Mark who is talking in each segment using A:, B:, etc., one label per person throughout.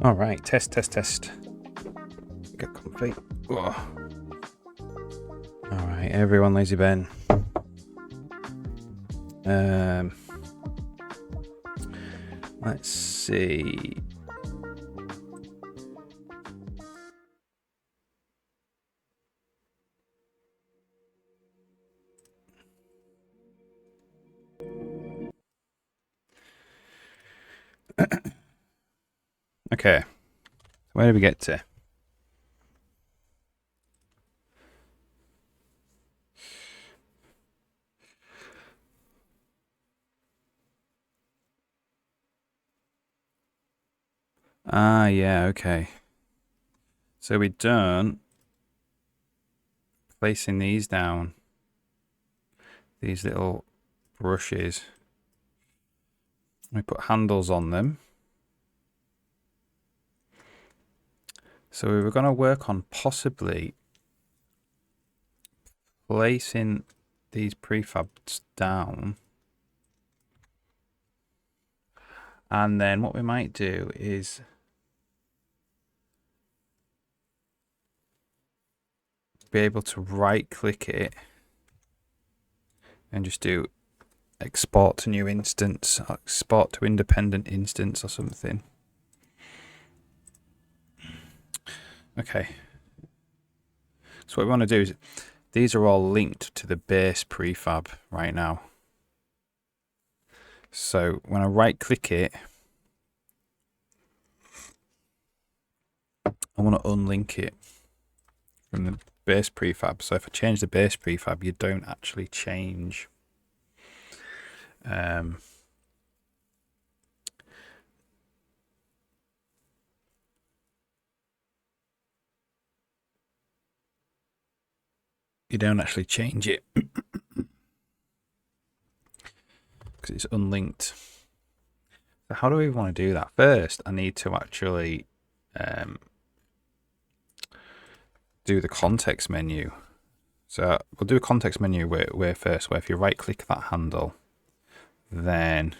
A: All right, test. Get comfy. Oh. All right, everyone, lazy Ben. Let's see. Okay, where did we get to? Ah, yeah, okay. So we've done placing these down, these little brushes. We put handles on them. So we were going to work on possibly placing these prefabs down. And then what we might do is be able to right click it and just do export to new instance, export to independent instance or something. Okay. So what we want to do is, these are all linked to the base prefab right now. So when I right click it, I want to unlink it from the base prefab. So if I change the base prefab, you don't actually change you don't actually change it because it's unlinked. So how do we want to do that? First, I need to actually do the context menu. So we'll do a context menu where first, where if you right click that handle, then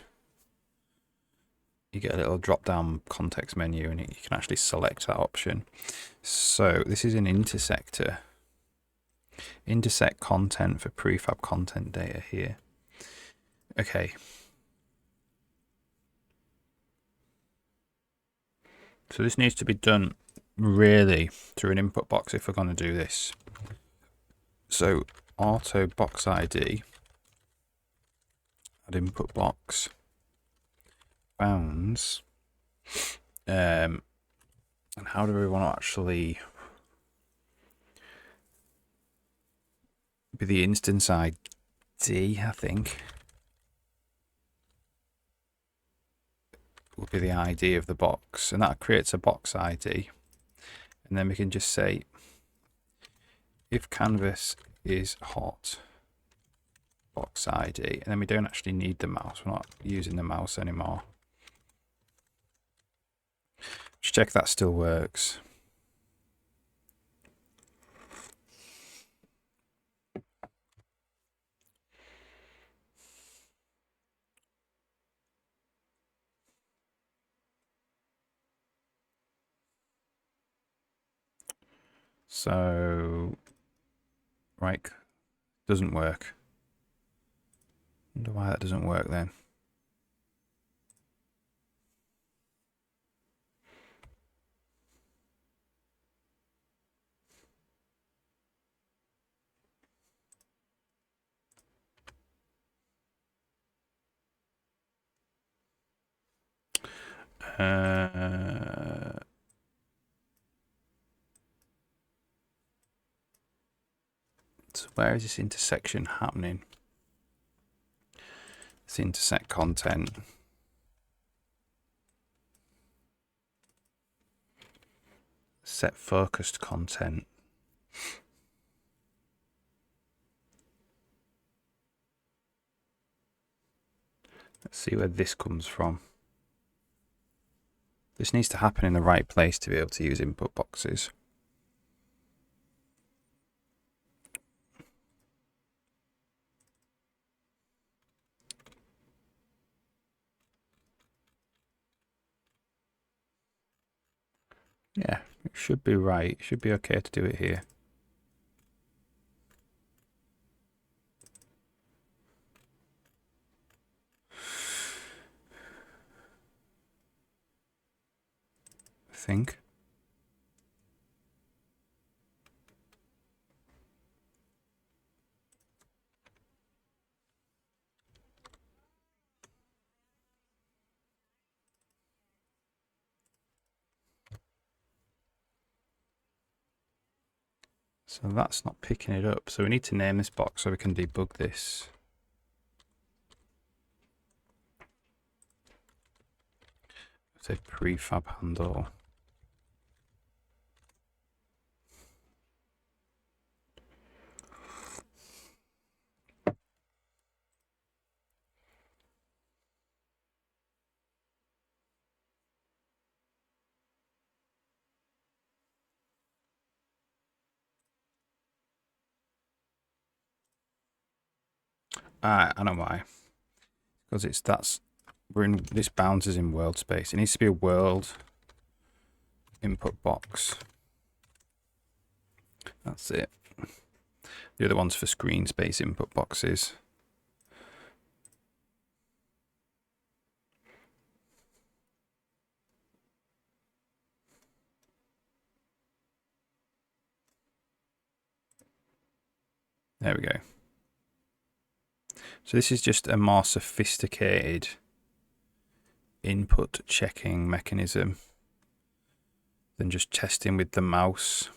A: you get a little drop down context menu and you can actually select that option. So this is an intersector. Intersect content for prefab content data here. Okay. So this needs to be done really through an input box if we're going to do this. So auto box ID, add input box, bounds, And how do we want to actually be the instance ID, I think, will be the ID of the box, and that creates a box ID. And then we can just say if canvas is hot, box ID, and then we don't actually need the mouse. We're not using the mouse anymore. Just check that still works. So, right, doesn't work. Wonder why that doesn't work then. So where is this intersection happening? This intersect content. Set focused content. Let's see where this comes from. This needs to happen in the right place to be able to use input boxes. Yeah, it should be right. It should be okay to do it here. I think. So that's not picking it up. So we need to name this box so we can debug this. Say prefab handle. I know why. Because we're in this bounds in world space. It needs to be a world input box. That's it. The other one's for screen space input boxes. There we go. So this is just a more sophisticated input checking mechanism than just testing with the mouse.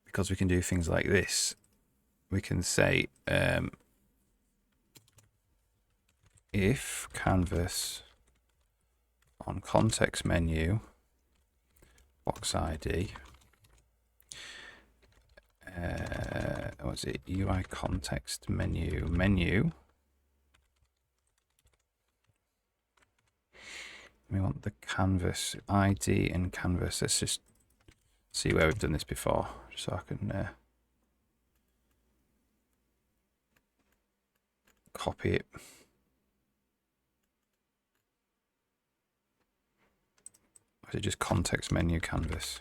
A: Because we can do things like this. We can say if canvas on context menu box ID what's it, UI context menu we want the canvas ID and canvas. Let's just see where we've done this before so I can copy it. Or is it just context menu canvas?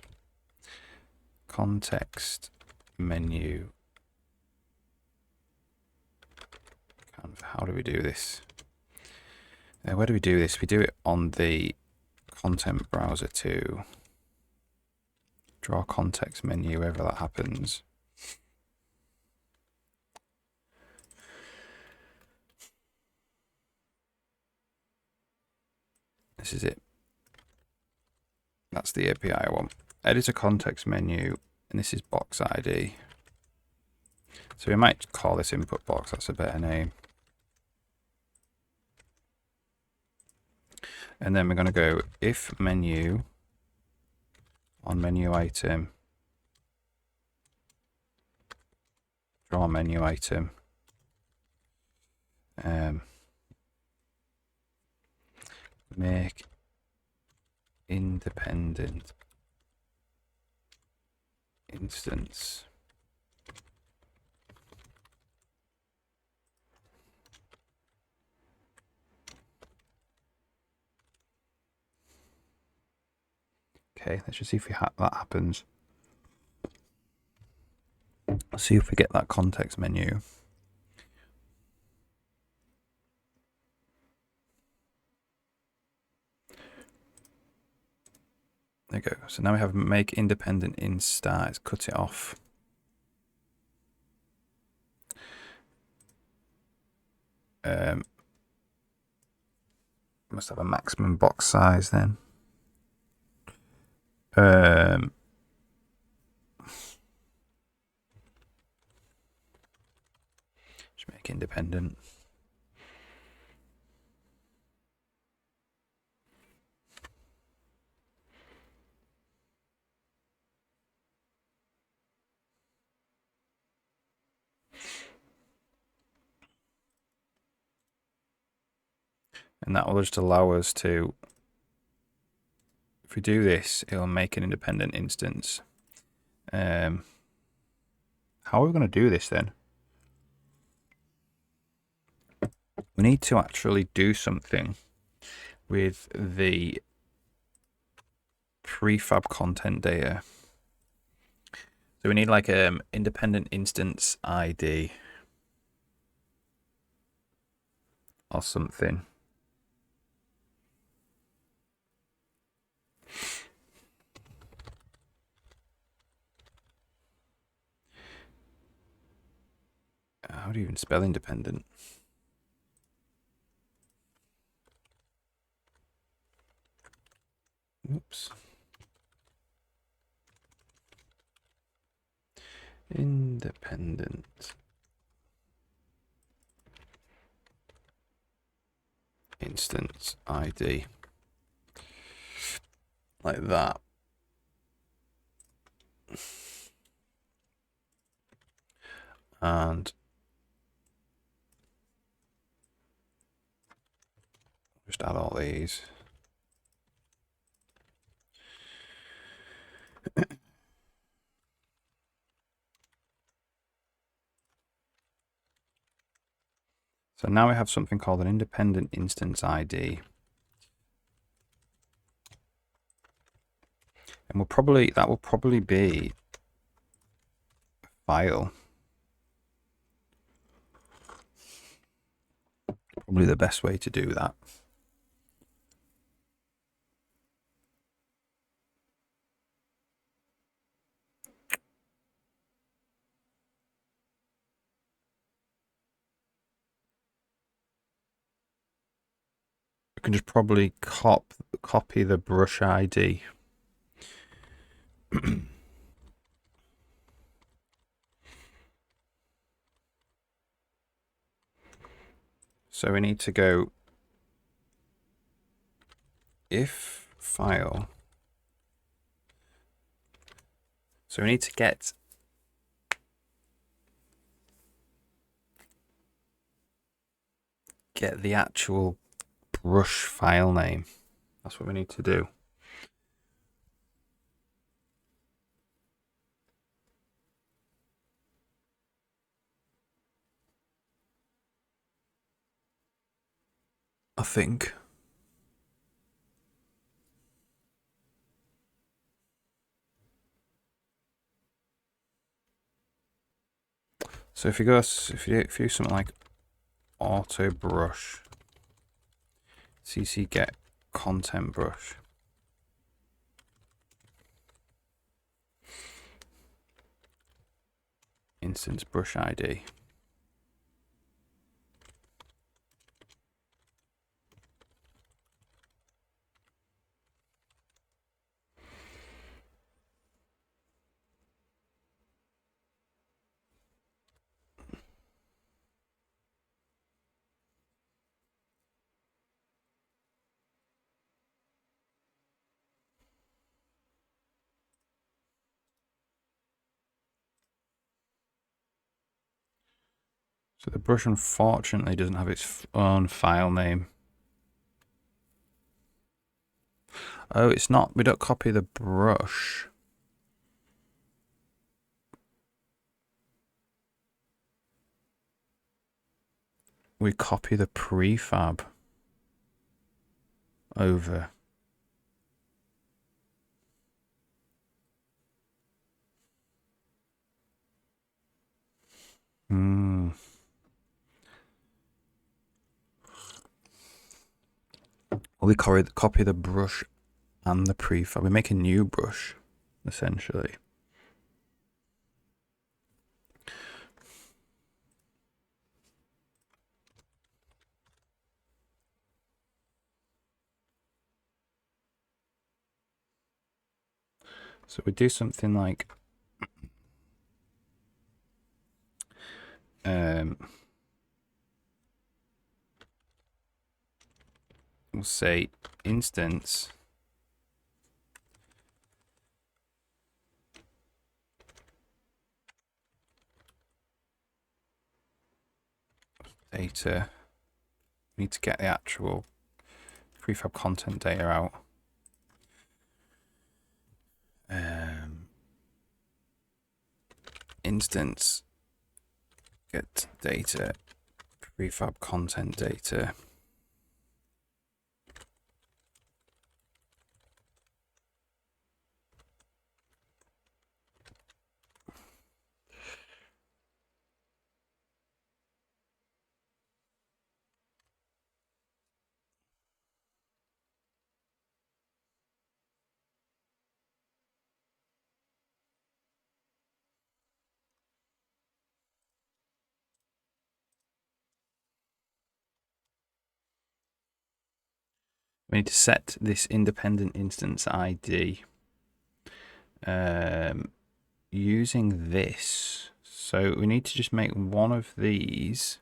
A: Context menu canvas. How do we do this? Where do we do this? We do it on the content browser too. Draw context menu wherever that happens. This is it. That's the API I want. Editor context menu, and this is box ID. So we might call this input box, that's a better name. And then we're going to go if menu on menu item, draw menu item, make independent instance. Okay, let's just see if that happens. Let's see if we get that context menu. There you go. So now we have make independent in start. Let's cut it off. Must have a maximum box size then. Just make independent. And that will just allow us to, if we do this, it'll make an independent instance. How are we going to do this then? We need to actually do something with the prefab content data. So we need like independent instance ID or something. How do you even spell independent? Oops. Independent instance ID. Like that. And just add all these. So now we have something called an independent instance ID. And that will probably be a file. Probably the best way to do that. We can just probably copy the brush ID. So we need to go if file. So we need to get the actual brush file name. That's what we need to do. I think. So if you do something like auto brush, cc get content brush, instance brush ID. So the brush unfortunately doesn't have its own file name. Oh, it's not. We don't copy the brush. We copy the prefab over. Hmm. We copy the brush and the prefab. We make a new brush, essentially. So we do something like we'll say instance data. We need to get the actual prefab content data out. Instance get data prefab content data. We need to set this independent instance ID using this. So we need to just make one of these.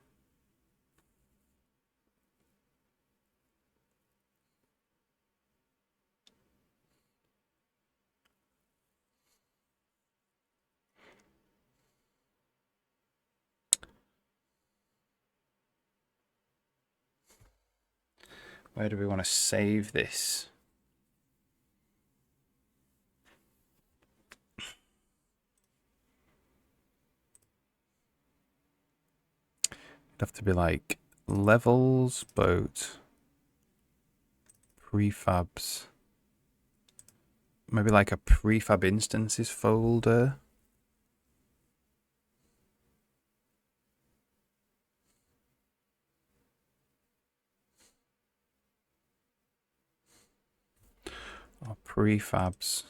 A: Where do we want to save this? It'd have to be like levels, boat, prefabs. Maybe like a prefab instances folder. Or prefabs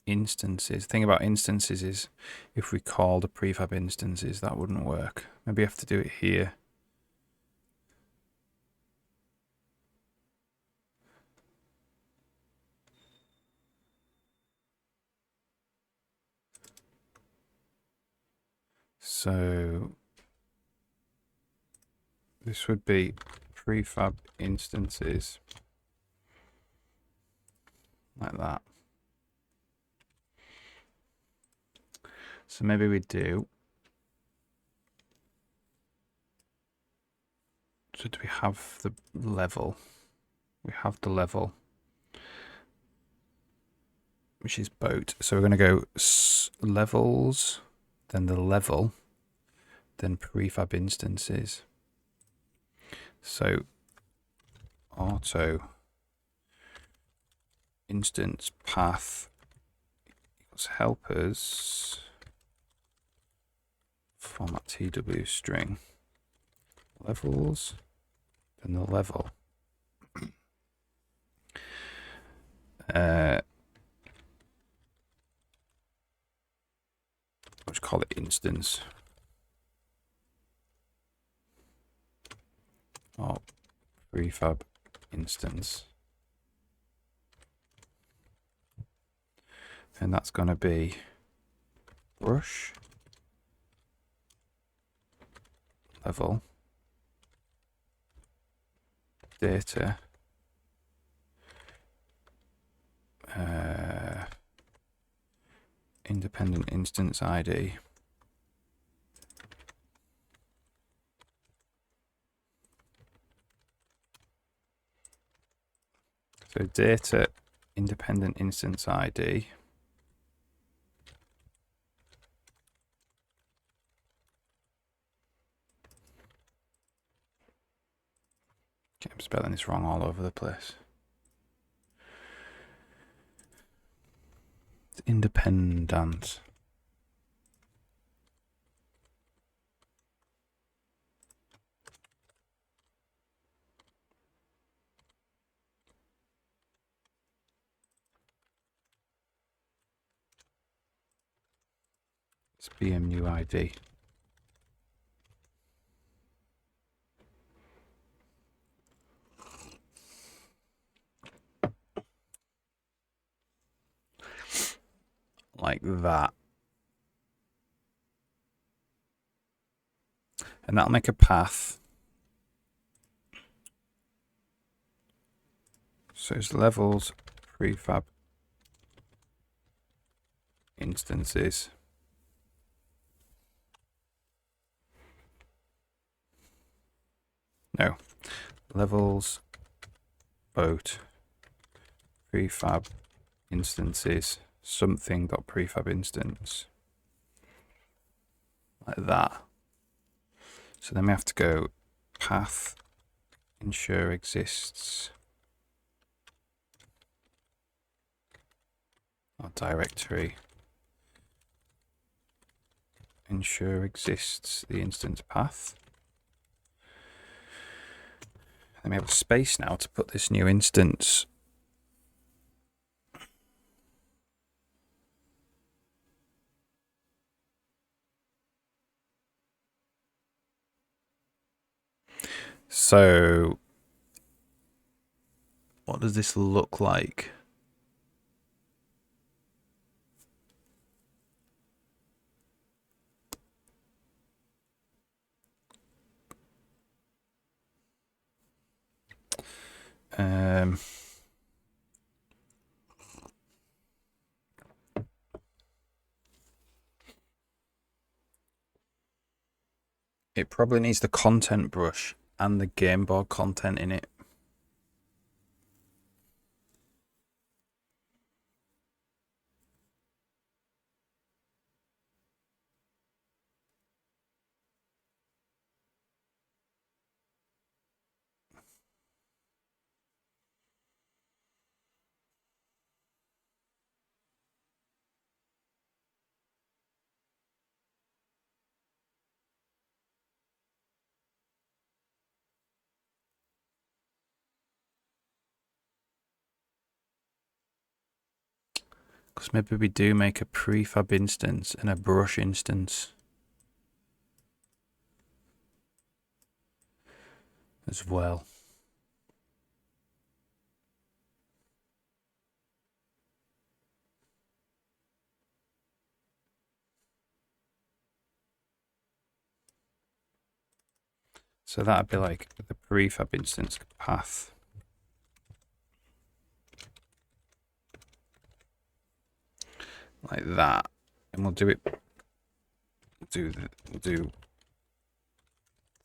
A: instances. The thing about instances is if we call the prefab instances, that wouldn't work. Maybe you have to do it here. So this would be prefab instances like that. So maybe we do. So do we have the level? We have the level, which is boat. So we're going to go levels, then the level, then prefab instances. So auto instance path equals helpers format TW string levels, then the level. Let's call it instance. Or prefab instance. And that's going to be brush level data independent instance ID So data independent instance ID. Okay, I'm spelling this wrong all over the place. It's independent. It's BMUID. Like that. And that'll make a path. So it's levels prefab instances. No. Levels boat prefab instances something.prefab instance. Like that. So then we have to go path ensure exists. Or directory ensure exists the instance path. Then we have a space now to put this new instance. So what does this look like? It probably needs the content brush and the game board content in it. Because maybe we do make a prefab instance and a brush instance as well. So that'd be like the prefab instance path. Like that. And we'll do it. We'll do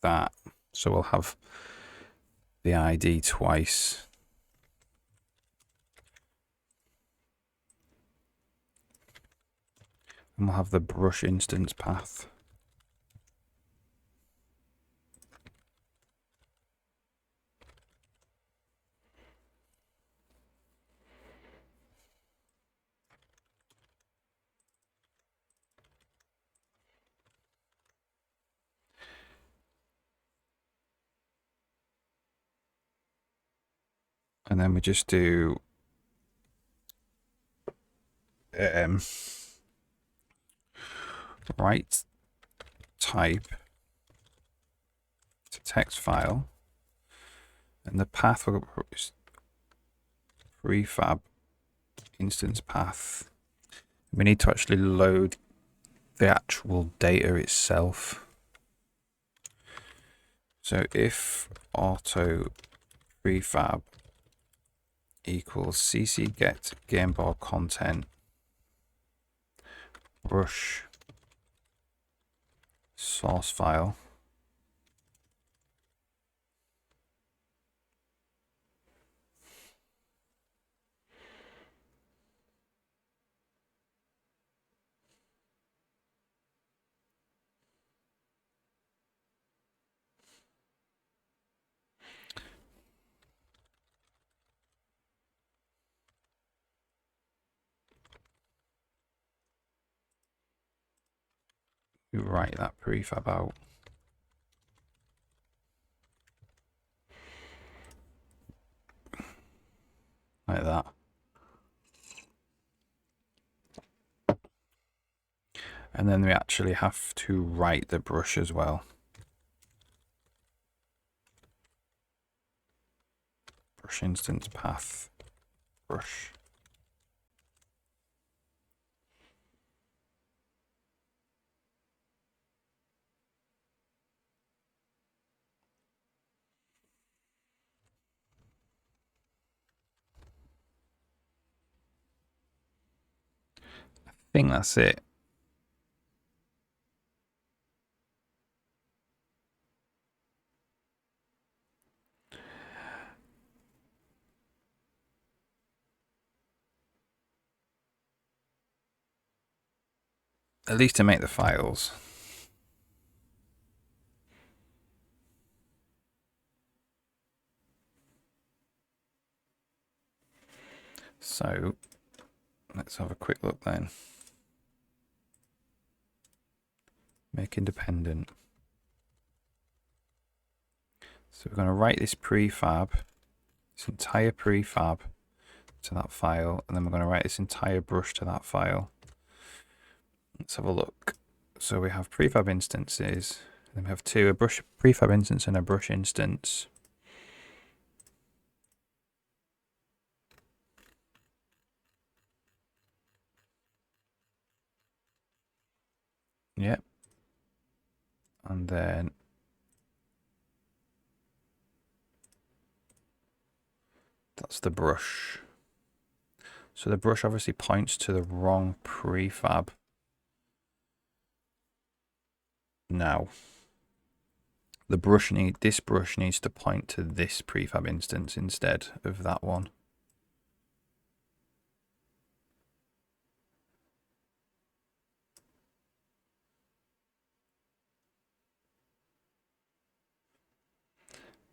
A: that. So we'll have the ID twice. And we'll have the brush instance path. And then we just do write type to text file, and the path is prefab instance path. We need to actually load the actual data itself. So if auto prefab equals cc get gameboard content brush source file, We write that prefab out. Like that. And then we actually have to write the brush as well. Brush instance path, brush. I think that's it. At least to make the files. So let's have a quick look then. Make independent. So we're going to write this prefab, this entire prefab to that file, and then we're going to write this entire brush to that file. Let's have a look. So we have prefab instances, and then we have two, a brush prefab instance and a brush instance. Yep. And then that's the brush. So the brush obviously points to the wrong prefab. Now, this brush needs to point to this prefab instance instead of that one.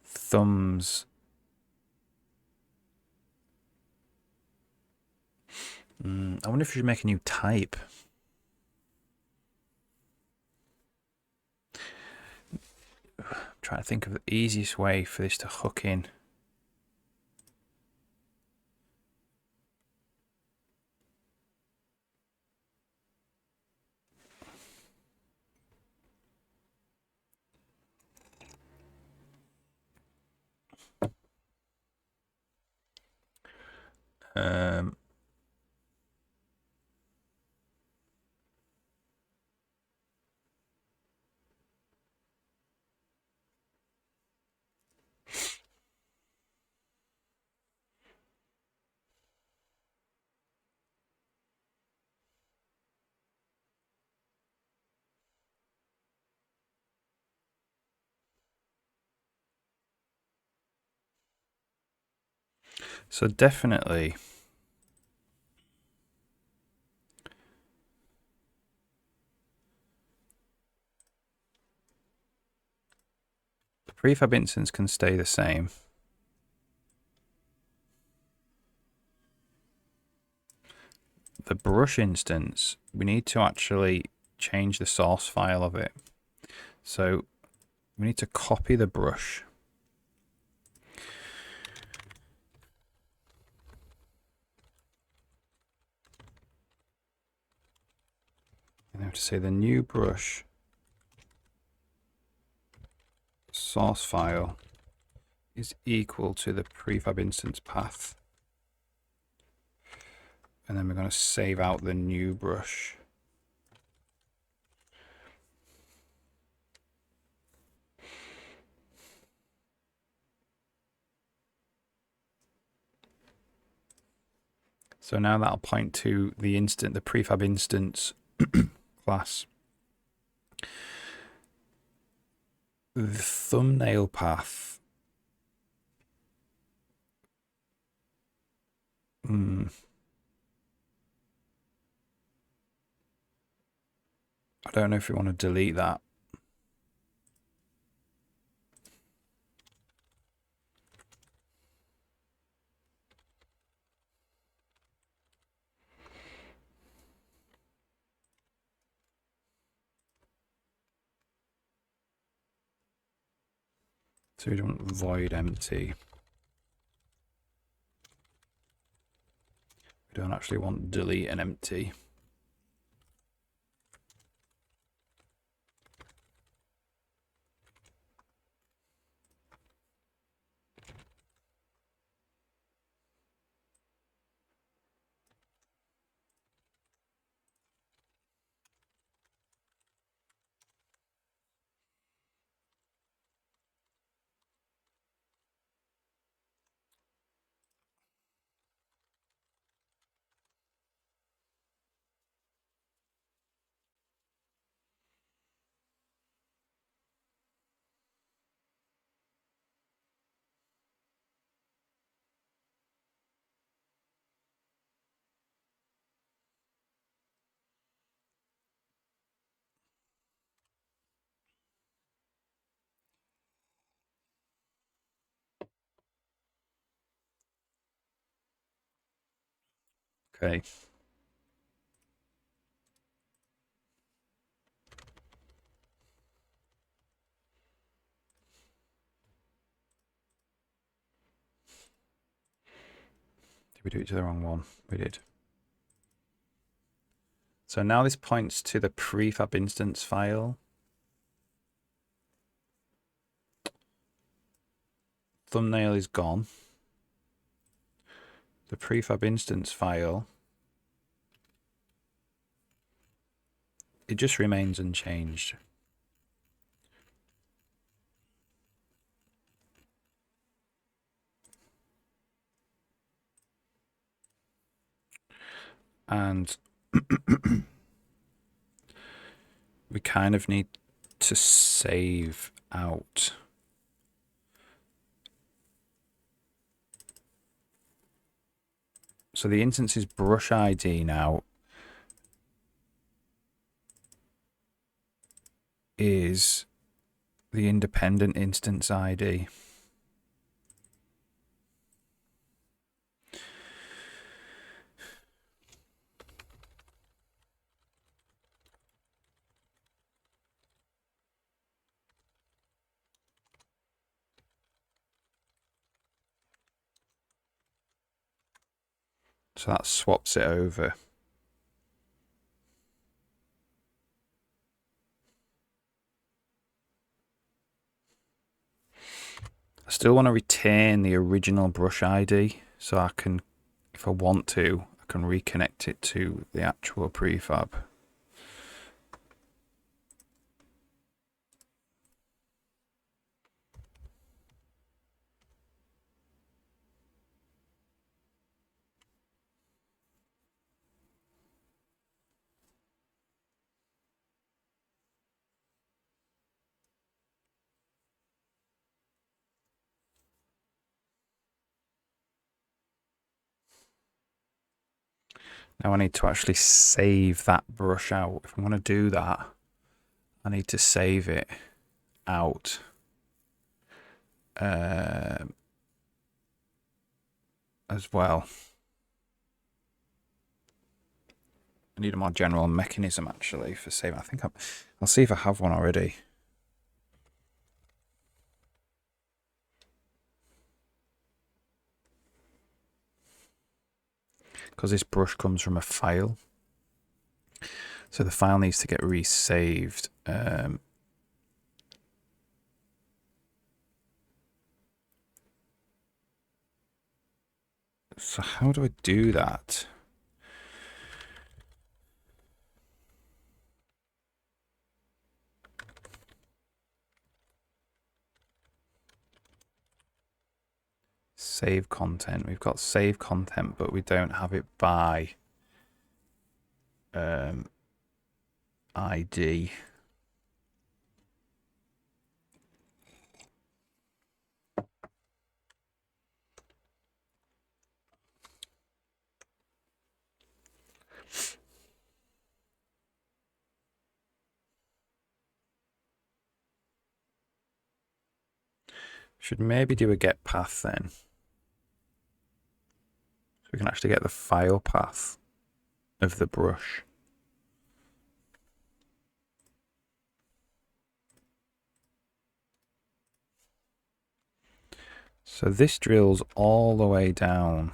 A: Thumbs. I wonder if we should make a new type. I'm trying to think of the easiest way for this to hook in. So definitely the prefab instance can stay the same. The brush instance, we need to actually change the source file of it. So we need to copy the brush. And I have to say the new brush source file is equal to the prefab instance path. And then we're going to save out the new brush. So now that'll point to the prefab instance class. The thumbnail path. I don't know if we want to delete that. So we don't void empty. We don't actually want delete and empty. Okay. Did we do it to the wrong one? We did. So now this points to the prefab instance file. Thumbnail is gone. The prefab instance file, it just remains unchanged. And we kind of need to save out. So the instance's brush ID now is the independent instance ID. So that swaps it over. I still want to retain the original brush ID, so I can, if I want to, I can reconnect it to the actual prefab. Now I need to actually save that brush out. If I want to do that, I need to save it out. As well. I need a more general mechanism actually for saving. I think I'll see if I have one already. Because this brush comes from a file. So the file needs to get resaved. So how do I do that? Save content. We've got save content, but we don't have it by ID. Should maybe do a get path then. So we can actually get the file path of the brush. So this drills all the way down.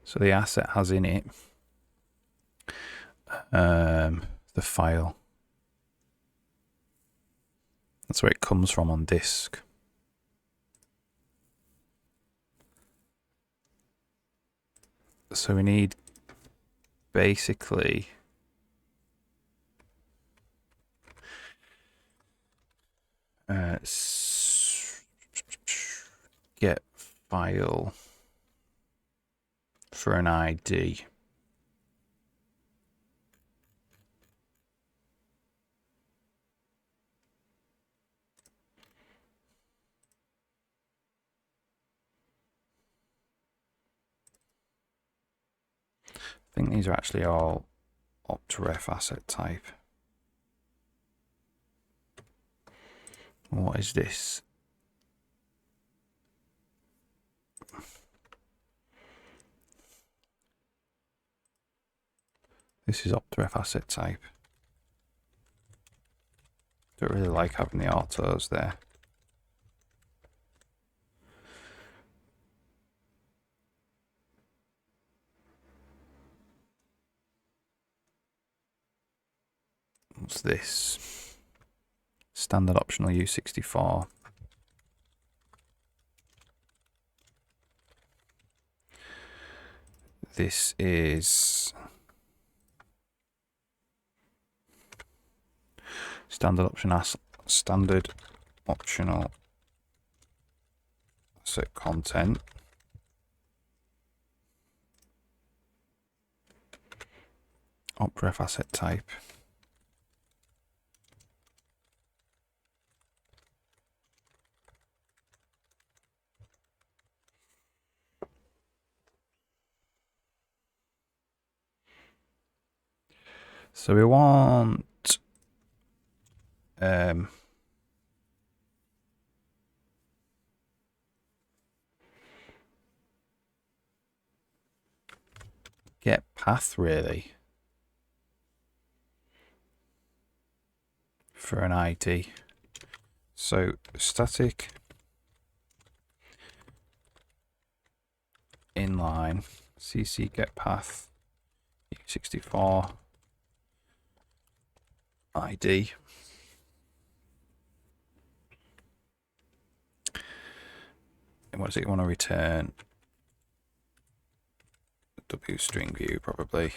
A: So the asset has in it the file. That's where it comes from on disk. So we need basically get file for an ID. I think these are actually all opt-ref asset type. What is this? This is opt-ref asset type. Don't really like having the autos there. What's this? Standard optional U64. This is standard optional asset content. Opref asset type. So we want get path really for an ID. So static inline cc get path U64 ID. And what does it want to return? W string view probably.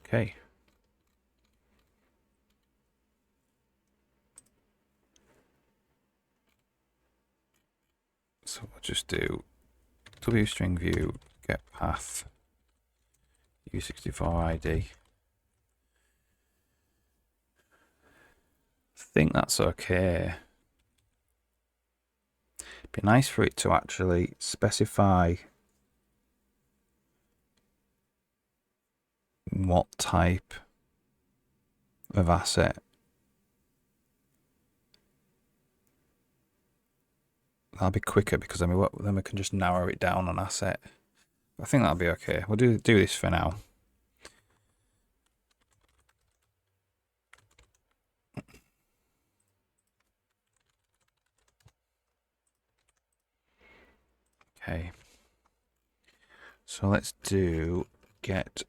A: Okay. So we'll just do W string view get path U64 ID. I think that's okay. It'd be nice for it to actually specify what type of asset. That'll be quicker because then we can just narrow it down on asset. I think that'll be okay. We'll do this for now. Okay. So let's do get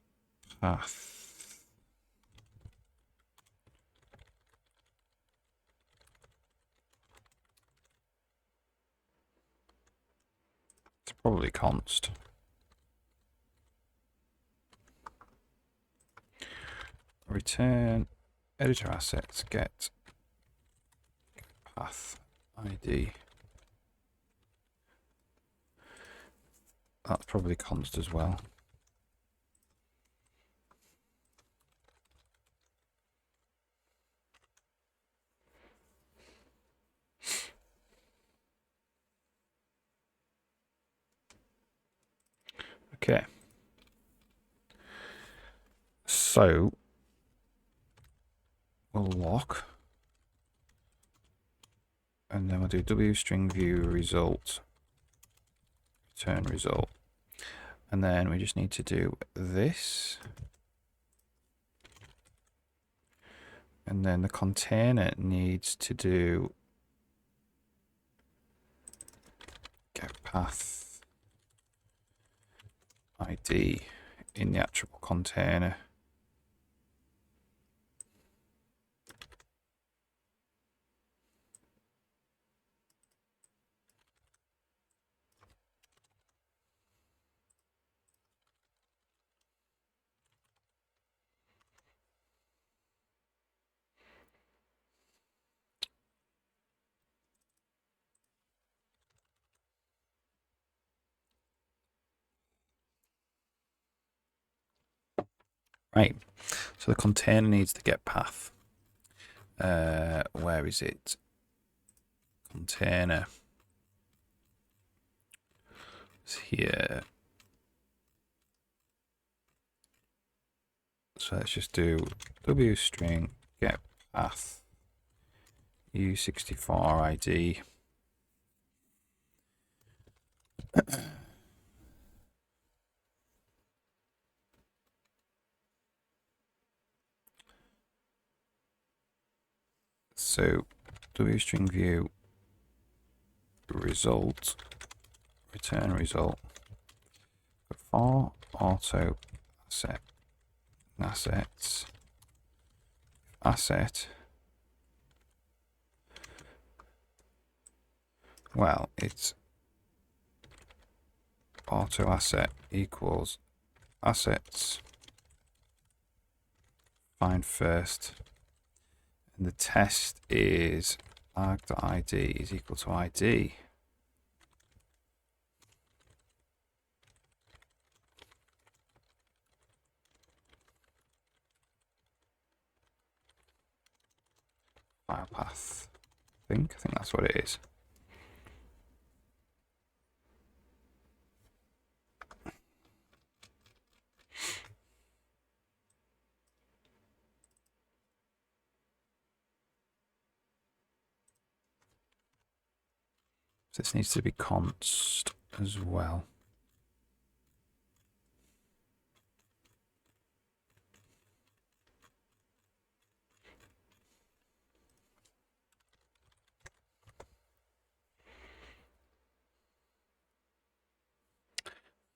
A: path. It's probably const. Return editor assets get path ID. That's probably const as well. Okay. So we'll lock, and then we'll do W string view result, return result. And then we just need to do this. And then the container needs to do get path ID in the actual container. Right, so the container needs to get path. Where is it? Container. It's here. So let's just do W string get path U64 ID. So W string view result, return result for auto assets asset. Well, it's auto asset equals assets find first, and the test is arg.id is equal to ID. File path. I think that's what it is. So this needs to be const as well.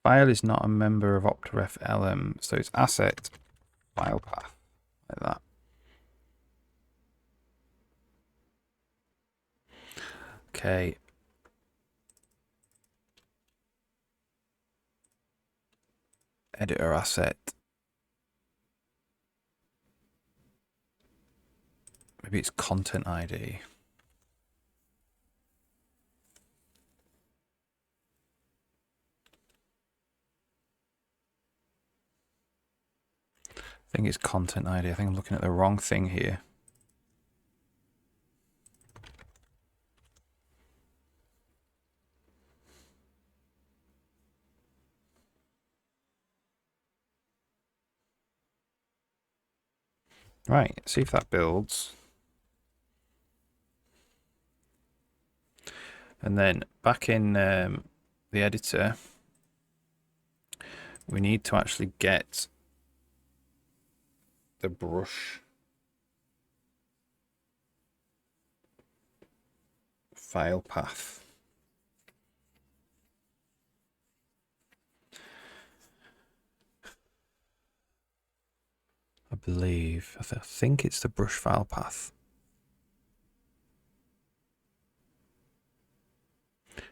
A: File is not a member of Optref LM, so it's asset file path, like that. Okay. Editor asset. Maybe it's content ID. I think it's content ID. I think I'm looking at the wrong thing here. Right, see if that builds. And then back in the editor, we need to actually get the brush file path. I believe, I think it's the brush file path.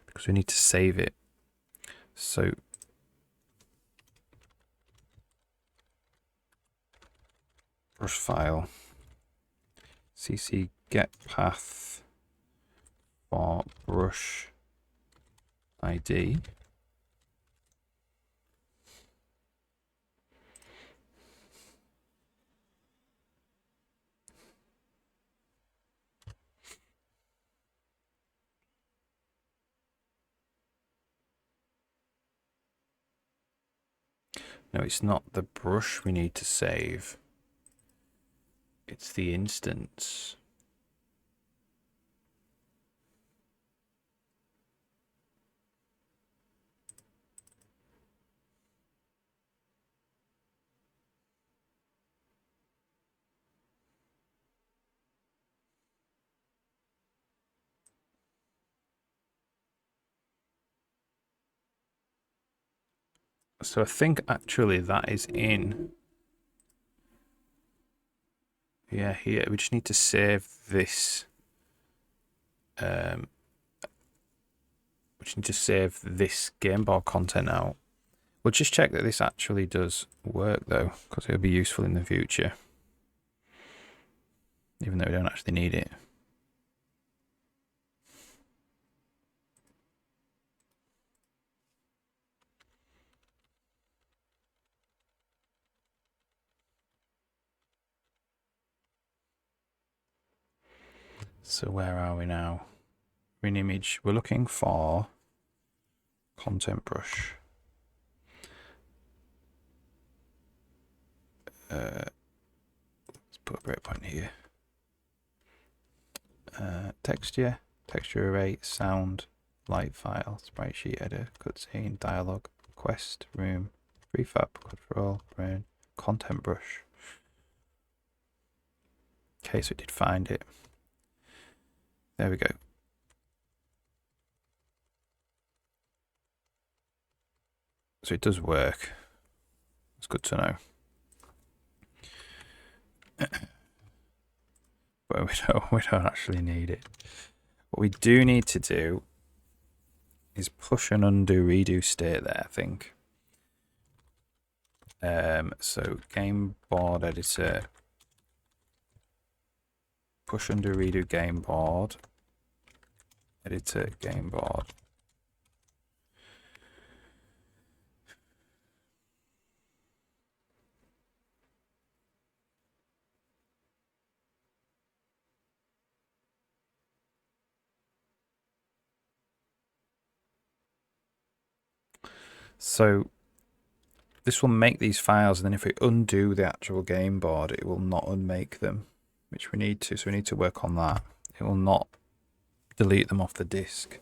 A: Because we need to save it. So brush file cc get path for brush ID. No, it's not the brush we need to save. It's the instance. So I think actually that is in. Yeah, here. We just need to save this. We just need to save this game board content out. We'll just check that this actually does work though, because it'll be useful in the future. Even though we don't actually need it. So where are we now? We're in image. We're looking for content brush. Let's put a breakpoint here. Texture, texture array, sound, light file, sprite sheet editor, cutscene, dialogue, quest, room, prefab, control, brain, content brush. Okay, so it did find it. There we go. So it does work. It's good to know. But we don't actually need it. What we do need to do is push and undo redo state there, I think. So game board editor, push undo redo game board, editor game board. So this will make these files, and then if we undo the actual game board, it will not unmake them, which we need to. So we need to work on that. It will not delete them off the disk.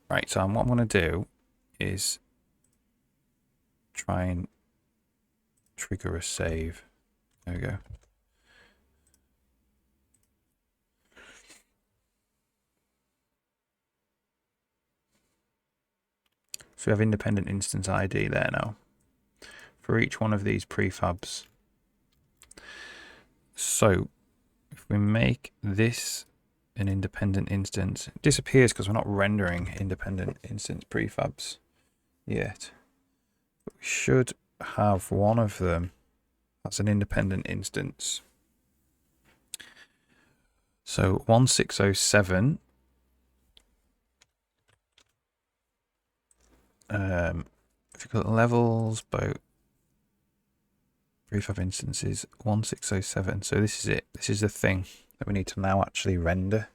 A: Right, so what I'm going to do is try and trigger a save. There we go. So we have independent instance ID there now for each one of these prefabs. So if we make this an independent instance, it disappears because we're not rendering independent instance prefabs yet. But we should have one of them as an independent instance. So 1607. If you got levels, boat, prefab instances, 1607. So this is it. This is the thing that we need to now actually render.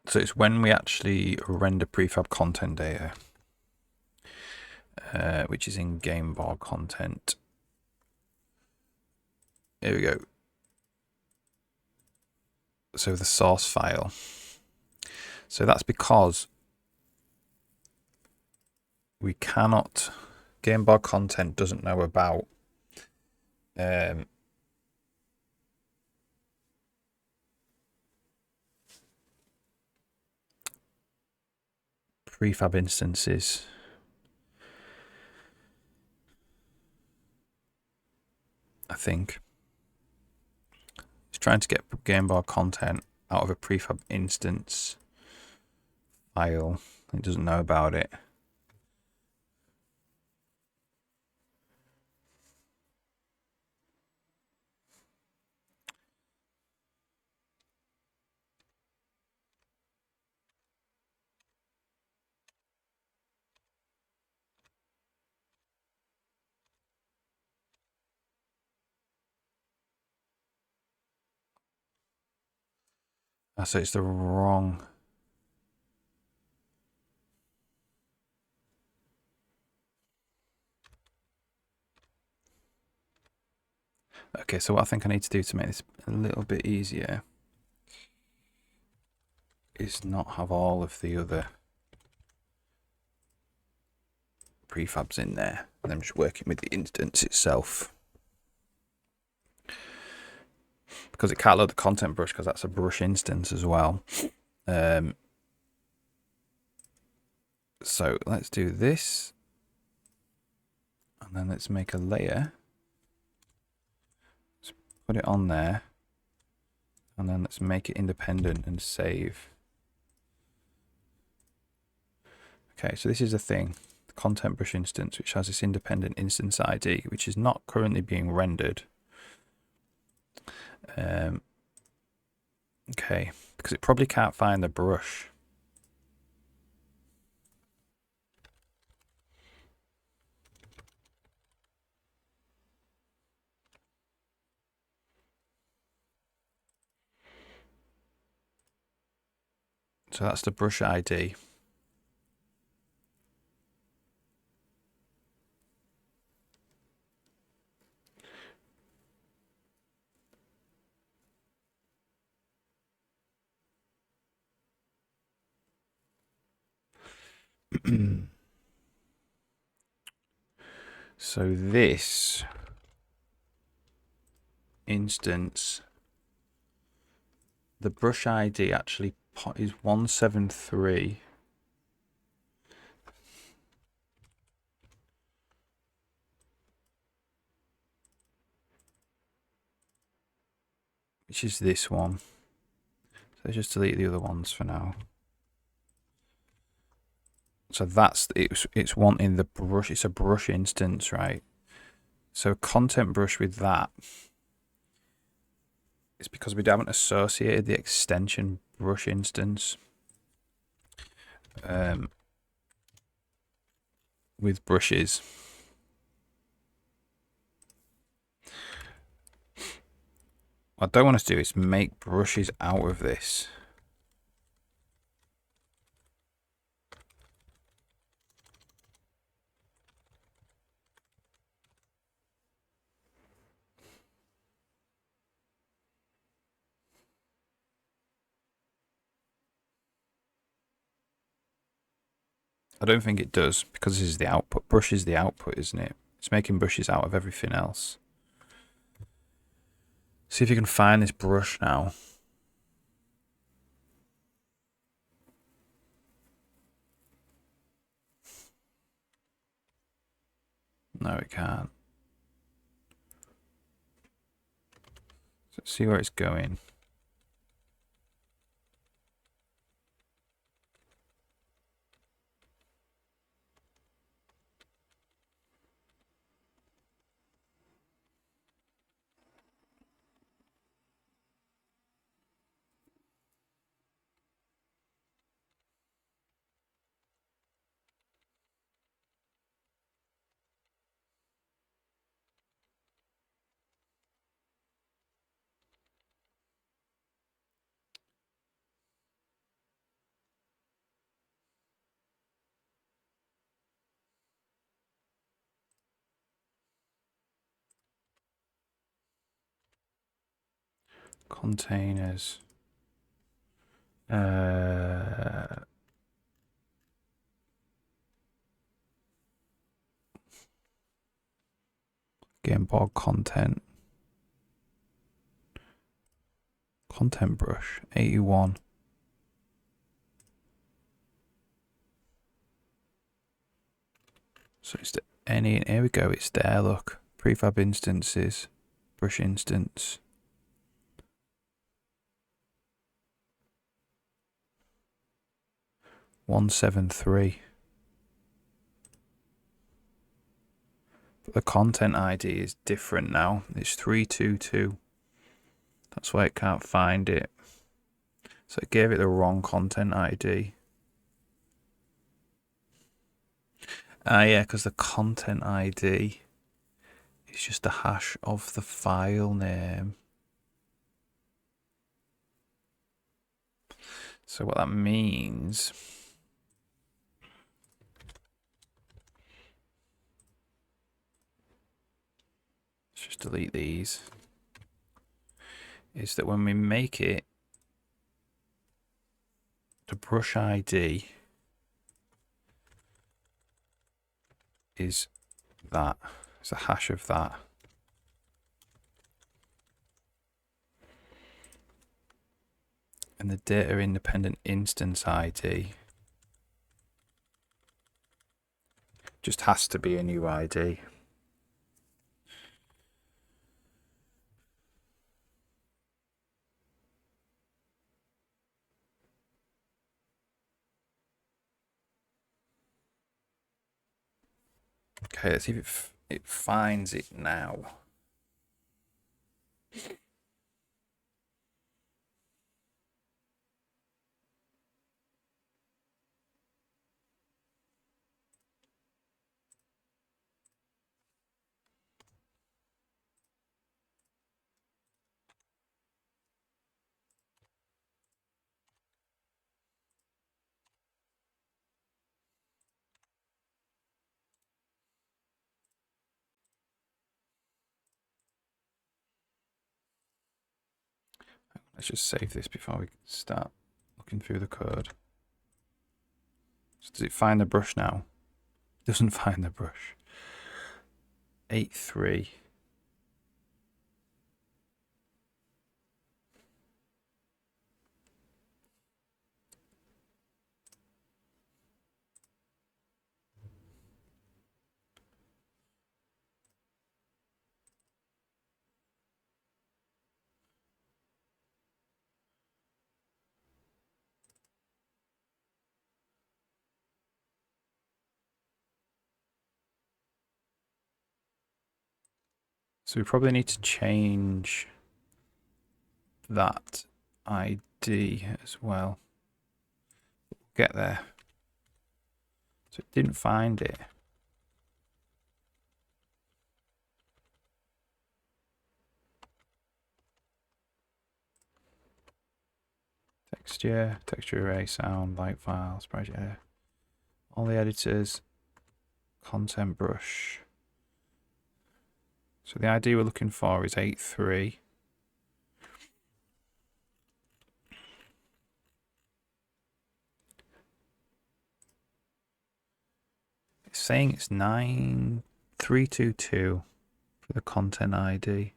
A: So it's when we actually render prefab content data, which is in game board content. Here we go. So the source file. So that's because we cannot, game board content doesn't know about prefab instances. I think it's trying to get game board content out of a prefab instance file. It doesn't know about it. So it's the wrong. Okay, so what I think I need to do to make this a little bit easier is not have all of the other prefabs in there, and I'm just working with the instance itself. Because it can't load the content brush because that's a brush instance as well. So let's do this. And then let's make a layer. Let's put it on there. And then let's make it independent and save. Okay, so this is the thing. The content brush instance, which has this independent instance ID, which is not currently being rendered. Okay, because it probably can't find the brush. So that's the brush ID. So this instance, the brush ID actually is 173. Which is this one. So just delete the other ones for now. So that's it's wanting the brush. It's a brush instance, right? So content brush with that. It's because we haven't associated the extension brush instance with brushes. What I don't want us to do is make brushes out of this. I don't think it does, because this is the output. Brush is the output, isn't it? It's making brushes out of everything else. See if you can find this brush now. No, it can't. So let's see where it's going. Containers. Game board content. Content brush 81. So it's here we go. It's there. Look, prefab instances, brush instance. 173. But the content ID is different now. It's 322. That's why it can't find it. So it gave it the wrong content ID. Yeah, because the content ID is just the hash of the file name. So what that means let's just delete these, is that when we make it, the brush ID is that. It's a hash of that. And the data independent instance ID just has to be a new ID. Okay, let's see if it finds it now. Let's just save this before we start looking through the code. So does it find the brush now? It doesn't find the brush. 8.3. So we probably need to change that ID as well. Get there. So it didn't find it. Texture, texture array, sound, light files, project, all the editors, content brush. So the ID we're looking for is 8.3. It's saying it's 9322 for the content ID.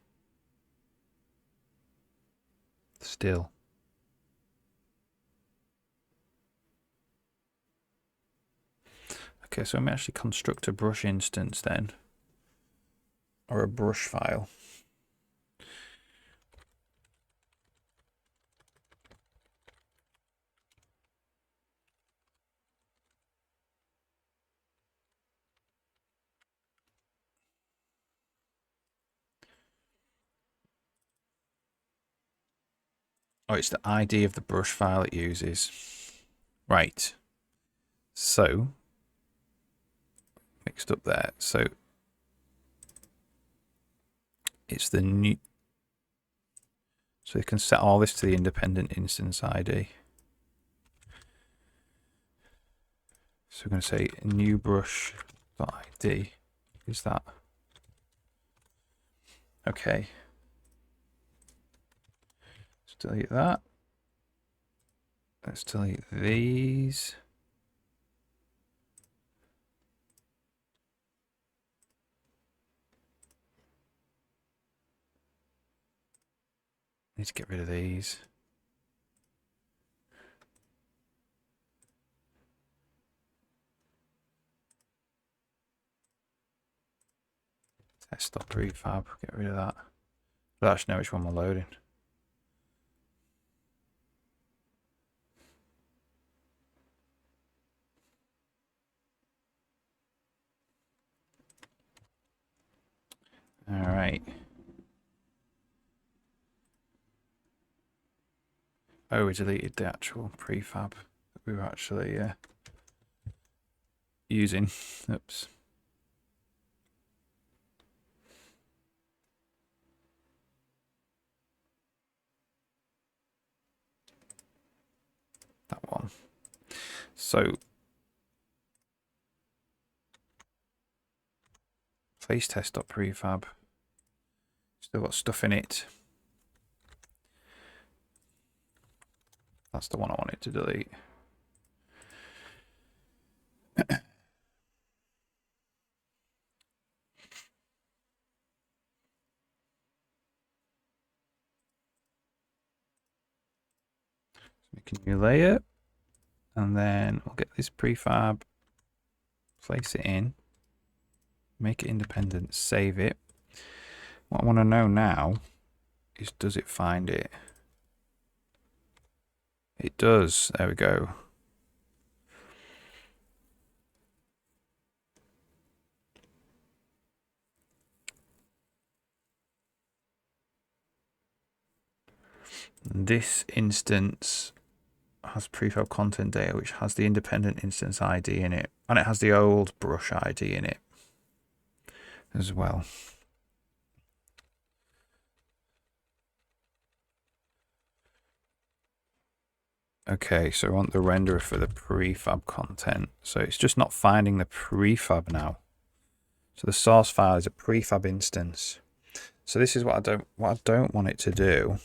A: Still. Okay, so I'm actually construct a brush instance then, or a brush file. Oh, it's the ID of the brush file it uses. Right. So, mixed up there. So, it's the new. So you can set all this to the independent instance ID. So we're going to say new brush.id is that. Okay. Let's delete that. Let's delete these. Need to get rid of these. Stop prefab, get rid of that. I don't actually know which one we're loading. All right. Oh, we deleted the actual prefab that we were actually using. Oops. So place test.prefab. Still got stuff in it. That's the one I wanted to delete. Make a new layer, and then we'll get this prefab, place it in, make it independent, save it. What I want to know now is, does it find it? It does. There we go. This instance has prefab content data, which has the independent instance ID in it, and it has the old brush ID in it as well. Okay, so I want the renderer for the prefab content. So it's just not finding the prefab now. So the source file is a prefab instance. So this is what I don't want it to do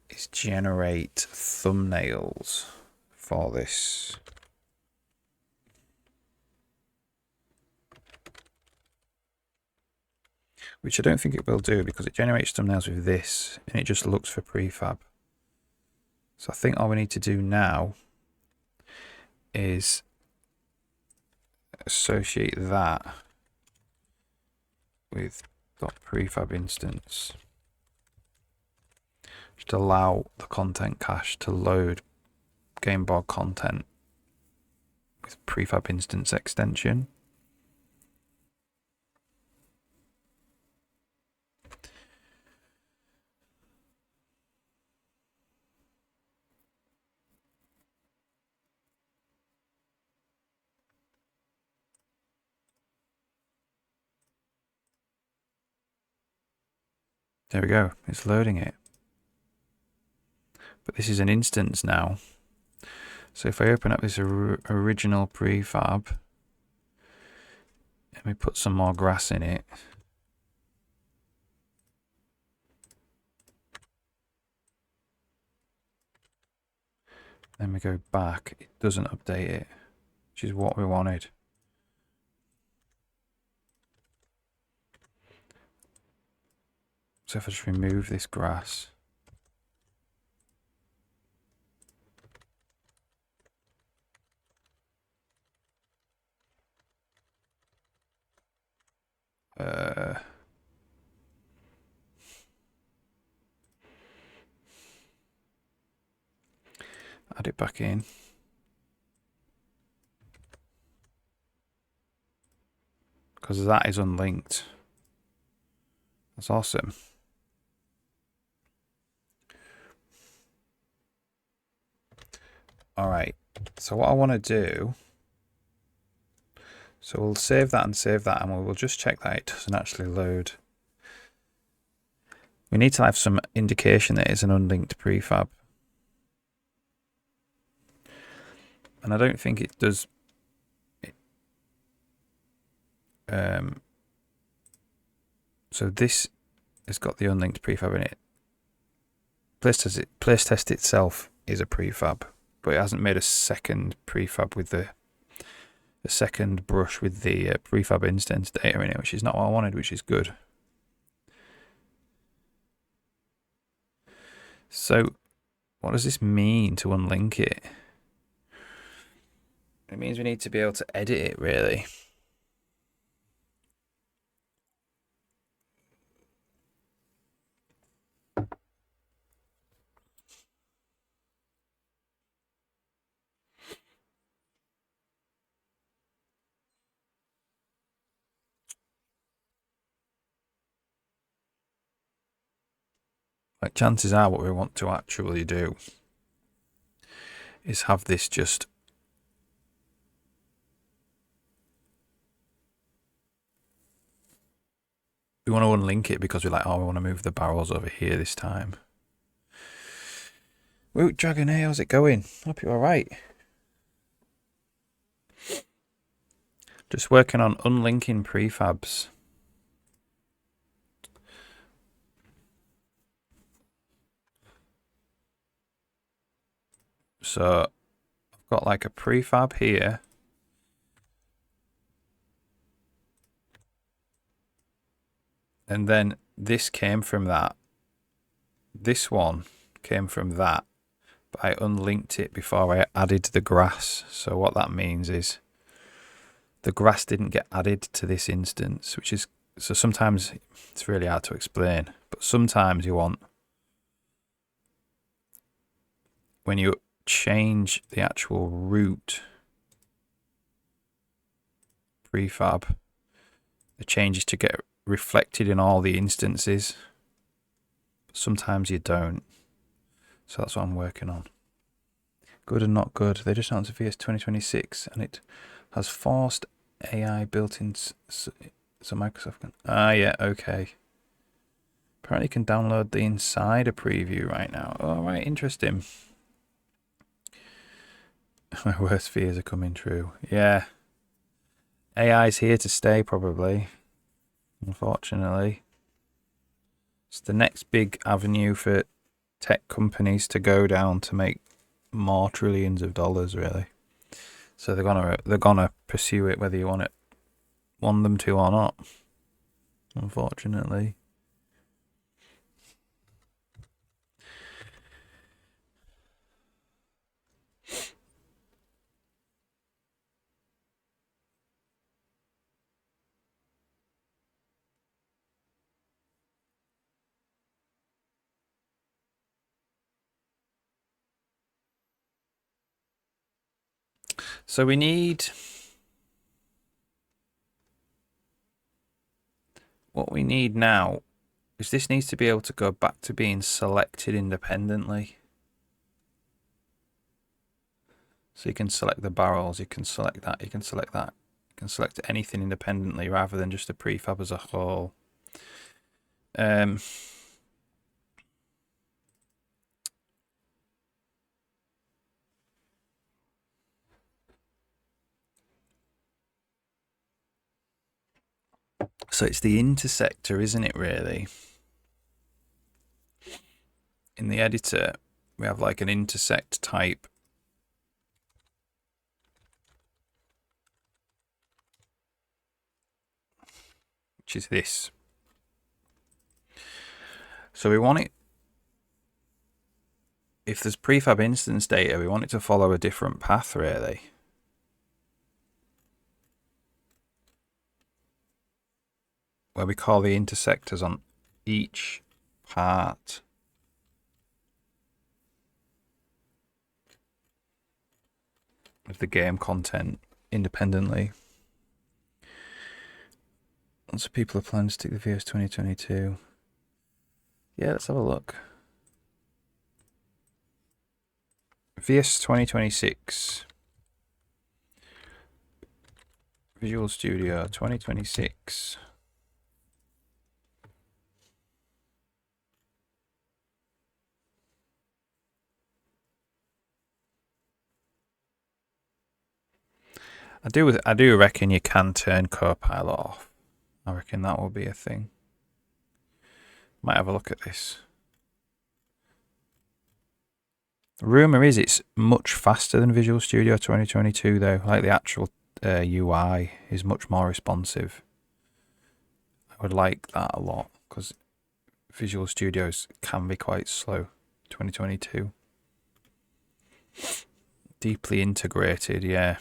A: is generate thumbnails for this. Which I don't think it will do, because it generates thumbnails with this and it just looks for prefab. So I think all we need to do now is associate that with .prefab instance. Just allow the content cache to load game board content with prefab instance extension. There we go, it's loading it. But this is an instance now. So if I open up this original prefab, let me put some more grass in it. Then we go back, it doesn't update it, which is what we wanted. So if I just remove this grass, add it back in. Because that is unlinked. That's awesome. All right, so what I want to do, so we'll save that, and we will just check that it doesn't actually load. We need to have some indication that it's an unlinked prefab. And I don't think it does. So this has got the unlinked prefab in it. Place test itself is a prefab, but it hasn't made a second prefab with the second brush with the prefab instance data in it, which is not what I wanted, which is good. So what does this mean to unlink it? It means we need to be able to edit it, really. Like, chances are what we want to actually do is have this just we want to unlink it because we're like, oh, we want to move the barrels over here this time. Woot Dragon, hey, how's it going? Hope you're alright. Just working on unlinking prefabs. So I've got like a prefab here. And then this came from that. This one came from that. But I unlinked it before I added the grass. So what that means is the grass didn't get added to this instance, which is, so sometimes it's really hard to explain, but sometimes you want, when you change the actual root prefab, the changes to get reflected in all the instances. But sometimes you don't. So that's what I'm working on. Good and not good. They just announced VS 2026 and it has forced AI built in, so Microsoft can, yeah, okay. Apparently you can download the insider preview right now. All right, interesting. My worst fears are coming true. Yeah. AI's here to stay, probably. Unfortunately. It's the next big avenue for tech companies to go down to make more trillions of dollars, really. So they're gonna pursue it whether you want them to or not. Unfortunately. So we need, what we need now is this needs to be able to go back to being selected independently. So you can select the barrels, you can select that, you can select that, you can select anything independently rather than just the prefab as a whole. So it's the intersector, isn't it, really? In the editor, we have like an intersect type. Which is this. So we want it, if there's prefab instance data, we want it to follow a different path, really. Where we call the intersectors on each part. Of the game content independently. Lots of people are planning to stick the VS 2022. Yeah, let's have a look. VS 2026. Visual Studio 2026. I do reckon you can turn Copilot off. I reckon that will be a thing. Might have a look at this. The rumour is it's much faster than Visual Studio 2022 though. Like the actual UI is much more responsive. I would like that a lot because Visual Studios can be quite slow. 2022. Deeply integrated, yeah.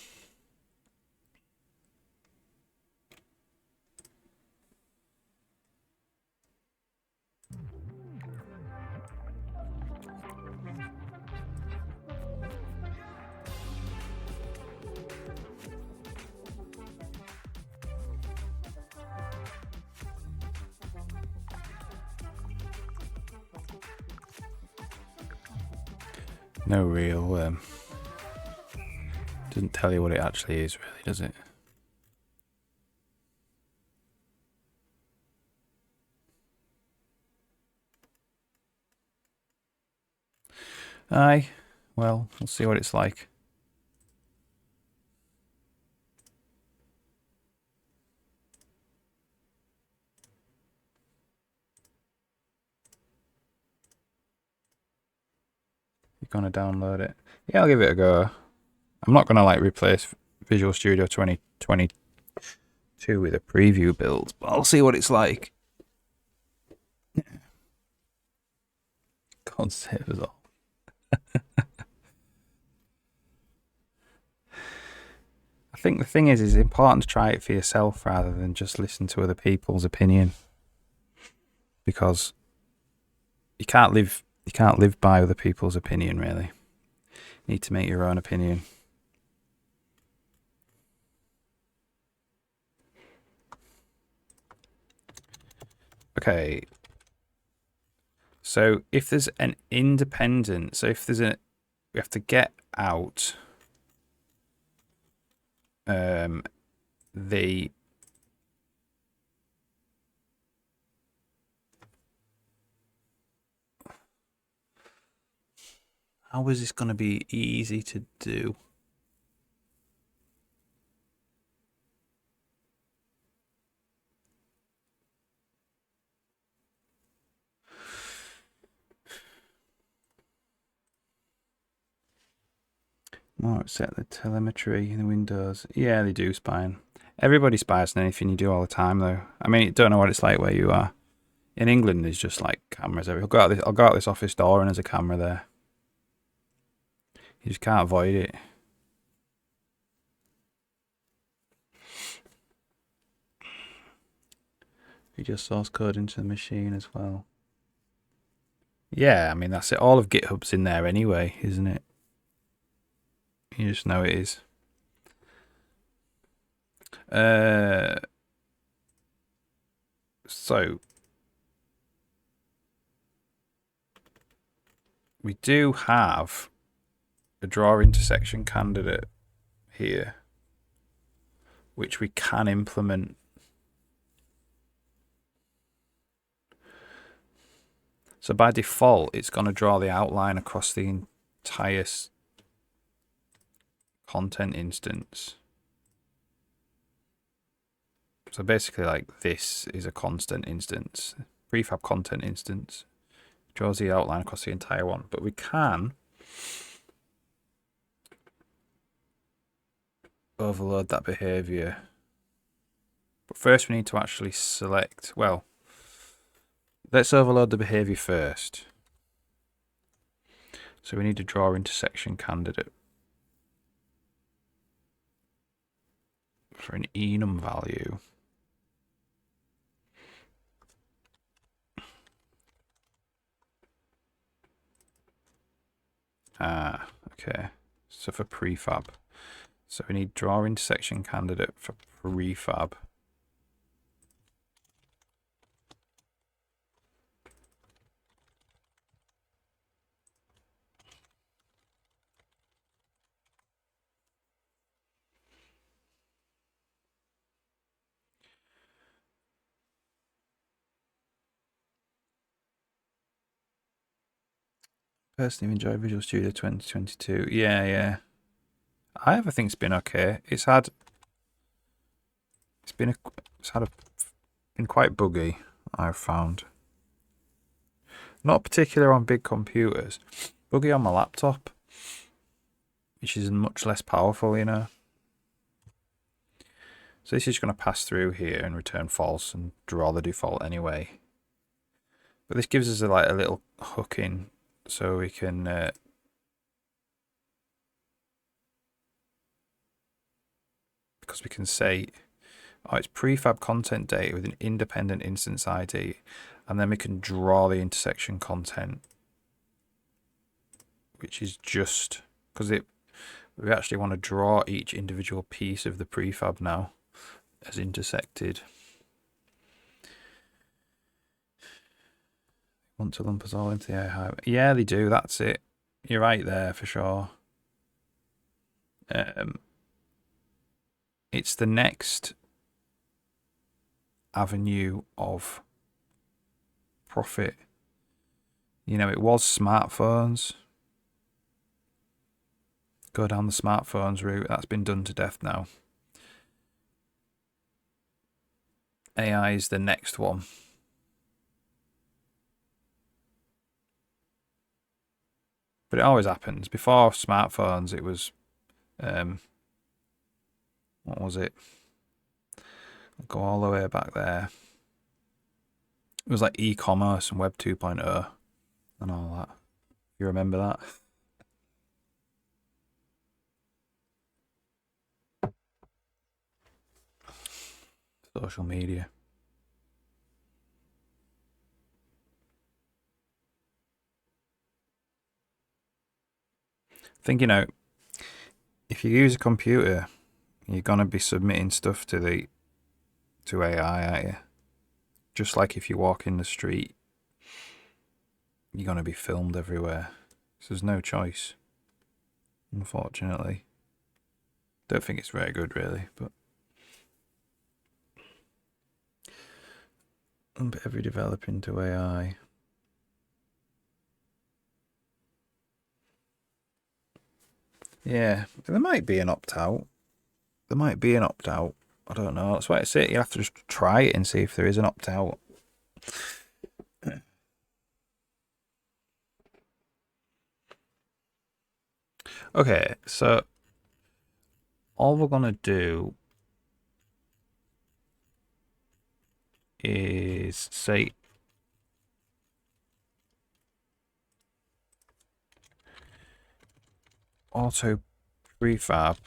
A: No real doesn't tell you what it actually is, really, does it? Aye, well, we'll see what it's like. going to download it. Yeah, I'll give it a go. I'm not going to like replace Visual Studio 2022 with a preview build, but I'll see what it's like. God save us all. I think the thing is it's important to try it for yourself rather than just listen to other people's opinion, because you can't live by other people's opinion, really. You need to make your own opinion. Okay. So if there's an independent, we have to get out the how is this going to be easy to do? Oh, set the telemetry in the Windows. Yeah, they do spine. Everybody spies on anything you do all the time, though. I mean, you don't know what it's like where you are. In England, there's just like cameras everywhere. I'll go out this office door and there's a camera there. You just can't avoid it. You just source code into the machine as well. Yeah, I mean, that's it. All of GitHub's in there anyway, isn't it? You just know it is. So we do have a draw intersection candidate here, which we can implement. So by default, it's going to draw the outline across the entire content instance. So basically, like, this is a constant instance, prefab content instance. Draws the outline across the entire one, but we can overload that behavior. But first we need to actually select, well, let's overload the behavior first. So we need to draw intersection candidate for an enum value. Okay. So for prefab. So we need draw intersection candidate for prefab. Personally enjoy Visual Studio 2022. Yeah. I ever think it's been okay. Been quite buggy, I've found. Not particular on big computers. Buggy on my laptop, which is much less powerful, you know. So this is going to pass through here and return false and draw the default anyway. But this gives us a little hook in, so we can because we can say, oh, it's prefab content data with an independent instance ID, and then we can draw the intersection content, which is just because we actually want to draw each individual piece of the prefab now as intersected. Want to lump us all into the AI highway? Yeah, they do. That's it. You're right there for sure. It's the next avenue of profit. You know, it was smartphones. Go down the smartphones route. That's been done to death now. AI is the next one. But it always happens. Before smartphones, it was, what was it? I'll go all the way back there. It was like e-commerce and Web 2.0 and all that. You remember that? Social media. I think, you know, if you use a computer, you're gonna be submitting stuff to AI, aren't you? Just like if you walk in the street, you're gonna be filmed everywhere. So there's no choice, unfortunately. Don't think it's very good, really, but every developer into AI. Yeah, there might be an opt-out. There might be an opt-out. I don't know. That's why I say you have to just try it and see if there is an opt-out. Okay, so all we're gonna do is say auto prefab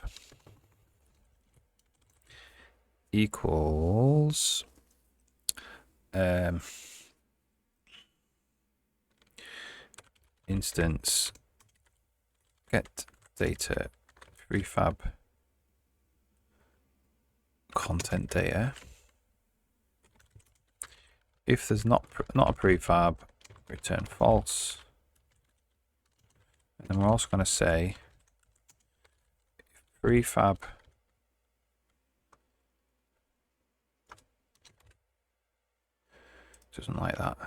A: equals instance get data prefab content data. If there's not a prefab, return false. And then we're also going to say if prefab doesn't like that,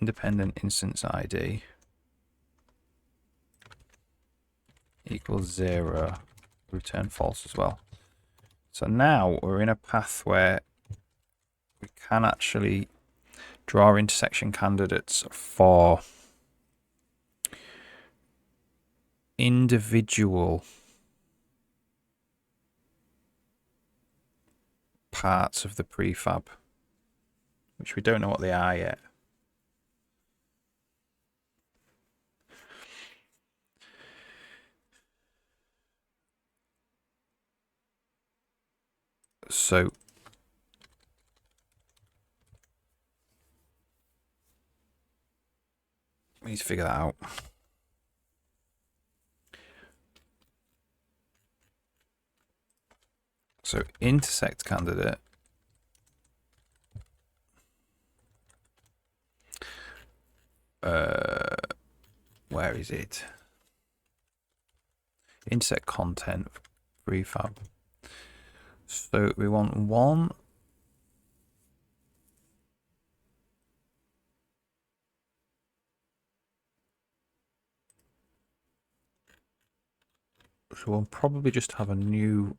A: independent instance ID equals 0, return false as well. So now we're in a path where we can actually draw intersection candidates for individual parts of the prefab, which we don't know what they are yet. So we need to figure that out. So intersect candidate where is it? Intersect content prefab. So we want one so we'll probably just have a new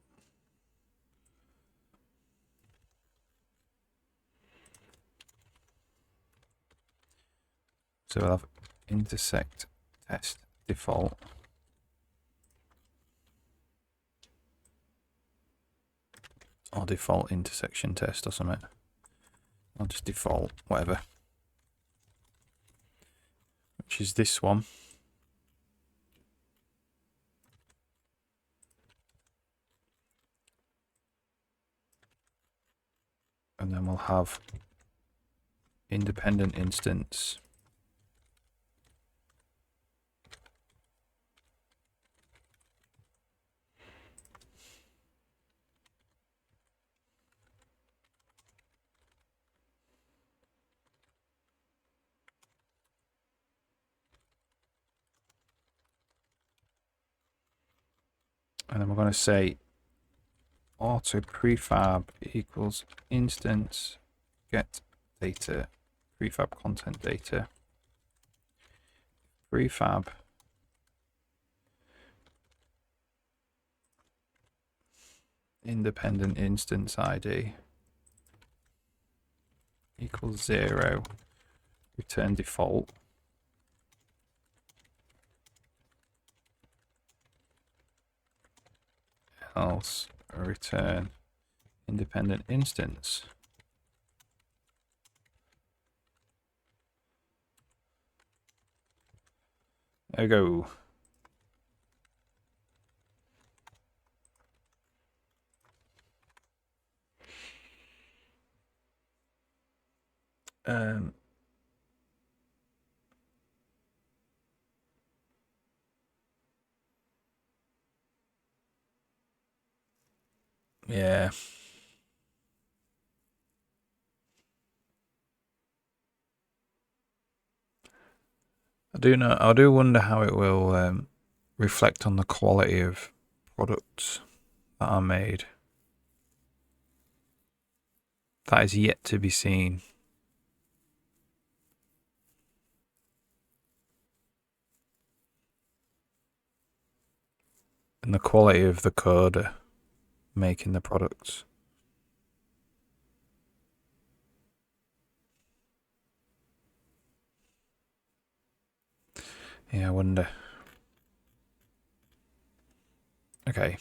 A: so we'll have intersect test default or default intersection test or something. I'll just default whatever, which is this one. And then we'll have independent instance and then we're going to say auto prefab equals instance get data prefab content data prefab independent instance ID equals 0, return default. else return independent instance. There we go. Yeah. I do wonder how it will reflect on the quality of products that are made. That is yet to be seen. And the quality of the coder making the products. Yeah, I wonder. Okay.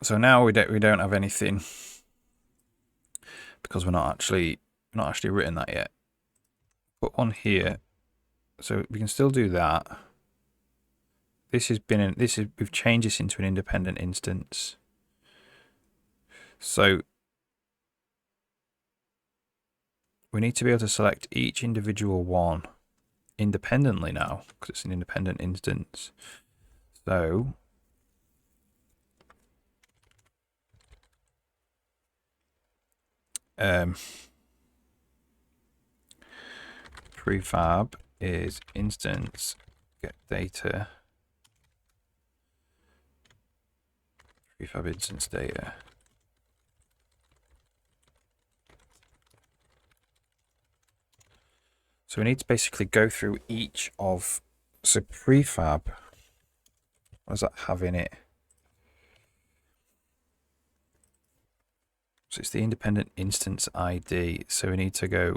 A: So now we don't have anything because we're not actually written that yet. Put one here, so we can still do that. We've changed this into an independent instance. So we need to be able to select each individual one independently now because it's an independent instance. So prefab is instance get data prefab instance data. So we need to basically go through each of, so prefab, what does that have in it? So it's the independent instance ID. So we need to go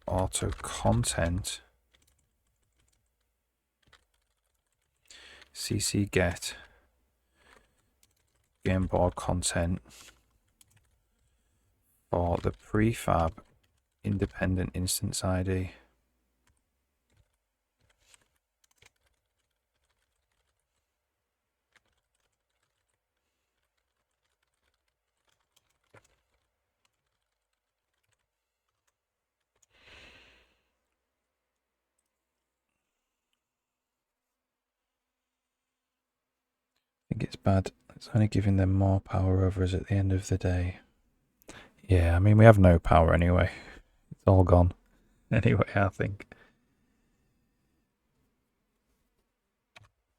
A: auto content cc get game board content for the prefab independent instance ID. I think it's bad. It's only giving them more power over us at the end of the day. Yeah, I mean, we have no power anyway. It's all gone. Anyway, I think.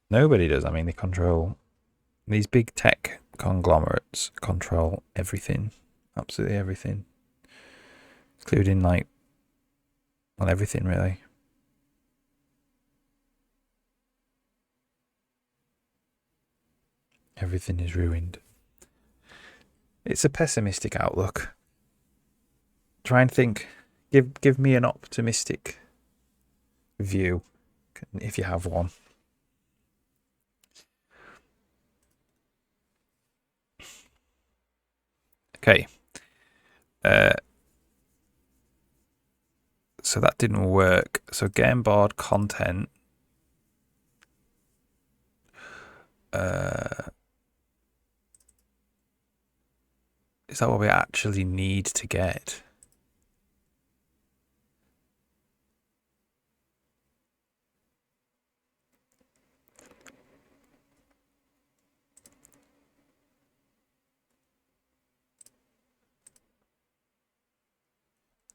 A: Nobody does. I mean, they control... These big tech conglomerates control everything. Absolutely everything. Including, like... Well, everything, really. Everything is ruined. It's a pessimistic outlook. Try and think. Give me an optimistic view, if you have one. Okay. So that didn't work. So game board content. Is that what we actually need to get?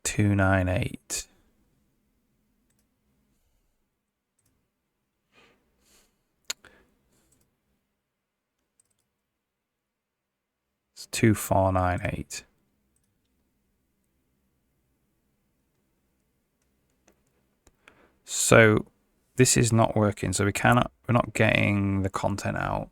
A: $298. It's 2498. So this is not working. So we're not getting the content out.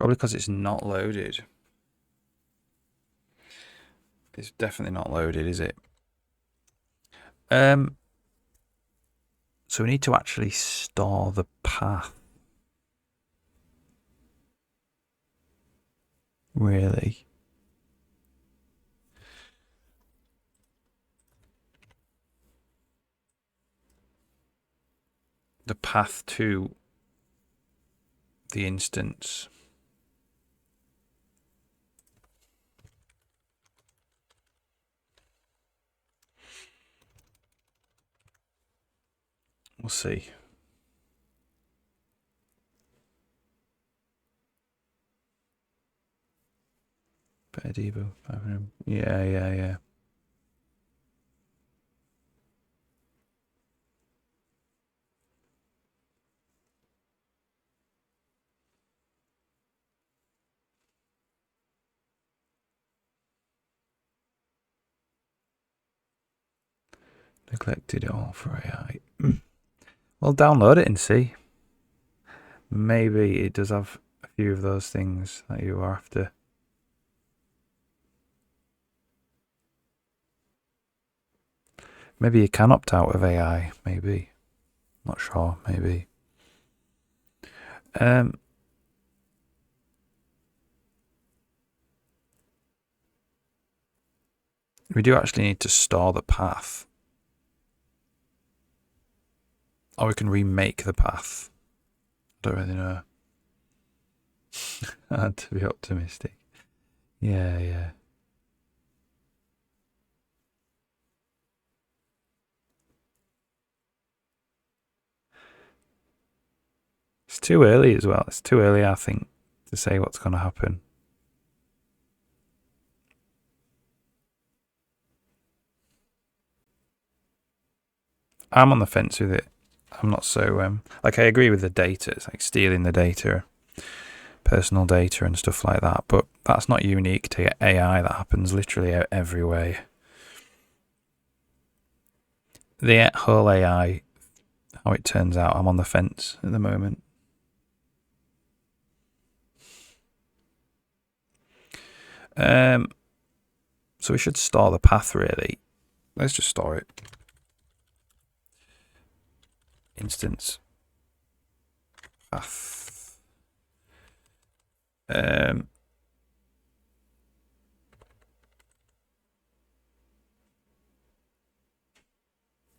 A: Probably because it's not loaded. It's definitely not loaded, is it? So we need to actually store the path. Really? The path to the instance. We'll see. Debo. Yeah. Neglected it all for AI. Well, download it and see. Maybe it does have a few of those things that you are after. Maybe you can opt out of AI. Maybe. Not sure. Maybe. We do actually need to store the path. Or we can remake the path. Don't really know. To be optimistic. Yeah. It's too early as well. It's too early, I think, to say what's going to happen. I'm on the fence with it. I'm not so like I agree with the data. It's like stealing the data, personal data and stuff like that. But that's not unique to AI. That happens literally everywhere. The whole AI, how it turns out, I'm on the fence at the moment. So we should store the path really. Let's just store it. Instance path.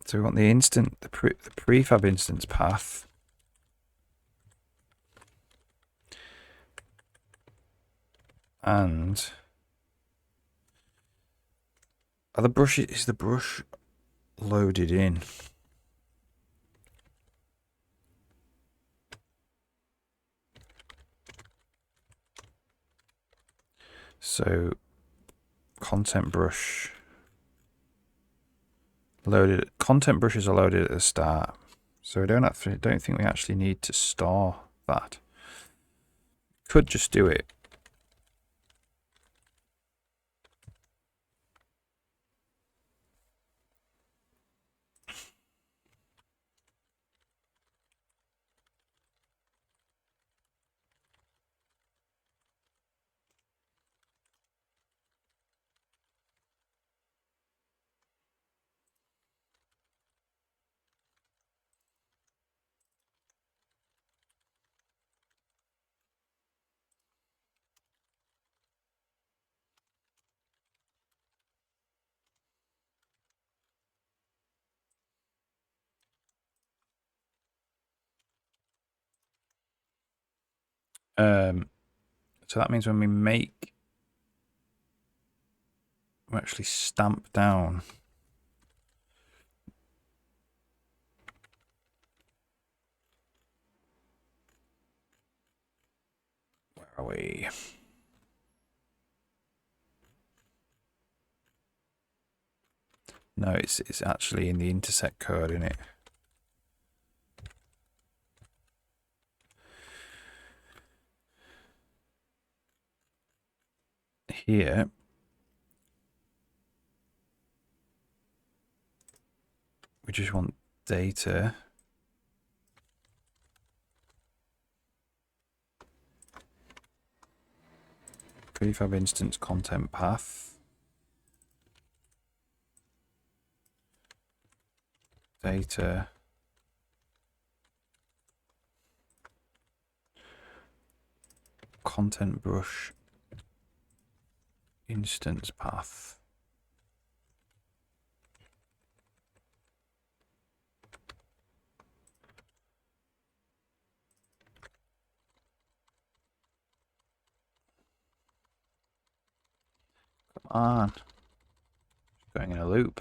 A: So we want the prefab instance path. And is the brush loaded in? So content brush loaded. Content brushes are loaded at the start, so I don't think we actually need to store that. Could just do it. So that means when we actually stamp down. Where are we? No, it's actually in the intersect code, isn't it? Here, we just want data. prefab instance content path. Data. Content brush instance path. Come on. Going in a loop.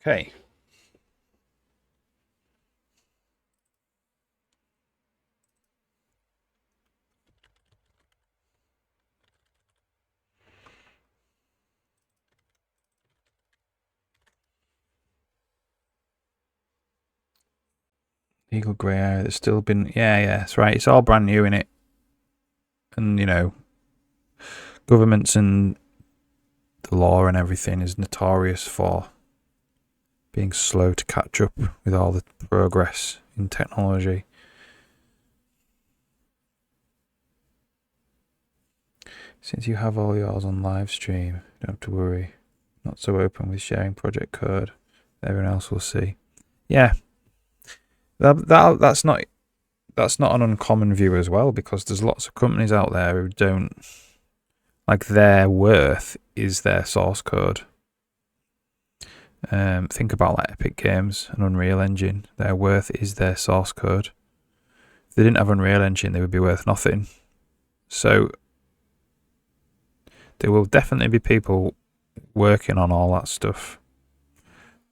A: Okay. Legal grey area that's still been... Yeah, that's right. It's all brand new in it. And, you know, governments and the law and everything is notorious for being slow to catch up with all the progress in technology. Since you have all yours on live stream, you don't have to worry. Not so open with sharing project code. Everyone else will see. Yeah. That's not an uncommon view as well, because there's lots of companies out there who don't, like, their worth is their source code. Think about like Epic Games and Unreal Engine. Their worth is their source code. If they didn't have Unreal Engine, they would be worth nothing. So there will definitely be people working on all that stuff.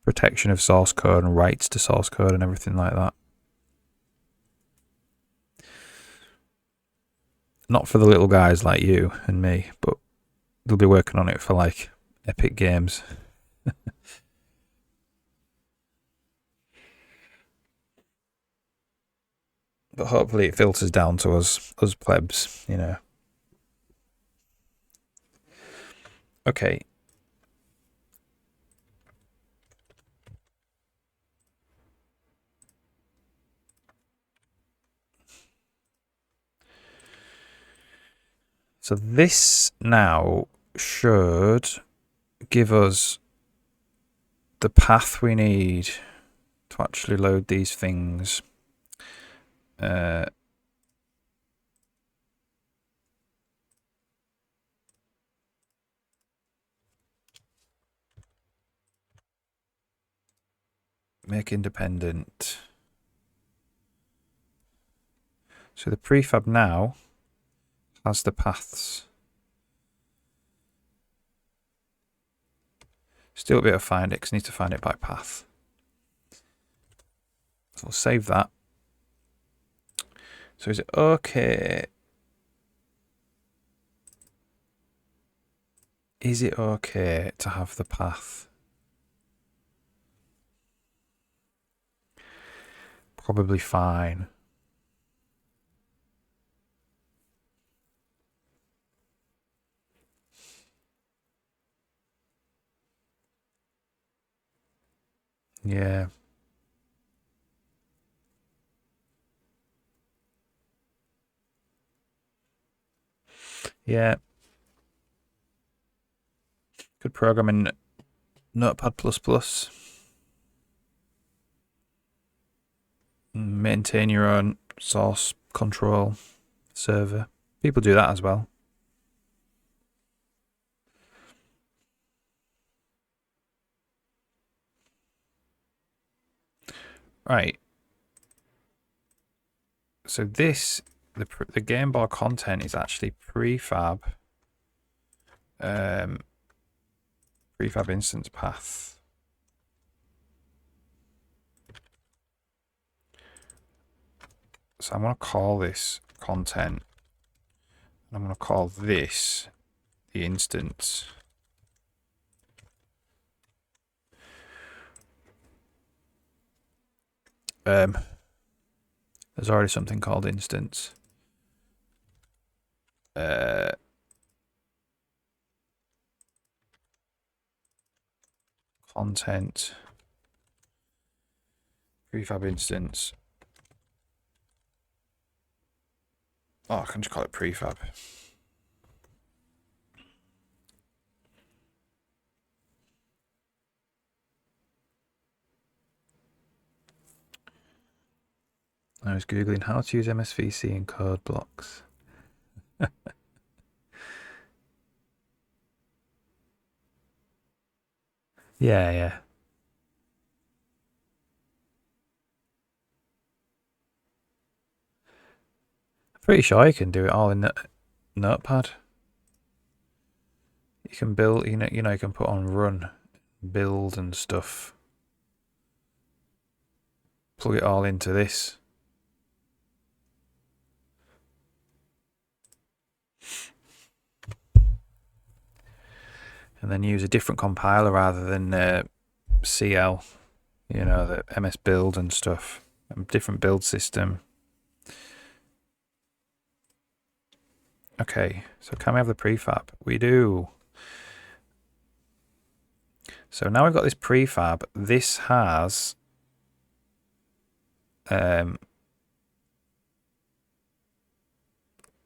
A: Protection of source code and rights to source code and everything like that. Not for the little guys like you and me, but they'll be working on it for like Epic Games. But hopefully it filters down to us plebs, you know. Okay. So this now should give us the path we need to actually load these things. Make independent. So the prefab now has the paths. Still a bit of find it, because I need to find it by path. So we'll save that. So is it okay? Is it okay to have the path? Probably fine. Yeah. Yeah. Could program in Notepad++. Maintain your own source control server. People do that as well. Right. So this, the game bar content is actually prefab. Prefab instance path. So I'm going to call this content. I'm going to call this the instance. There's already something called instance. Content. Prefab instance. Oh, I can just call it prefab. I was Googling how to use MSVC in code blocks. Yeah. I'm pretty sure you can do it all in Notepad. You can build, you can put on run, build and stuff. Plug it all into this. And then use a different compiler rather than CL, the MS build and stuff. A different build system. Okay, so can we have the prefab? We do. So now we've got this prefab. This has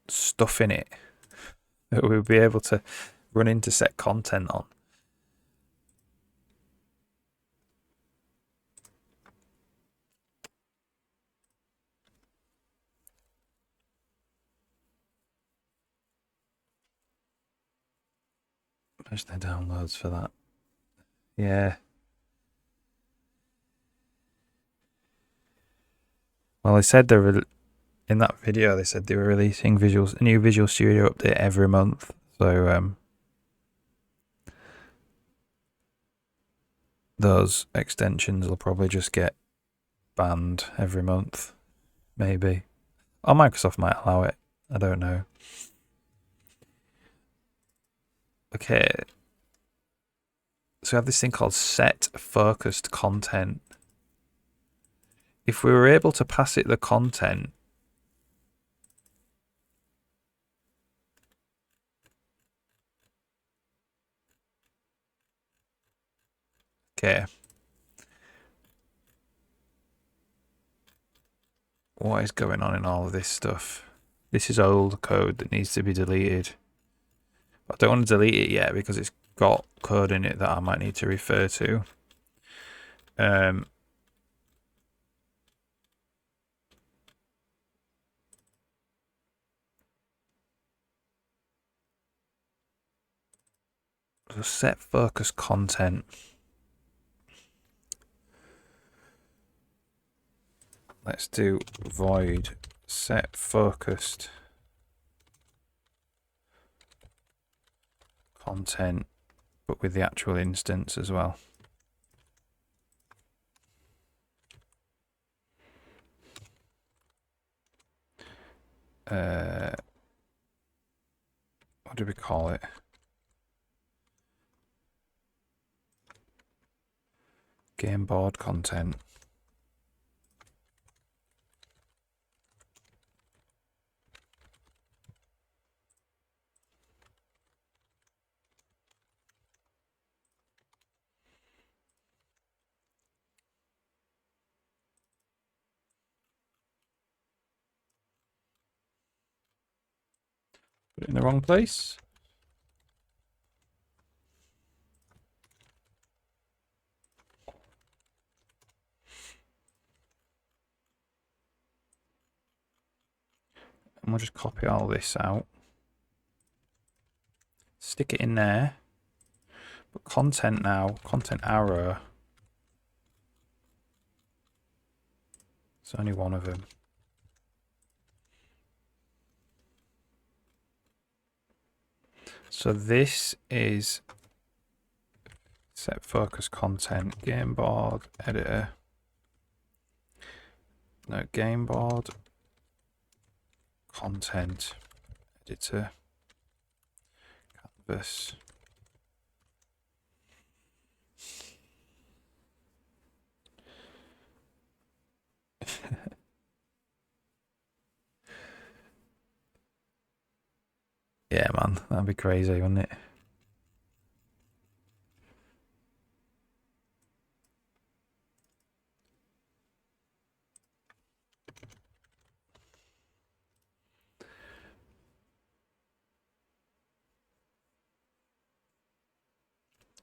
A: stuff in it that we'll be able to run intersect content on. There's no downloads for that. Yeah. Well, they said in that video. They said they were releasing a new Visual Studio update every month. So those extensions will probably just get banned every month, maybe. Or Microsoft might allow it. I don't know. Okay. So we have this thing called set focused content. If we were able to pass it the content, okay. What is going on in all of this stuff? This is old code that needs to be deleted. I don't want to delete it yet because it's got code in it that I might need to refer to. So set focus content. Let's do void set focused content, but with the actual instance as well. What do we call it? Game board content. Put it in the wrong place. And we'll just copy all this out. Stick it in there. But content now, content arrow. It's only one of them. So this is set focus content, game board editor. No, game board content editor. Canvas. Yeah, man, that'd be crazy, wouldn't it?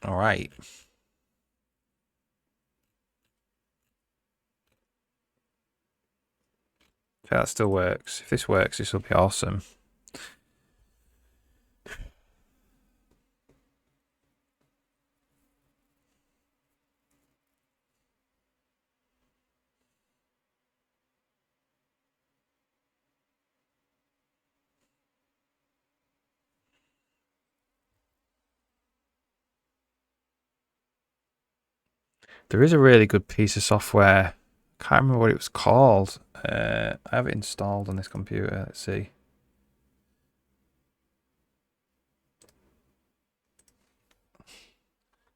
A: All right. If that still works. If this works, this will be awesome. There is a really good piece of software. Can't remember what it was called. I have it installed on this computer. Let's see.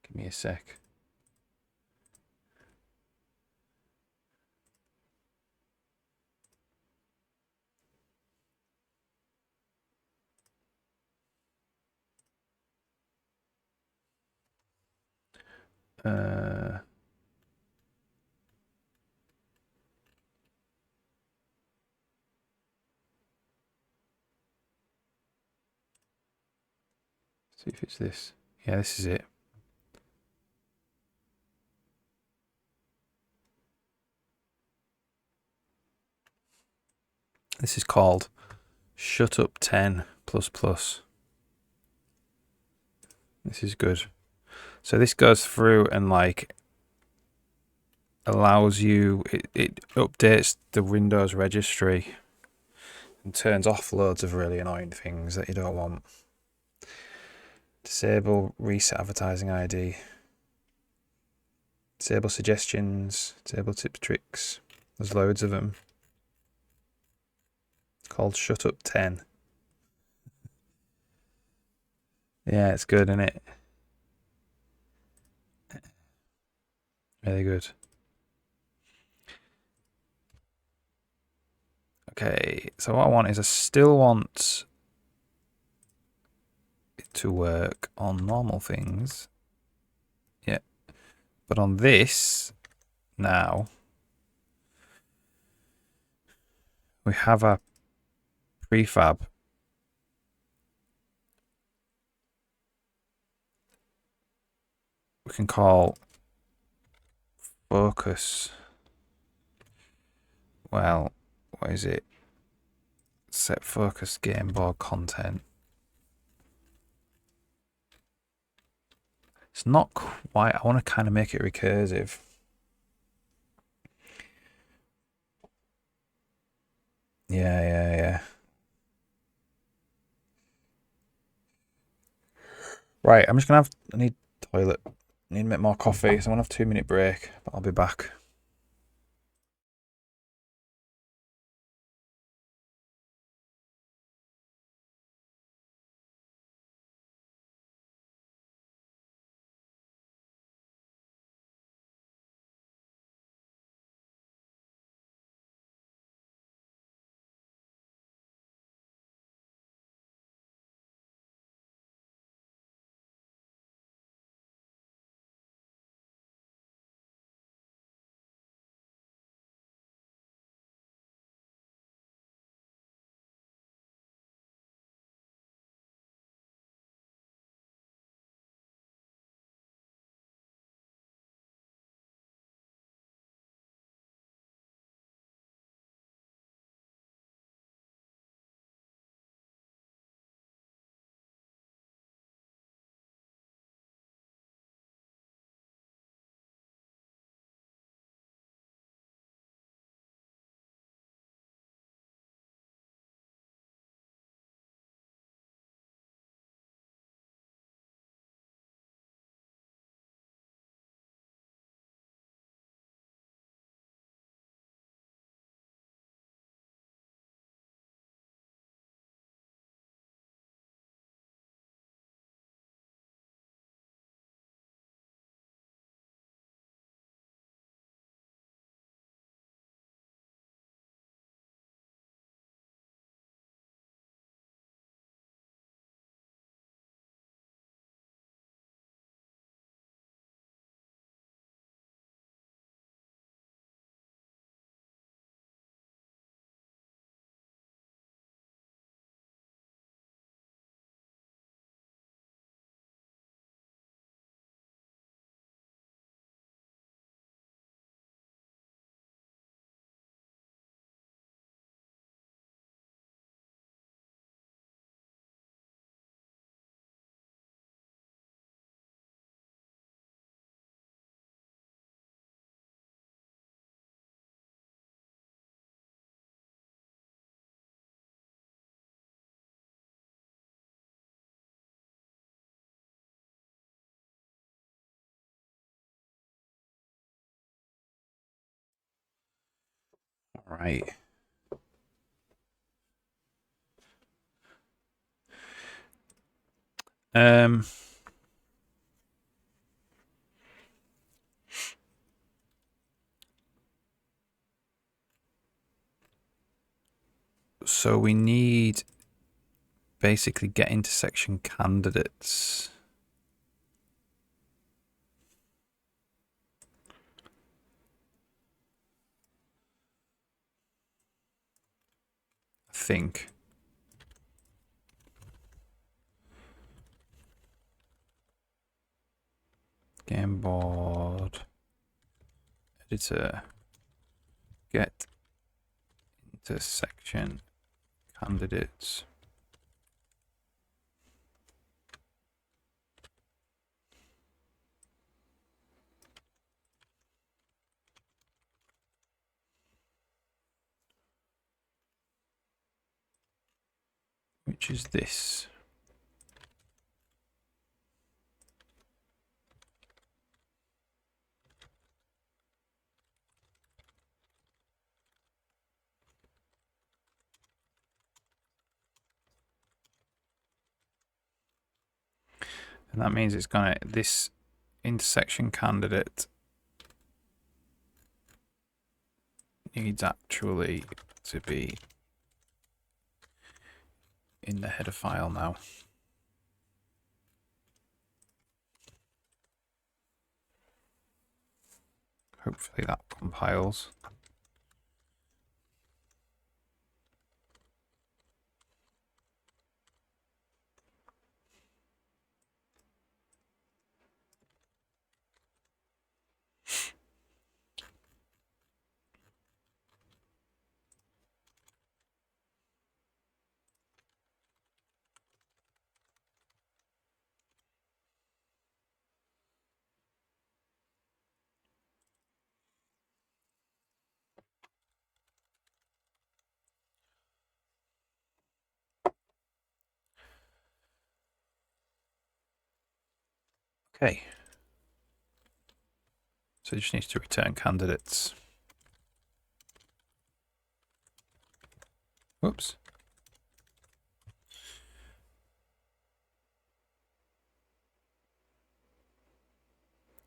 A: Give me a sec. See if it's this. Yeah, this is it. This is called Shut Up 10 plus plus. This is good. So this goes through and like allows you, it updates the Windows registry and turns off loads of really annoying things that you don't want. Disable reset advertising ID. Disable suggestions. Disable tips tricks. There's loads of them. It's called Shut Up 10. Yeah, it's good, isn't it? Really good. Okay, so what I want is I still want it to work on normal things. Yeah. But on this, now, we have a prefab. We can call focus. Well, what is it? Set focus game board content. It's not quite, I want to kind of make it recursive. Yeah. Right, I'm just going to I need toilet. I need to make more coffee, so I'm going to have a 2-minute break, but I'll be back. Right. So we need basically get intersection candidates. I think. Game board editor. Get intersection candidates. Which is this? And that means it's gonna, this intersection candidate needs actually to be in the header file now. Hopefully that compiles. Okay. So it just needs to return candidates. Whoops.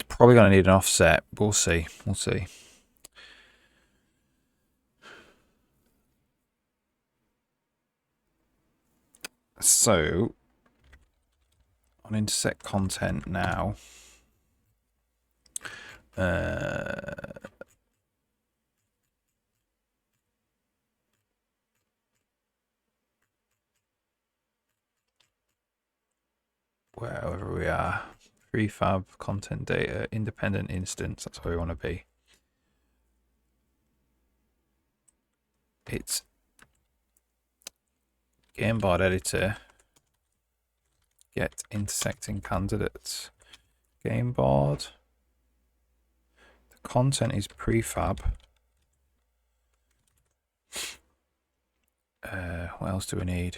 A: Probably going to need an offset. We'll see. We'll see. So on intersect content now. Wherever we are, prefab content data, independent instance. That's where we want to be. It's game board editor. Get intersecting candidates. Game board. The content is prefab. What else do we need?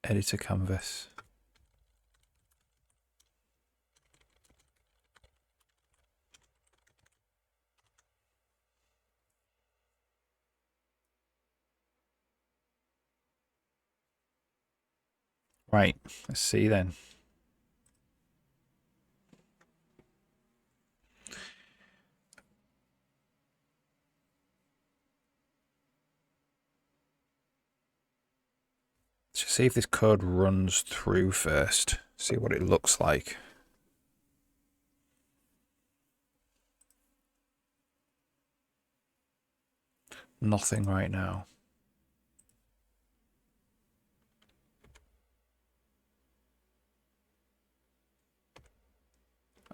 A: Editor canvas. Right, let's see then. Let's see if this code runs through first. See what it looks like. Nothing right now.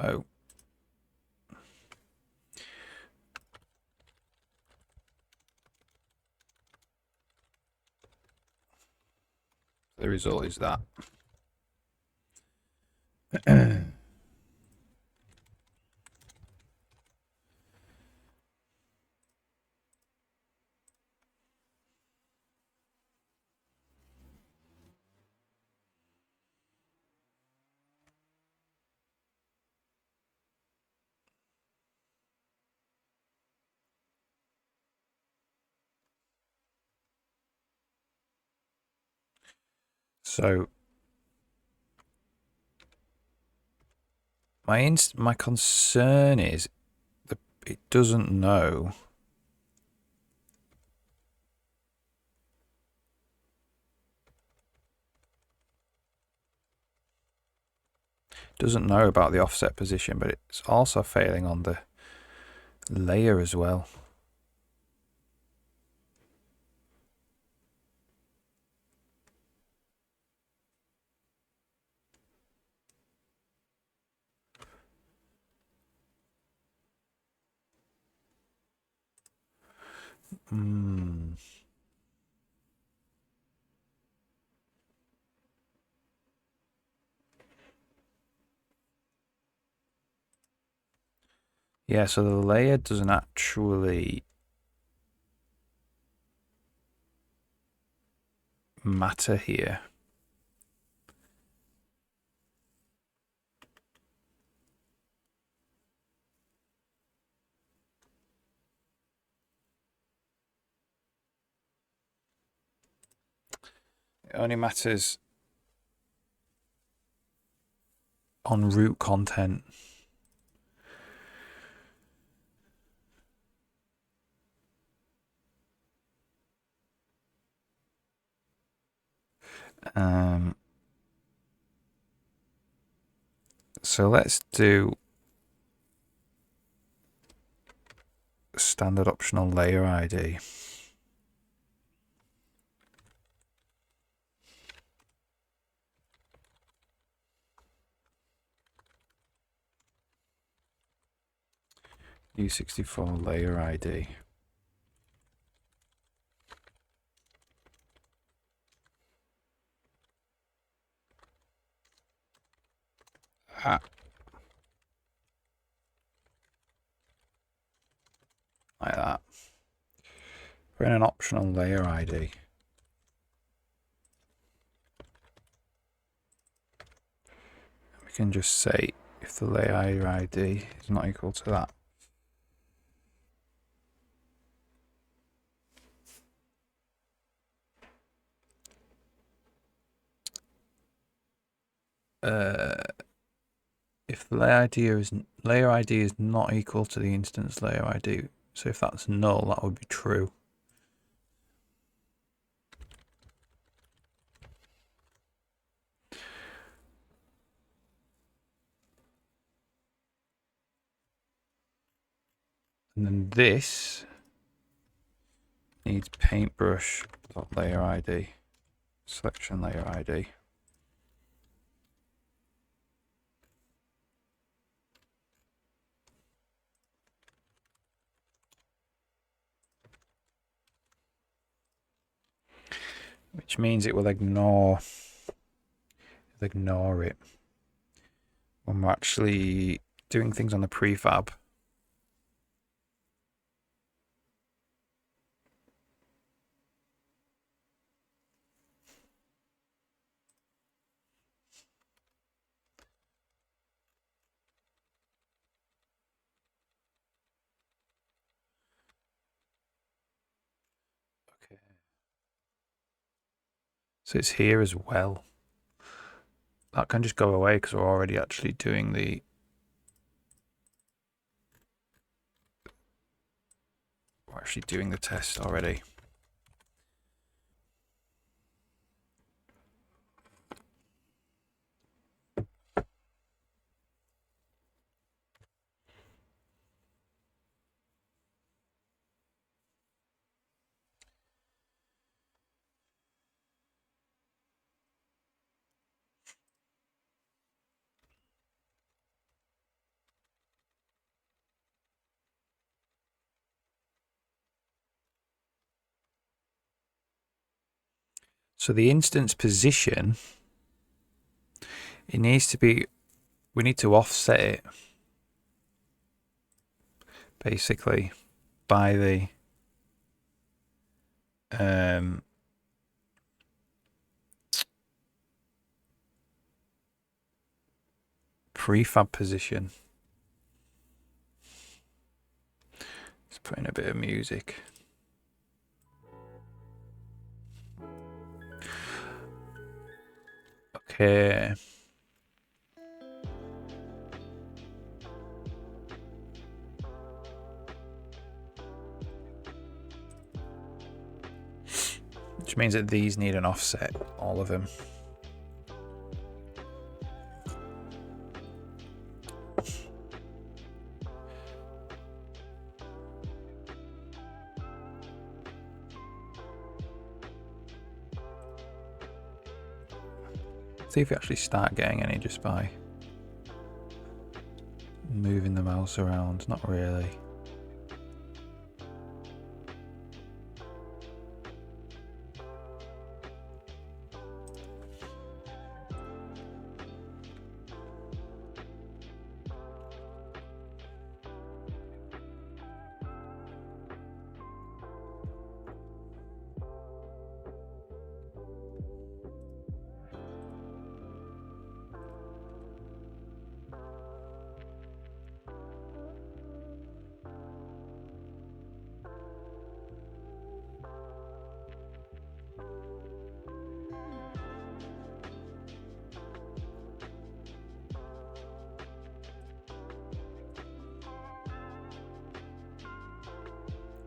A: Oh. The result is that. So my concern is that it doesn't know about the offset position, but it's also failing on the layer as well. Yeah, so the layer doesn't actually matter here. It only matters on root content. So let's do standard optional layer ID. U64 layer ID. Like that. We're in an optional layer ID. We can just say if the layer ID is not equal to that. If the layer ID is not equal to the instance layer ID, so if that's null, that would be true. And then this needs paintbrush.layer ID, selection layer ID. Which means it will ignore it when we're actually doing things on the prefab. Okay. So it's here as well. That can just go away because we're already actually doing the test already. So the instance position, it needs to be, we need to offset it basically by the prefab position. Let's put in a bit of music. Okay. Which means that these need an offset, all of them. See if we actually start getting any just by moving the mouse around. Not really.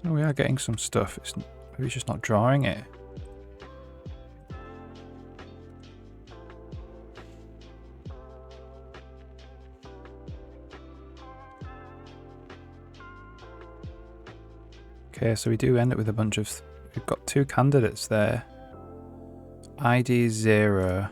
A: Oh, we are getting some stuff. Maybe it's just not drawing it. Okay, so we do end up with a bunch of... We've got 2 candidates there. ID 0.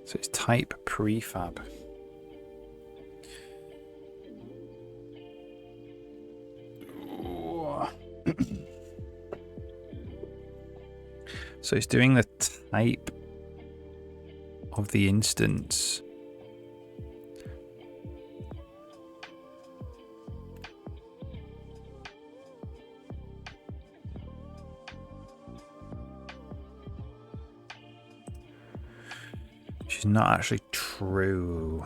A: So it's type prefab. So it's doing the type of the instance. Which is not actually true.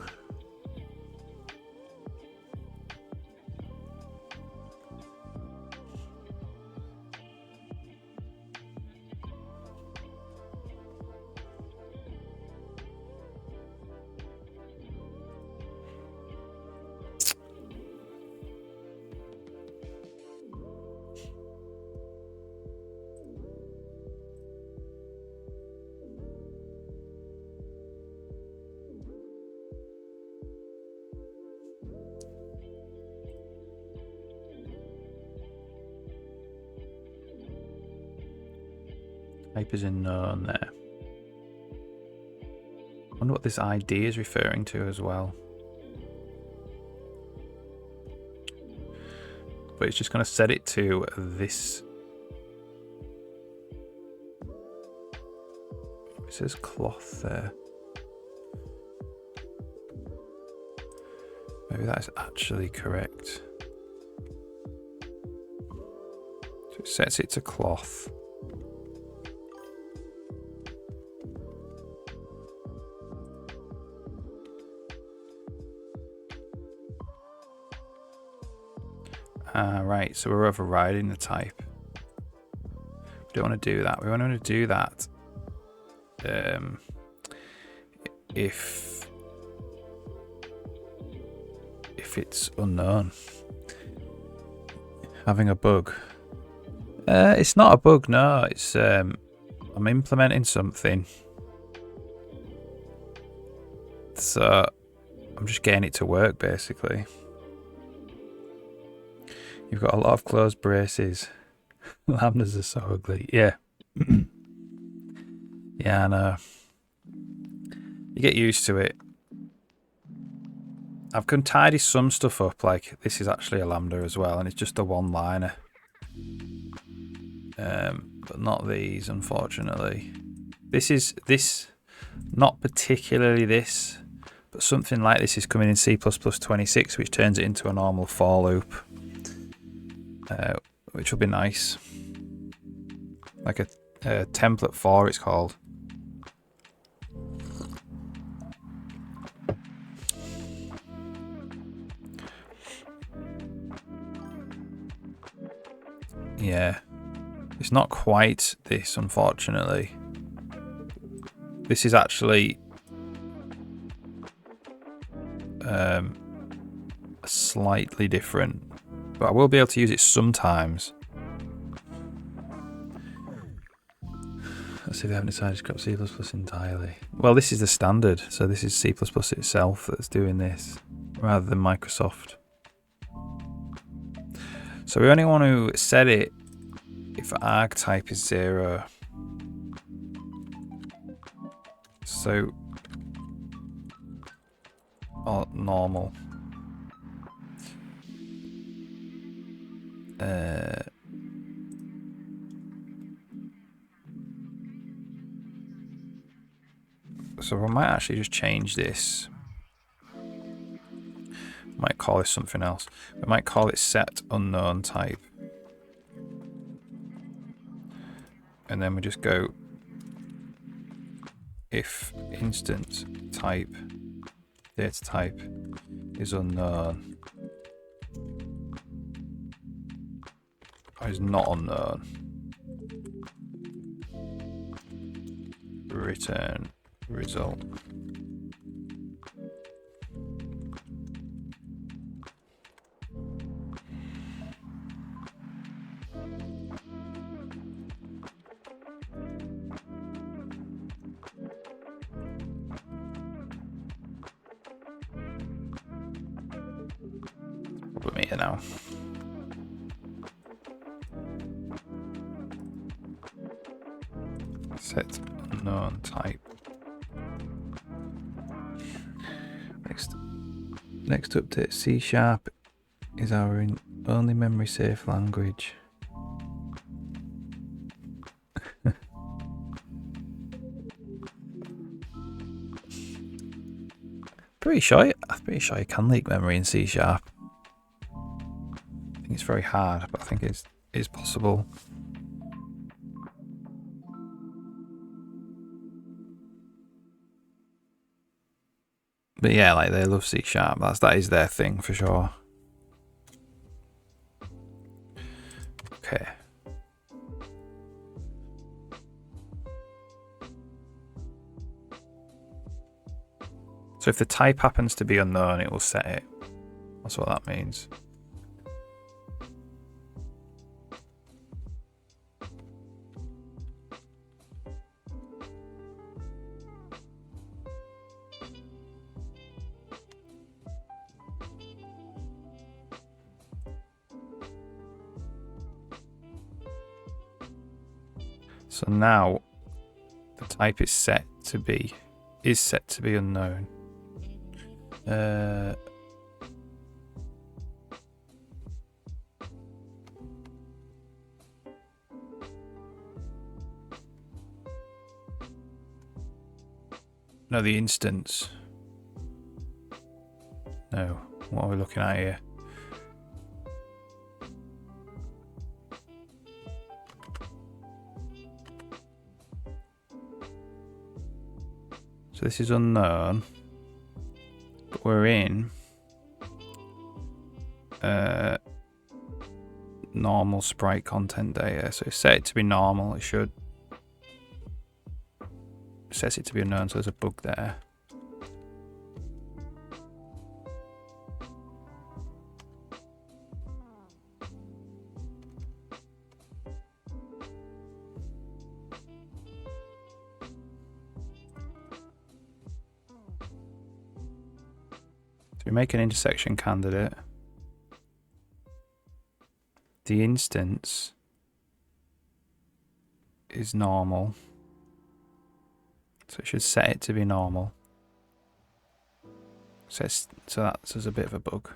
A: Type is unknown there. I wonder what this ID is referring to as well. But it's just going to set it to this. It says cloth there. Maybe that is actually correct. So it sets it to cloth. Right, so we're overriding the type. We don't want to do that. We want to do that if it's unknown. Having a bug. It's not a bug, no. It's I'm implementing something. So I'm just getting it to work, basically. You've got a lot of closed braces. Lambdas are so ugly. Yeah. Yeah, I know. You get used to it. I've can tidy some stuff up, like this is actually a lambda as well, and it's just a one-liner. But not these, unfortunately. This, not particularly this, but something like this is coming in C++26, which turns it into a normal for loop. Which will be nice. Like a template for, it's called. Yeah. It's not quite this, unfortunately. This is actually slightly different, but I will be able to use it sometimes. Let's see if they haven't decided to scrap C++ entirely. Well, this is the standard, so this is C++ itself that's doing this, rather than Microsoft. So we only want to set it if argtype is 0. So, normal. So we might actually just change this. Might call this something else. We might call it set unknown type. And then we just go if instance type, data type is unknown, or is not unknown, return result. Put me here now. Set unknown type. Next update, C# is our only memory safe language. I'm pretty sure you can leak memory in C#. I think it's very hard, but I think it is possible. But yeah, like they love C#. That is their thing for sure. Okay. So if the type happens to be unknown, it will set it. That's what that means. So now the type is set to be unknown. No, the instance. No, what are we looking at here? So this is unknown, but we're in normal sprite content data. So set it to be normal, it should. Sets it to be unknown, so there's a bug there. So we make an intersection candidate. The instance is normal. So it should set it to be normal. So that's a bit of a bug.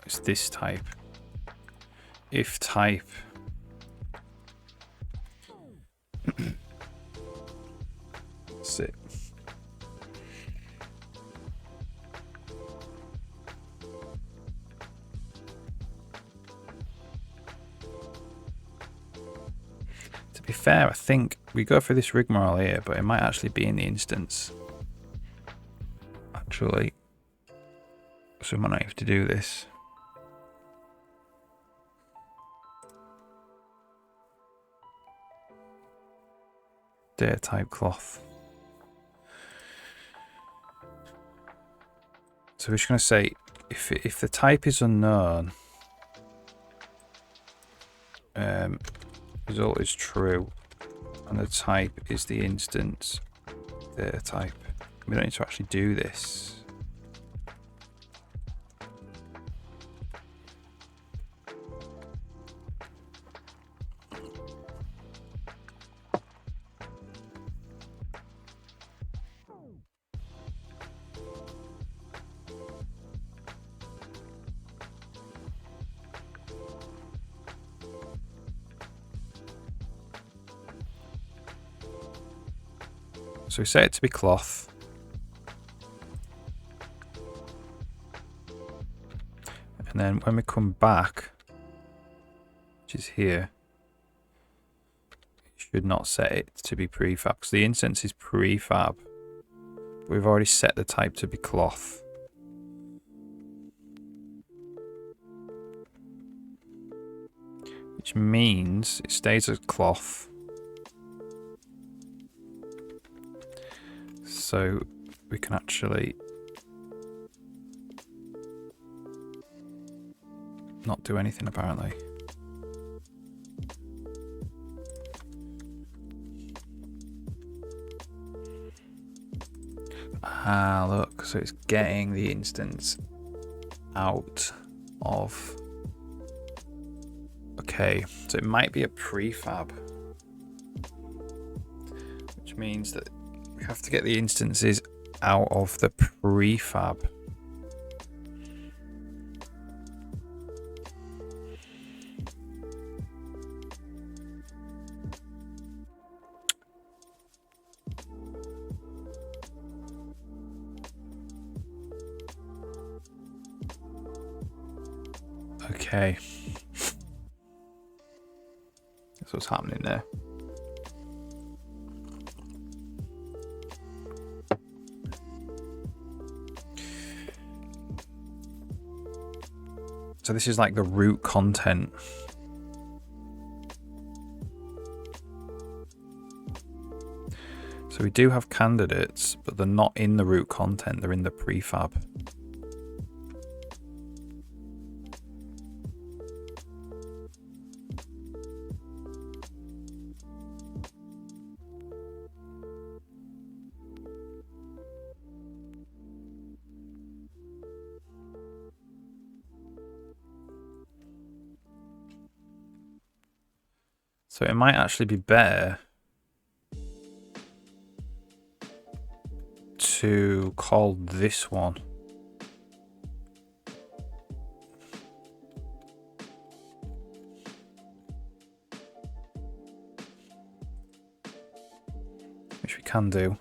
A: It's this type. If type sit. be fair, I think we go through this rigmarole here, but it might actually be in the instance. Actually, so we might not have to do this. Data type cloth. So we're just going to say if the type is unknown, result is true, and the type is the instance data type. We don't need to actually do this. So we set it to be cloth. And then when we come back, which is here, you should not set it to be prefab because the instance is prefab. We've already set the type to be cloth. Which means it stays as cloth. So we can actually not do anything apparently. Ah, look, so it's getting the instance out of. Okay, so it might be a prefab, which means that we have to get the instances out of the prefab. Okay. That's what's happening there. So this is like the root content. So we do have candidates, but they're not in the root content, they're in the prefab. So it might actually be better to call this one which we can do.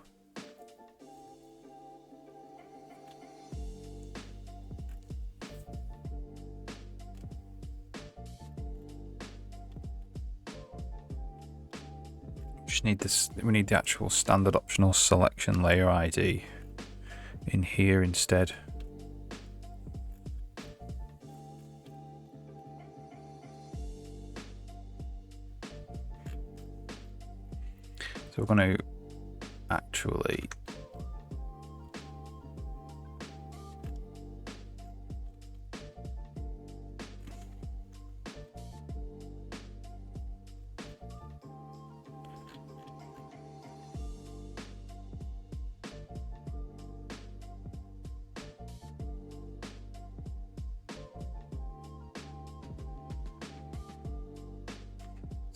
A: Just need this. We need the actual standard optional selection layer ID in here instead. So we're going to actually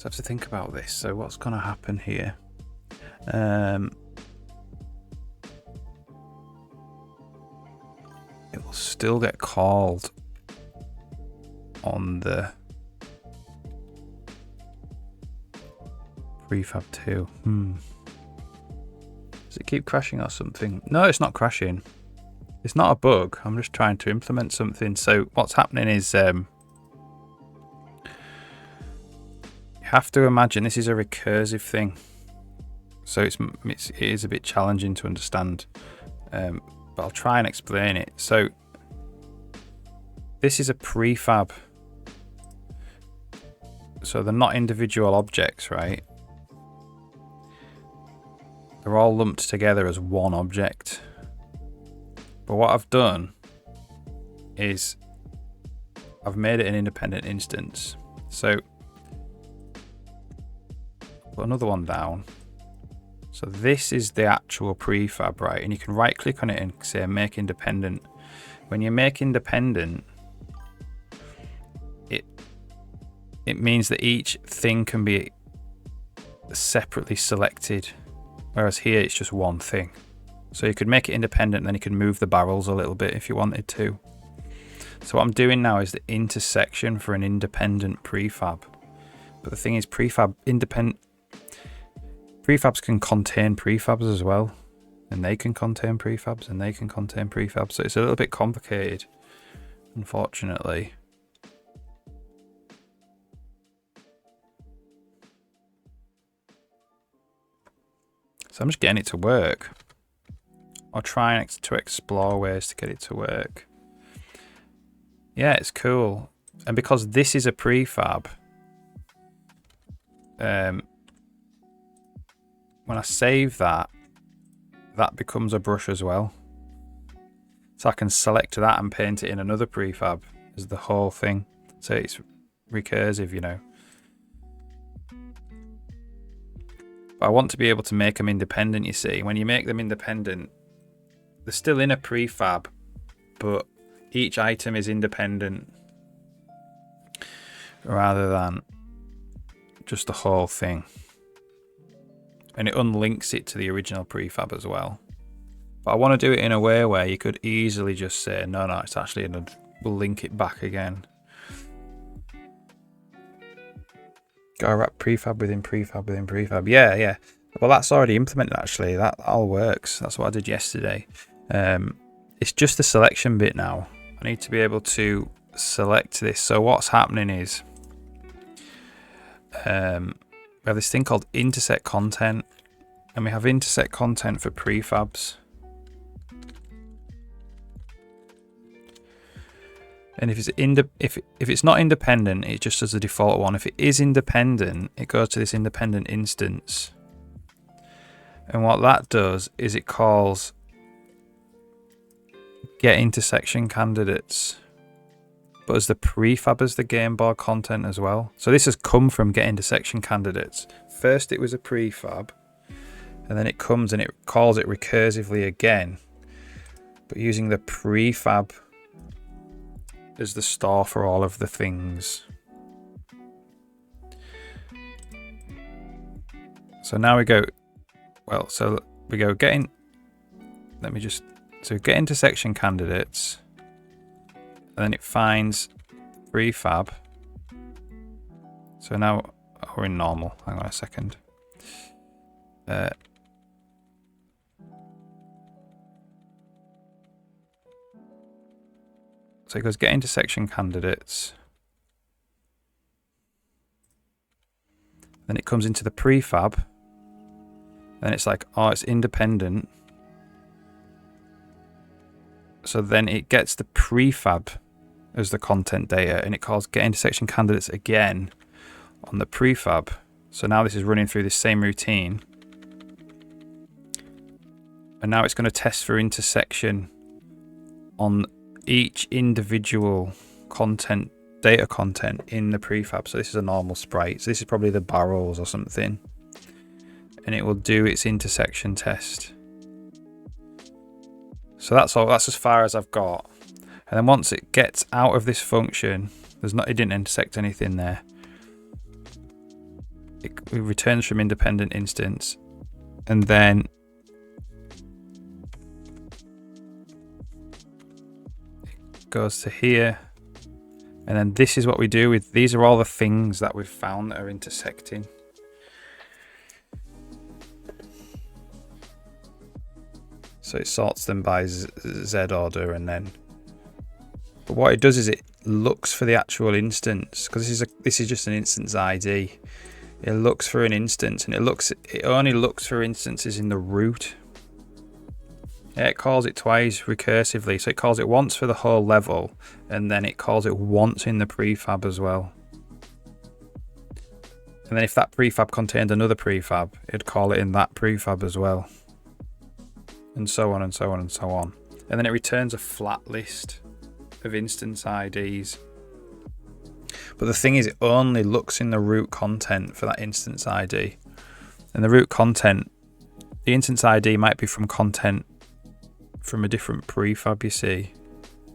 A: have to think about this. So what's going to happen here? It will still get called on the prefab 2. Does it keep crashing or something? No, it's not crashing. It's not a bug. I'm just trying to implement something. So what's happening is you You have to imagine this is a recursive thing, so it is a bit challenging to understand, but I'll try and explain it. So this is a prefab, so they're not individual objects, right? They're all lumped together as one object. But what I've done is I've made it an independent instance. So put another one down. So this is the actual prefab, right? And you can right click on it and say make independent. When you make independent, it means that each thing can be separately selected, whereas here it's just one thing. So you could make it independent, and then you can move the barrels a little bit if you wanted to. So what I'm doing now is the intersection for an independent prefab. But the thing is, prefabs can contain prefabs as well, and they can contain prefabs, and they can contain prefabs. So it's a little bit complicated, unfortunately. So I'm just getting it to work. Or trying to explore ways to get it to work. Yeah, it's cool. And because this is a prefab, when I save that, that becomes a brush as well. So I can select that and paint it in another prefab as the whole thing. So it's recursive, you know. But I want to be able to make them independent, you see. When you make them independent, they're still in a prefab, but each item is independent rather than just the whole thing. And it unlinks it to the original prefab as well. But I want to do it in a way where you could easily just say, no, it's actually we'll link it back again. Gotta wrap prefab within prefab within prefab. Yeah. Well, that's already implemented actually. That all works. That's what I did yesterday. It's just the selection bit now. I need to be able to select this. So what's happening is we have this thing called intersect content, and we have intersect content for prefabs. And if it's not independent, it just does the default one. If it is independent, it goes to this independent instance. And what that does is it calls get intersection candidates, but as the prefab as the game board content as well. So this has come from get intersection candidates. First it was a prefab, and then it comes and it calls it recursively again, but using the prefab as the store for all of the things. So now we go, get intersection candidates, and then it finds prefab. So now we're in normal. Hang on a second. So it goes get intersection candidates. Then it comes into the prefab. Then it's like, oh, it's independent. So then it gets the prefab as the content data, and it calls get intersection candidates again on the prefab. So now this is running through this same routine. And now it's going to test for intersection on each individual data content in the prefab. So this is a normal sprite. So this is probably the barrels or something. And it will do its intersection test. So that's all. That's as far as I've got. And then once it gets out of this function, it didn't intersect anything there. It returns from independent instance, and then it goes to here, and then this is what we do with these. Are all the things that we've found that are intersecting. So it sorts them by Z order, and then. But what it does is it looks for the actual instance, because this is just an instance ID. it looks for an instance, and it only looks for instances in the root. Yeah, it calls it twice recursively, so it calls it once for the whole level, and then it calls it once in the prefab as well. And then if that prefab contained another prefab, it'd call it in that prefab as well. And so on and so on and so on. And then it returns a flat list of instance IDs. But the thing is, it only looks in the root content for that instance ID. And the root content, the instance ID might be from content from a different prefab, you see.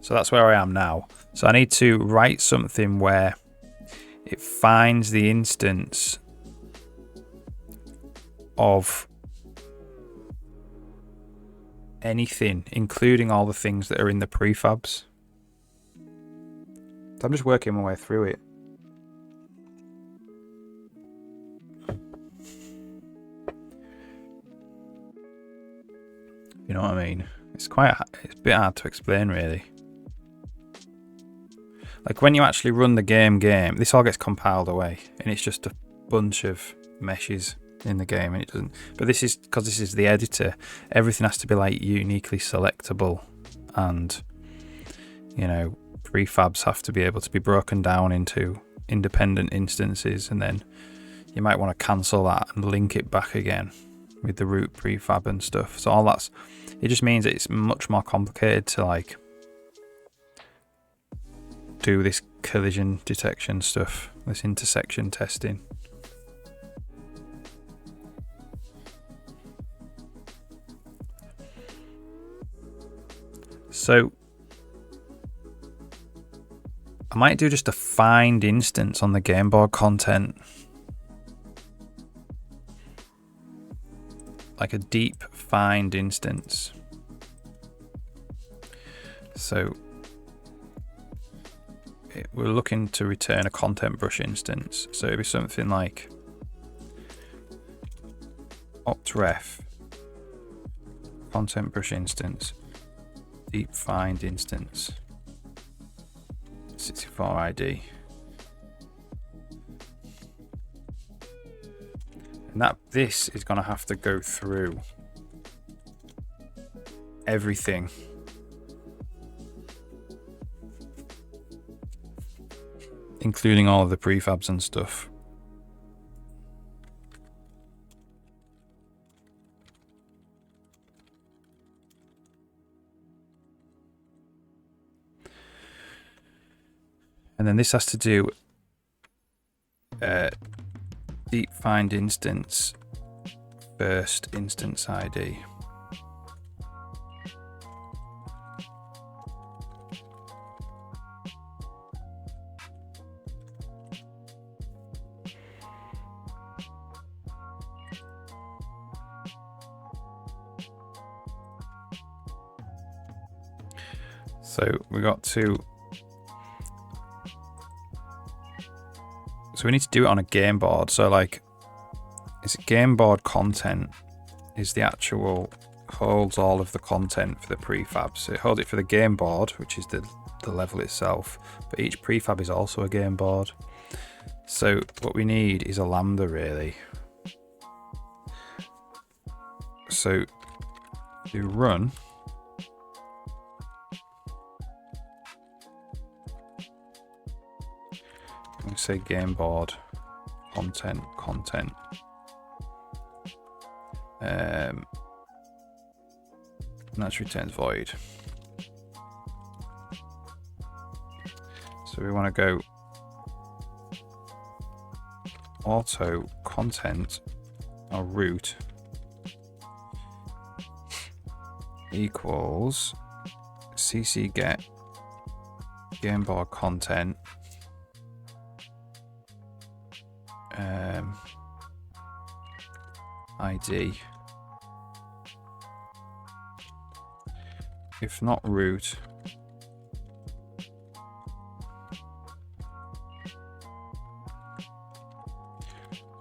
A: So that's where I am now. So I need to write something where it finds the instance of anything, including all the things that are in the prefabs. So I'm just working my way through it. You know what I mean? It's a bit hard to explain, really. Like when you actually run the game, this all gets compiled away, and it's just a bunch of meshes in the game, and it doesn't. But this is because this is the editor. Everything has to be like uniquely selectable, and you know, prefabs have to be able to be broken down into independent instances, and then you might want to cancel that and link it back again with the root prefab and stuff. So all that's, it just means that it's much more complicated to like do this collision detection stuff, this intersection testing. So I might do just a find instance on the game board content, like a deep find instance. So we're looking to return a content brush instance. So it'd be something like optref content brush instance, deep find instance, 64 ID. And this is going to have to go through everything. Including all of the prefabs and stuff. And then this has to do deep find instance first instance ID. So we got to, so we need to do it on a game board. So like, is it game board content is the actual, holds all of the content for the prefab. So it holds it for the game board, which is the level itself, but each prefab is also a game board. So what we need is a lambda really. So you run we say game board content and that returns void. So we want to go auto content or root equals cc get game board content ID. If not root,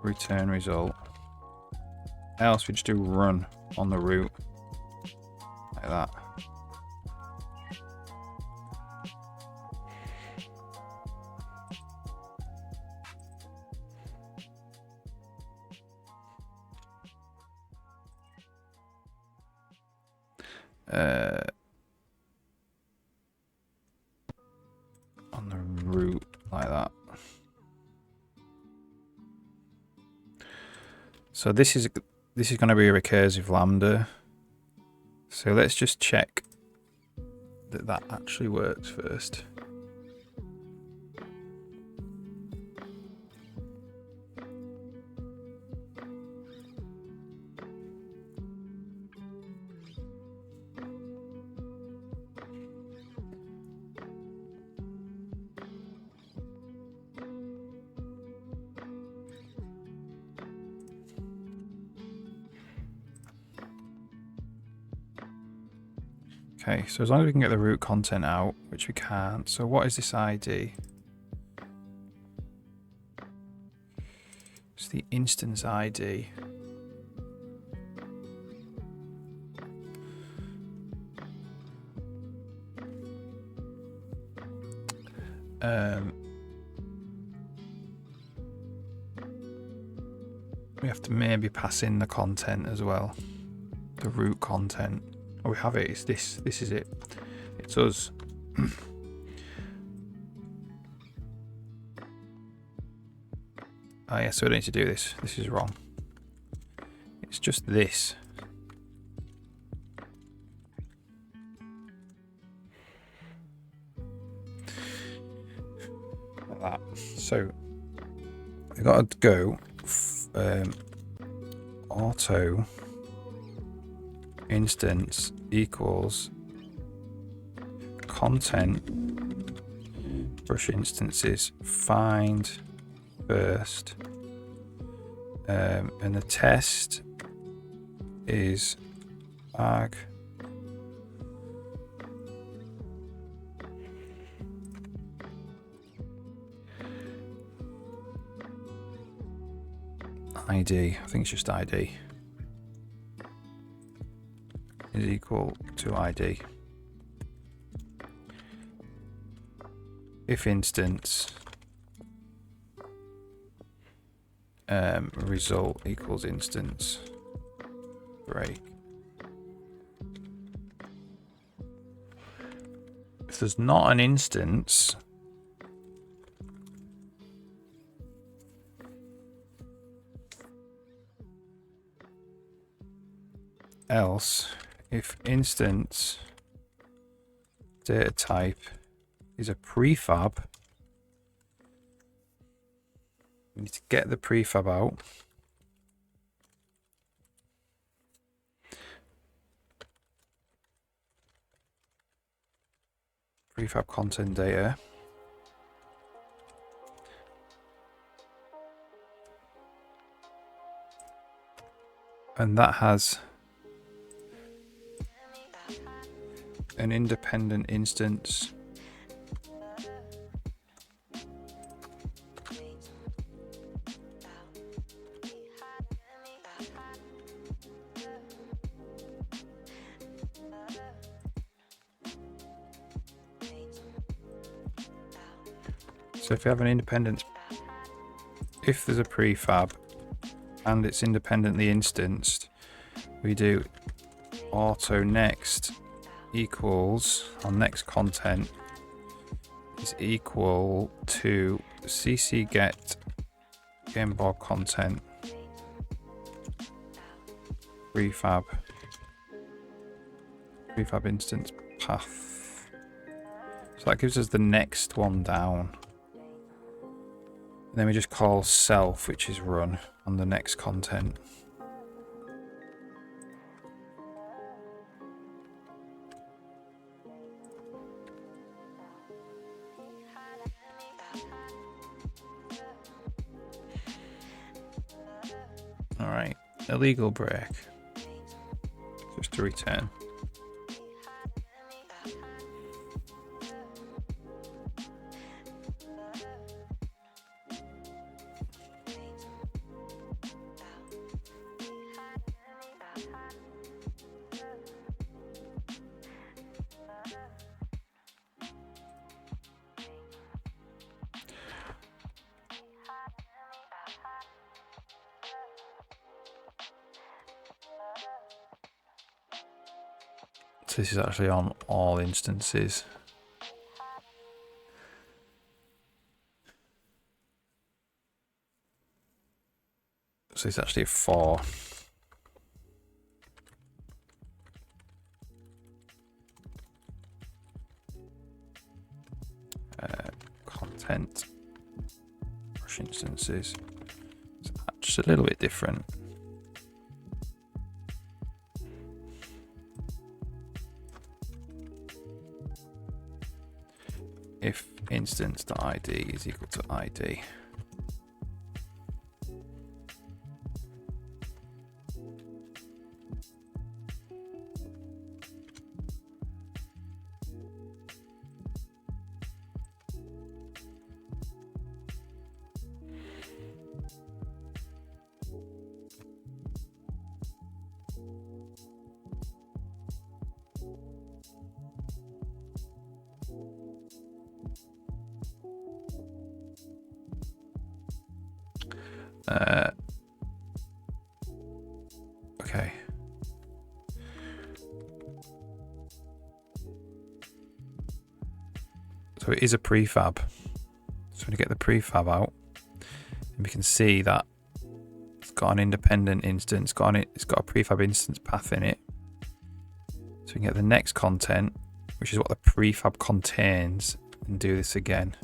A: return result. Else we just do run on the root like that. So this is going to be a recursive lambda. So let's just check that that actually works first. Okay, so as long as we can get the root content out, which we can't. So what is this ID? It's the instance ID. We have to maybe pass in the content as well, the root content. Oh, we have it. It's this. This is it. It's us. Oh yeah, so we don't need to do this. This is wrong. It's just this. Like that. So we got to go auto instance equals content brush instances find first, and the test is arg ID. I think it's just ID is equal to ID. If instance result equals instance break. If there's not an instance, else if instance data type is a prefab, we need to get the prefab out. Prefab content data. And that has an independent instance. So if you have an independent, if there's a prefab and it's independently instanced, we do auto next equals our next content is equal to cc get gameboard content prefab instance path. So that gives us the next one down. And then we just call self, which is run on the next content. All right, illegal break, just to return. So this is actually on all instances. So it's actually a 4. Content brush instances. It's just a little bit different. If instance.id is equal to id. Okay. So it is a prefab. So when you get the prefab out, and we can see that it's got an independent instance, it's got a prefab instance path in it. So we can get the next content, which is what the prefab contains, and do this again.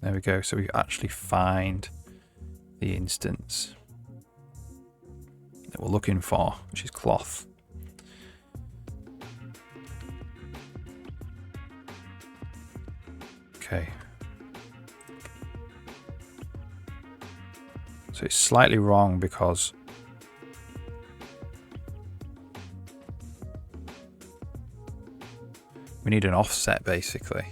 A: There we go. So we actually find the instance that we're looking for, which is cloth. Okay. So it's slightly wrong because we need an offset basically.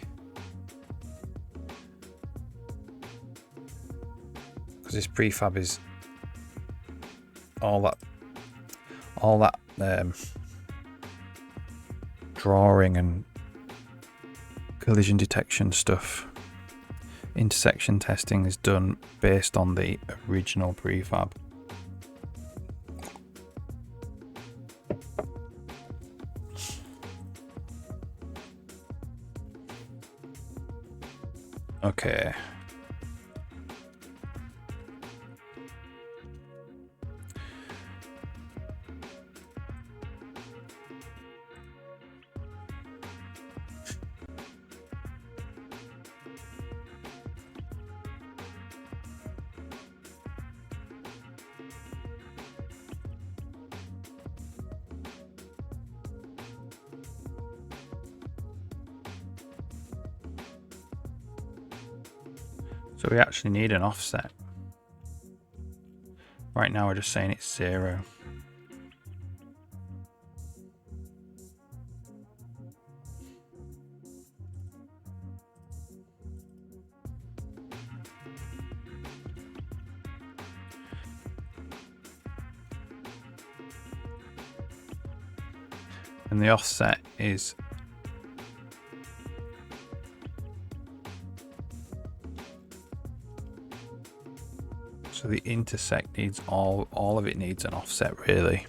A: Because this prefab is all that drawing and collision detection stuff. Intersection testing is done based on the original prefab. Okay. So we actually need an offset. Right now we're just saying it's 0. And the offset is so the intersect needs all of it needs an offset really.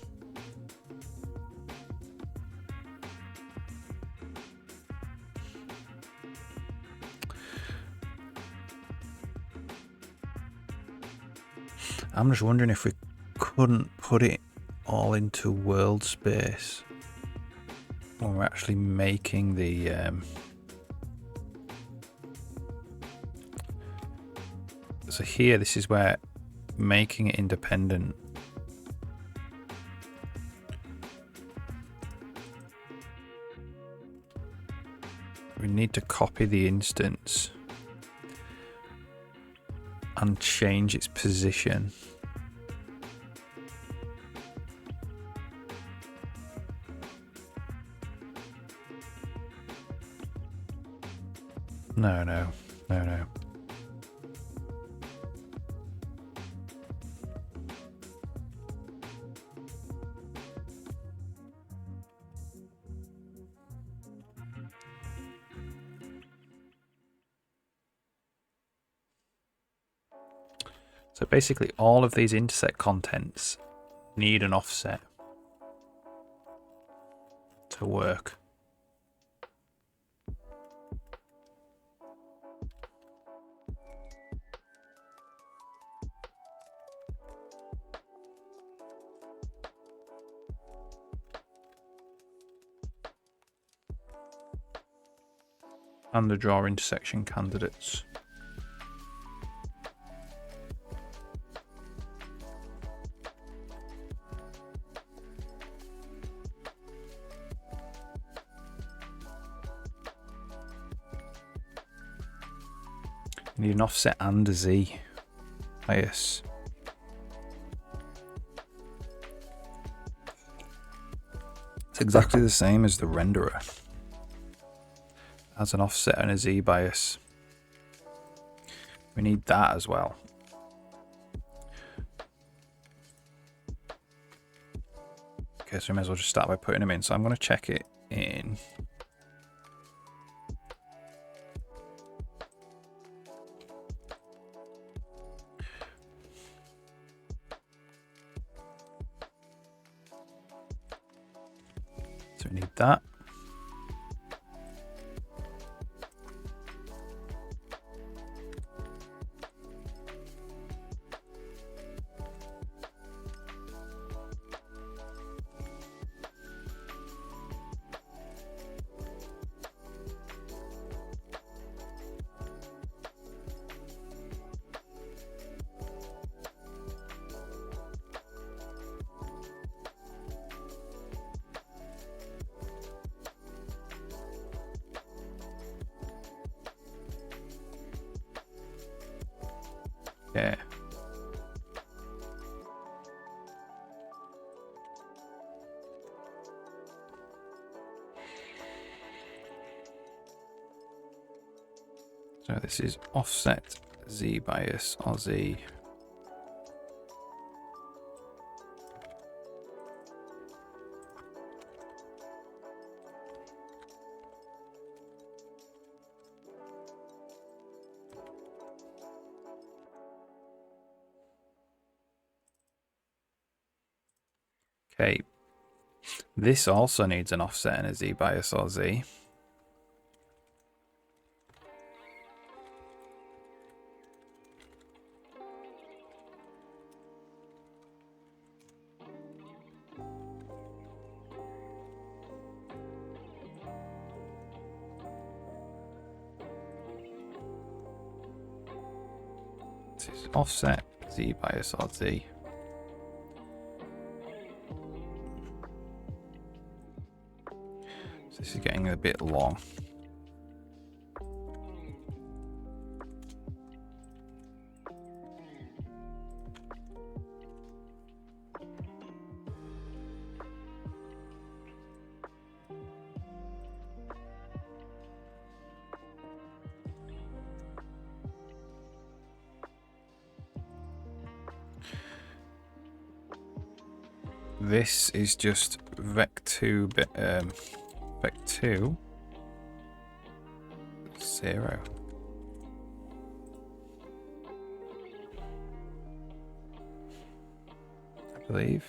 A: I'm just wondering if we couldn't put it all into world space when we're actually making the so here this is where making it independent we need to copy the instance and change its position. No. So basically all of these intersect contents need an offset to work. and the draw intersection candidates. You need an offset and a Z bias. It's exactly the same as the renderer. Has an offset and a Z bias. We need that as well. Okay, so we may as well just start by putting them in. So I'm going to check it in. So we need that. Yeah. So this is offset Z bias or Z. Okay, this also needs an offset and a Z bias or Z. This is offset Z bias or Z. This is getting a bit long. This is just vec2 vec2 0. I believe.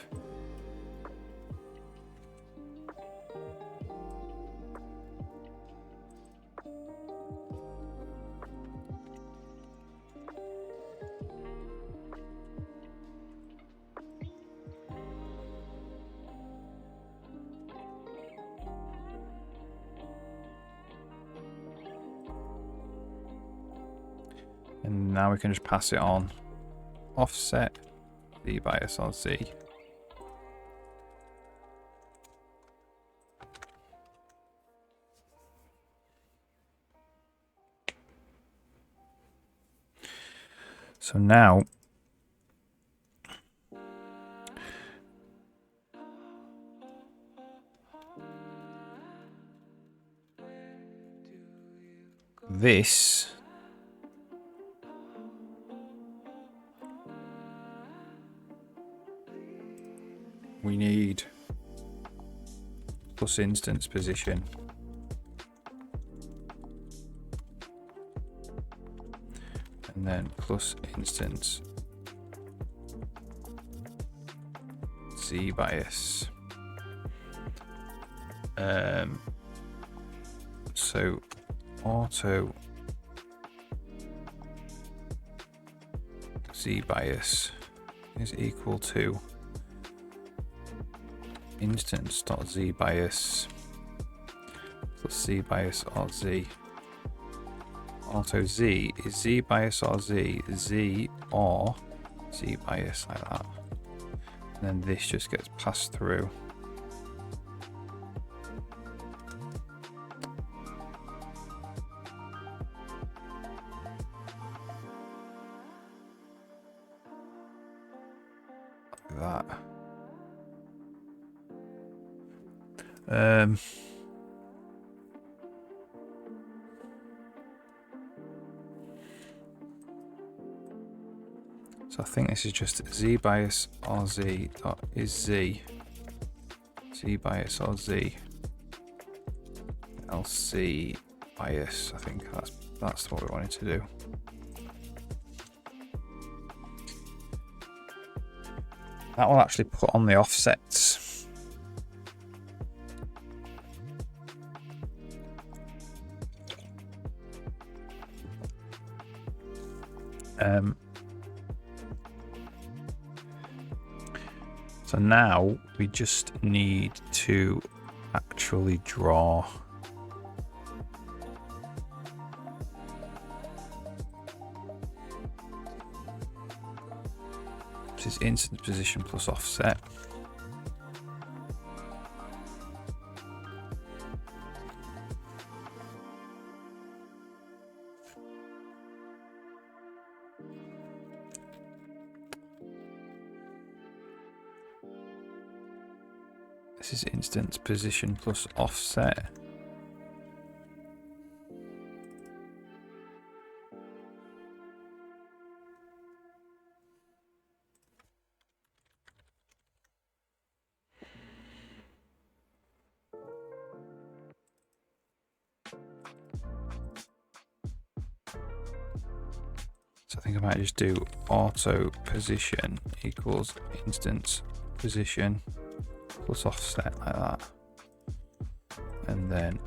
A: And now we can just pass it on. Offset Z bias or Z. So now this we need plus instance position. And then plus instance Z bias. So auto Z bias is equal to instance.z bias plus Z bias or Z. auto Z is Z bias or Z, Z or Z bias, like that. And then this just gets passed through. Like that. So I think this is just Z bias or Z dot is Z. Z bias or Z. LC bias. I think that's what we wanted to do. That will actually put on the offsets. So now we just need to actually draw this is instant position plus offset. This is instant position plus offset. So I think I might just do auto position equals instance position plus offset, like that. And then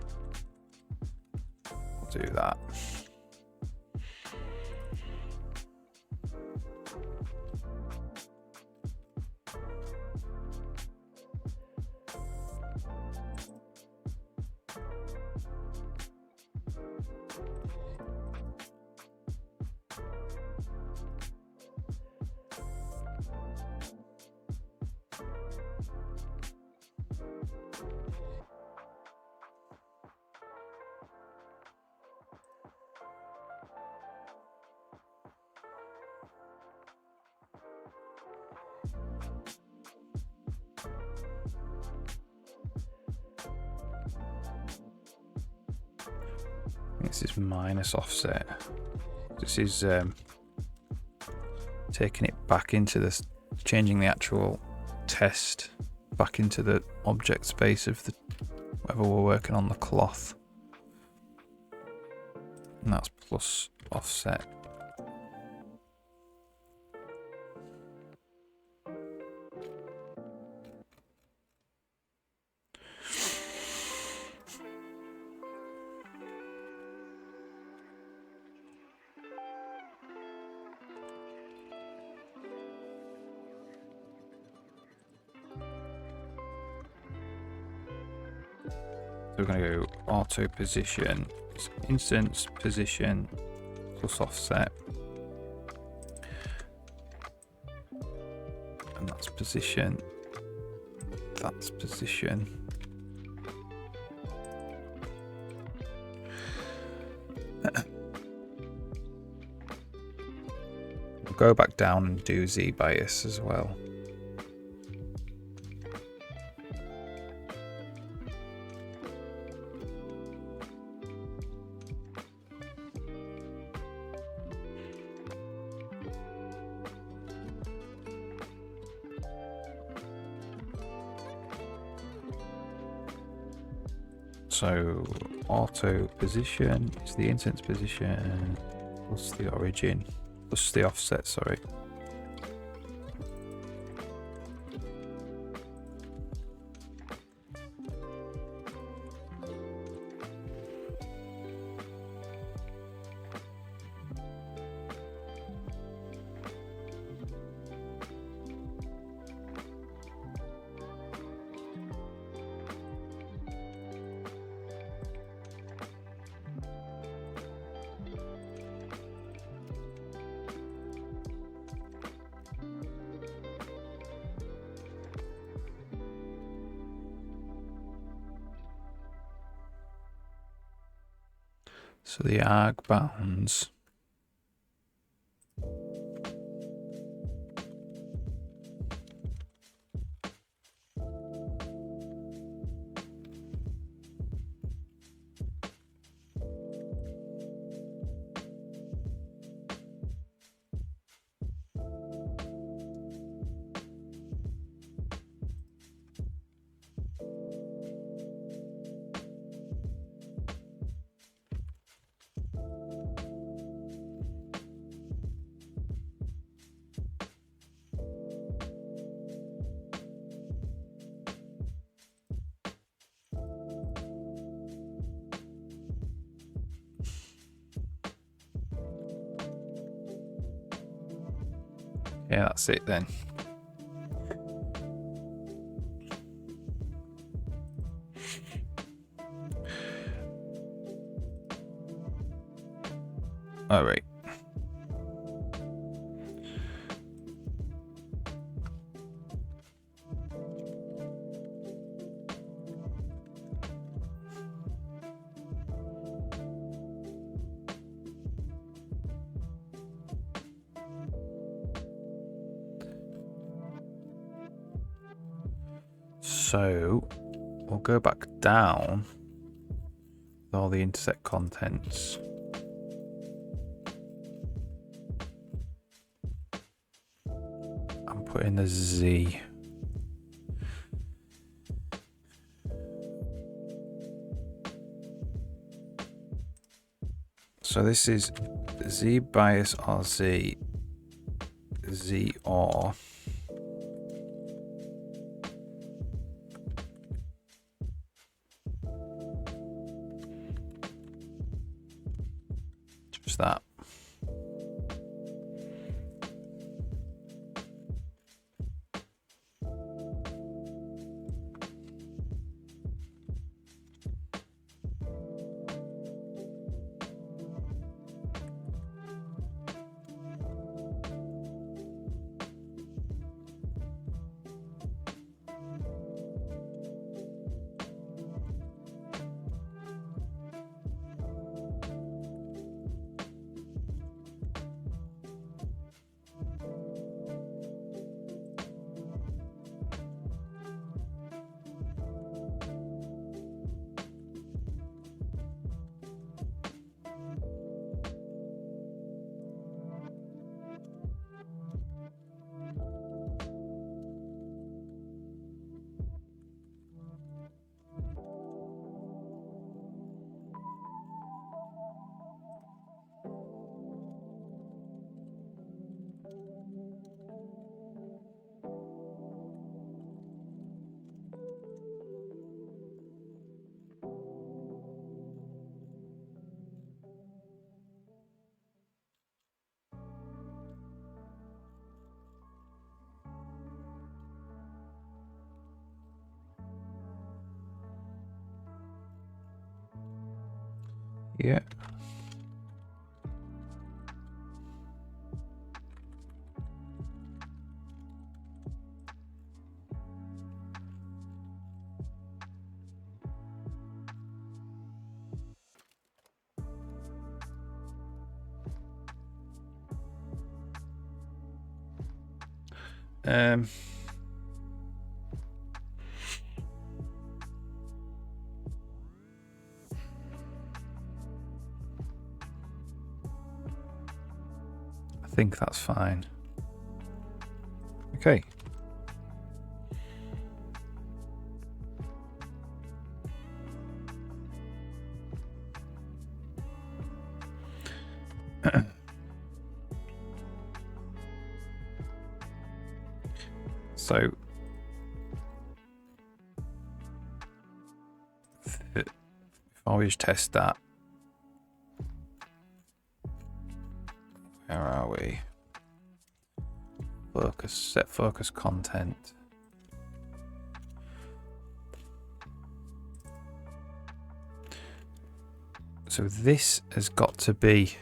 A: we'll do that. This is minus offset. This is taking it back into this, changing the actual test back into the object space of the whatever we're working on, the cloth. And that's plus offset. So we're going to go auto position, instance position plus offset, and that's position, that's position. We'll go back down and do Z bias as well. So auto position is the instance position plus the origin plus the offset, sorry. So the arg bounds. Yeah, that's it then. All right. So we'll go back down with all the intersect contents. And put in the Z. So this is Z bias RZ, Z or. Just that. Yeah. I think that's fine. Okay. So before we just test that, where are we? Focus, set focus content. So this has got to be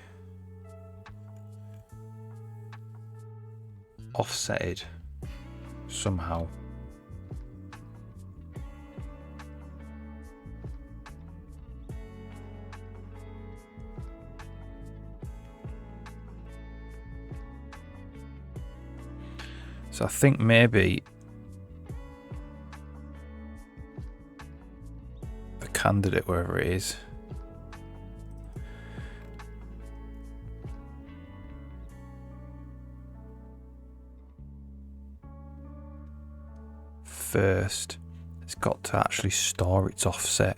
A: offsetted somehow. So I think maybe the candidate, wherever it is, first, it's got to actually store its offset.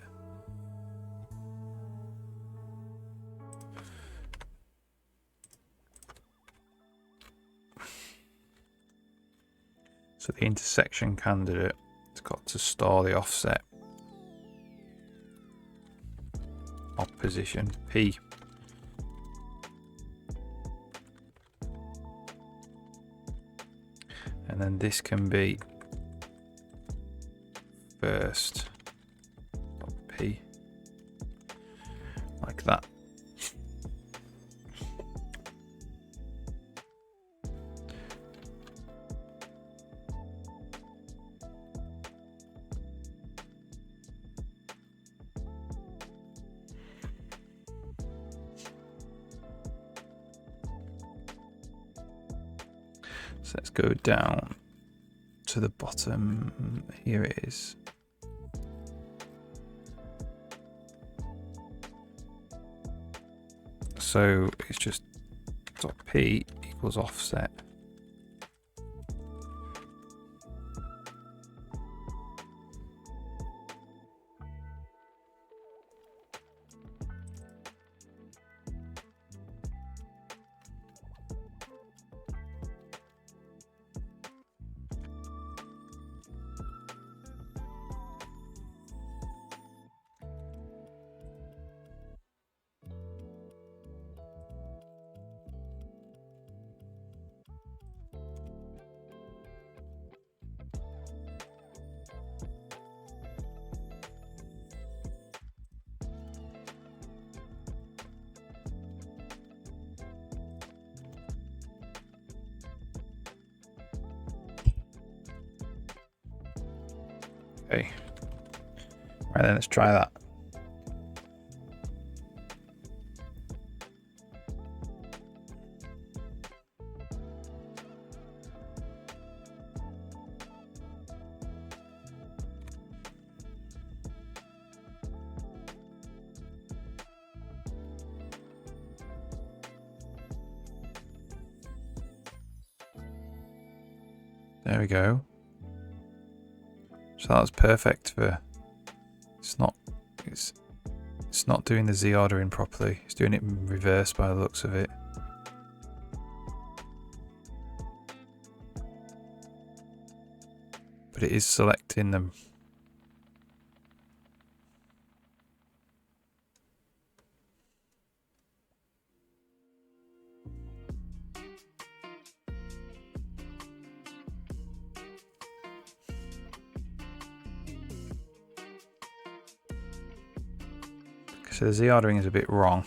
A: So the intersection candidate, it's got to store the offset of position P. And then this can be first P, like that. So let's go down to the bottom. Here it is. So it's just dot P equals offset. Okay. Right then, let's try that. There we go. So that was perfect for. It's not doing the Z ordering properly. It's doing it in reverse by the looks of it. But it is selecting them. So the Z ordering is a bit wrong.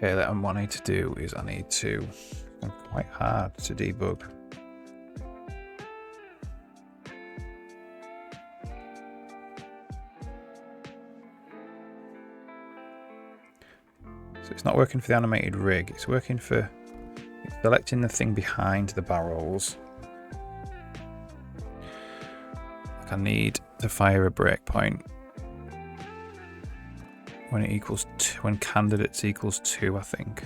A: Okay, what I need to do is I need to... I'm quite hard to debug. So it's not working for the animated rig, it's working for... It's selecting the thing behind the barrels. Like I need to fire a breakpoint when it equals when candidates equals 2, I think.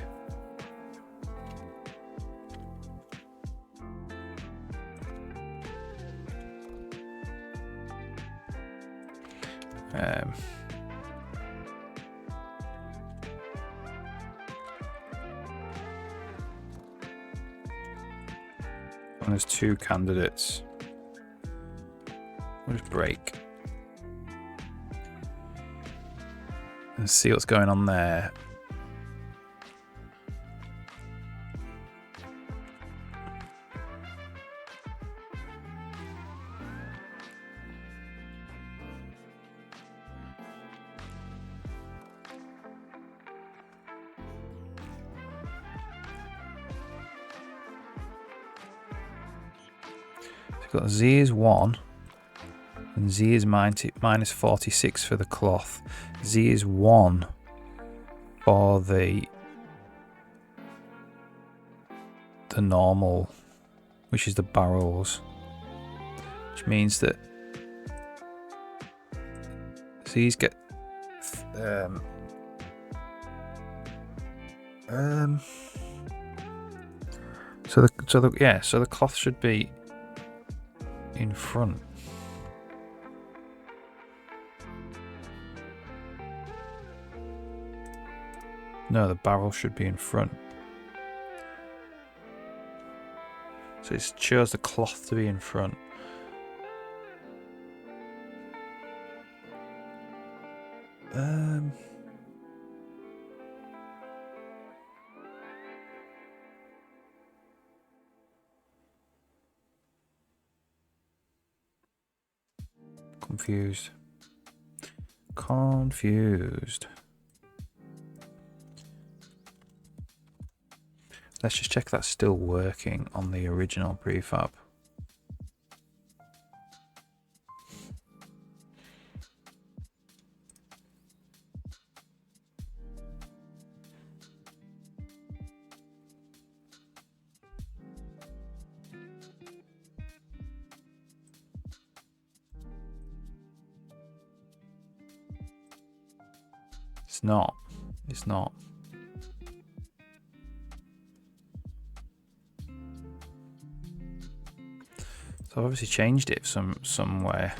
A: When there's 2 candidates, we'll just break and see what's going on there. So we've got Z is 1 and Z is minus 46 for the cloth. Z is 1 for the normal, which is the barrels, which means that Z's get so the cloth should be in front. No, the barrel should be in front. So it chose the cloth to be in front. Confused. Let's just check that's still working on the original prefab. It's not. So I've obviously changed it somewhere.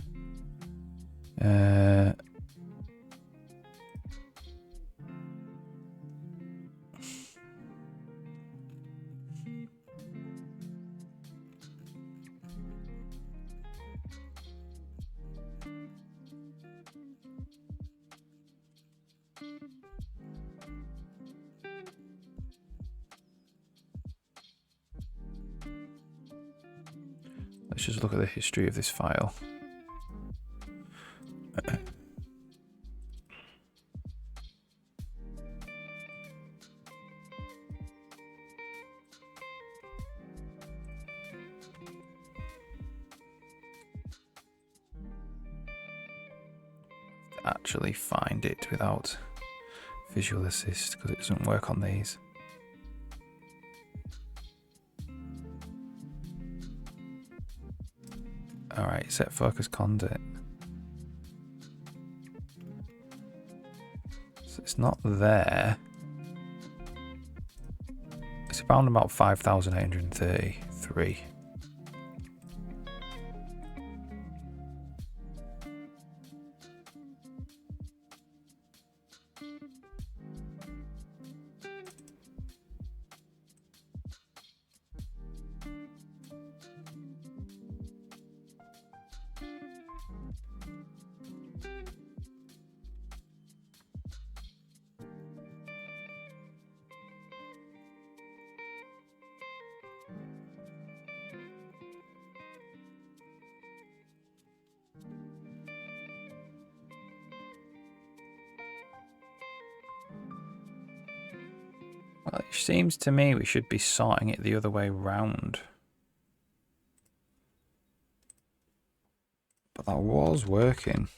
A: Let's just look at the history of this file. Actually find it without visual assist because it doesn't work on these. Alright, set focus content. So it's not there. It's around about 5,833. Seems to me we should be sorting it the other way round. But that was working.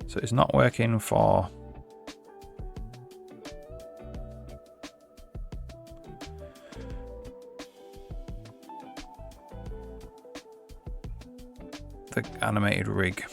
A: So it's not working for the animated rig.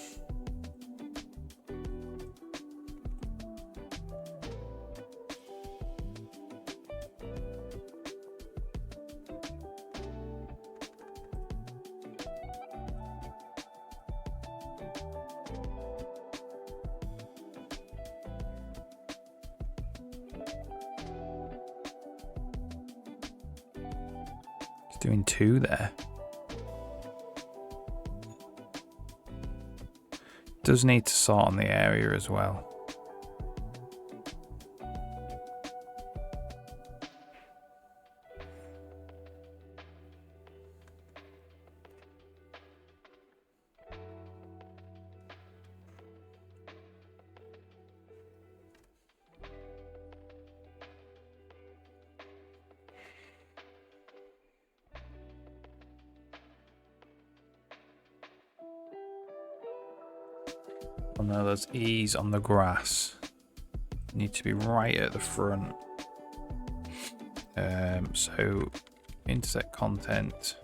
A: It's doing 2 there. Does need to sort on the area as well. Oh no, those E's on the grass need to be right at the front. So intersect content.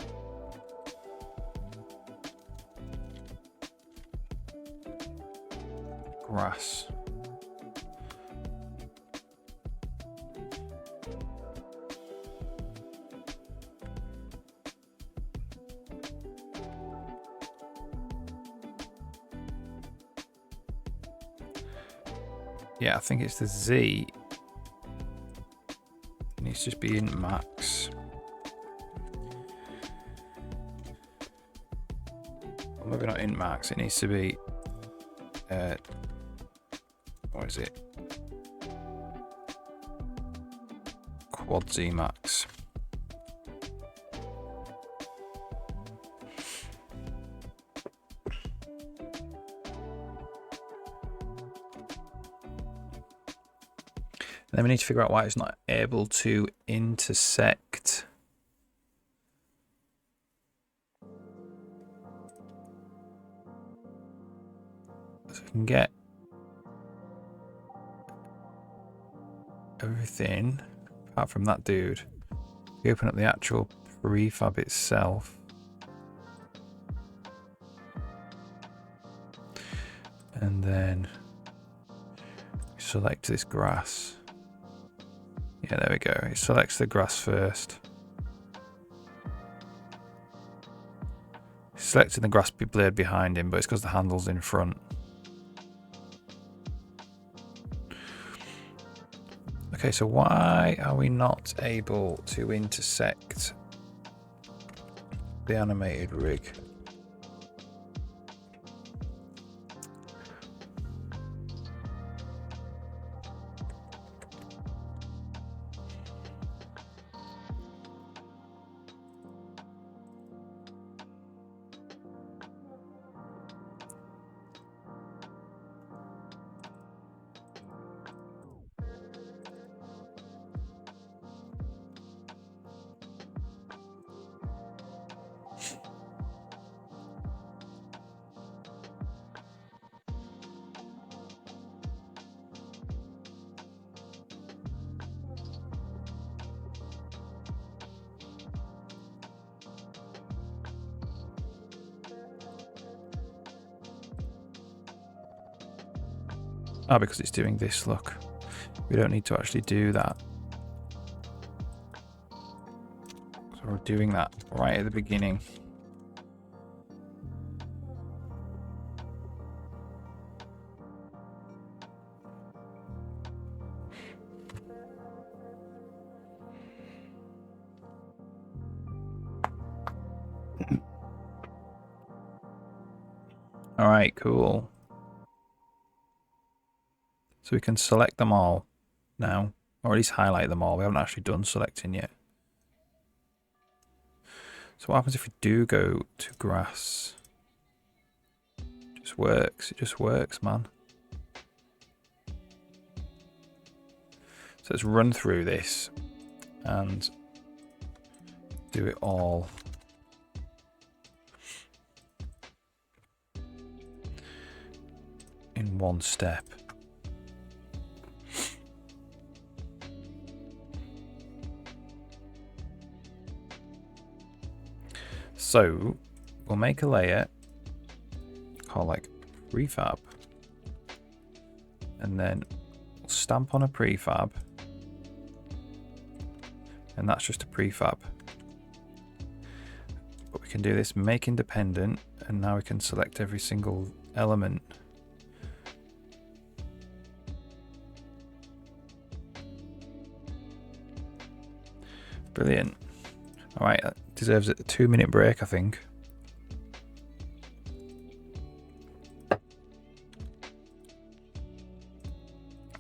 A: Grass. Yeah, I think it's the Z. It needs to just be in max. Well, maybe not in max. It needs to be. What is it? Quad Z max. Then we need to figure out why it's not able to intersect. So we can get everything apart from that dude. We open up the actual prefab itself. And then select this grass. Yeah, there we go. It selects the grass first. Selecting the grass blade behind him, but it's because the handle's in front. Okay, so why are we not able to intersect the animated rig? Ah, because it's doing this, look. We don't need to actually do that. So we're doing that right at the beginning. All right, cool. So we can select them all now, or at least highlight them all. We haven't actually done selecting yet. So what happens if we do go to grass? It just works. It just works, man. So let's run through this and do it all. In one step. So we'll make a layer called like prefab, and then we'll stamp on a prefab, and that's just a prefab. But we can do this make independent, and now we can select every single element. Brilliant. All right, that deserves a 2-minute break, I think.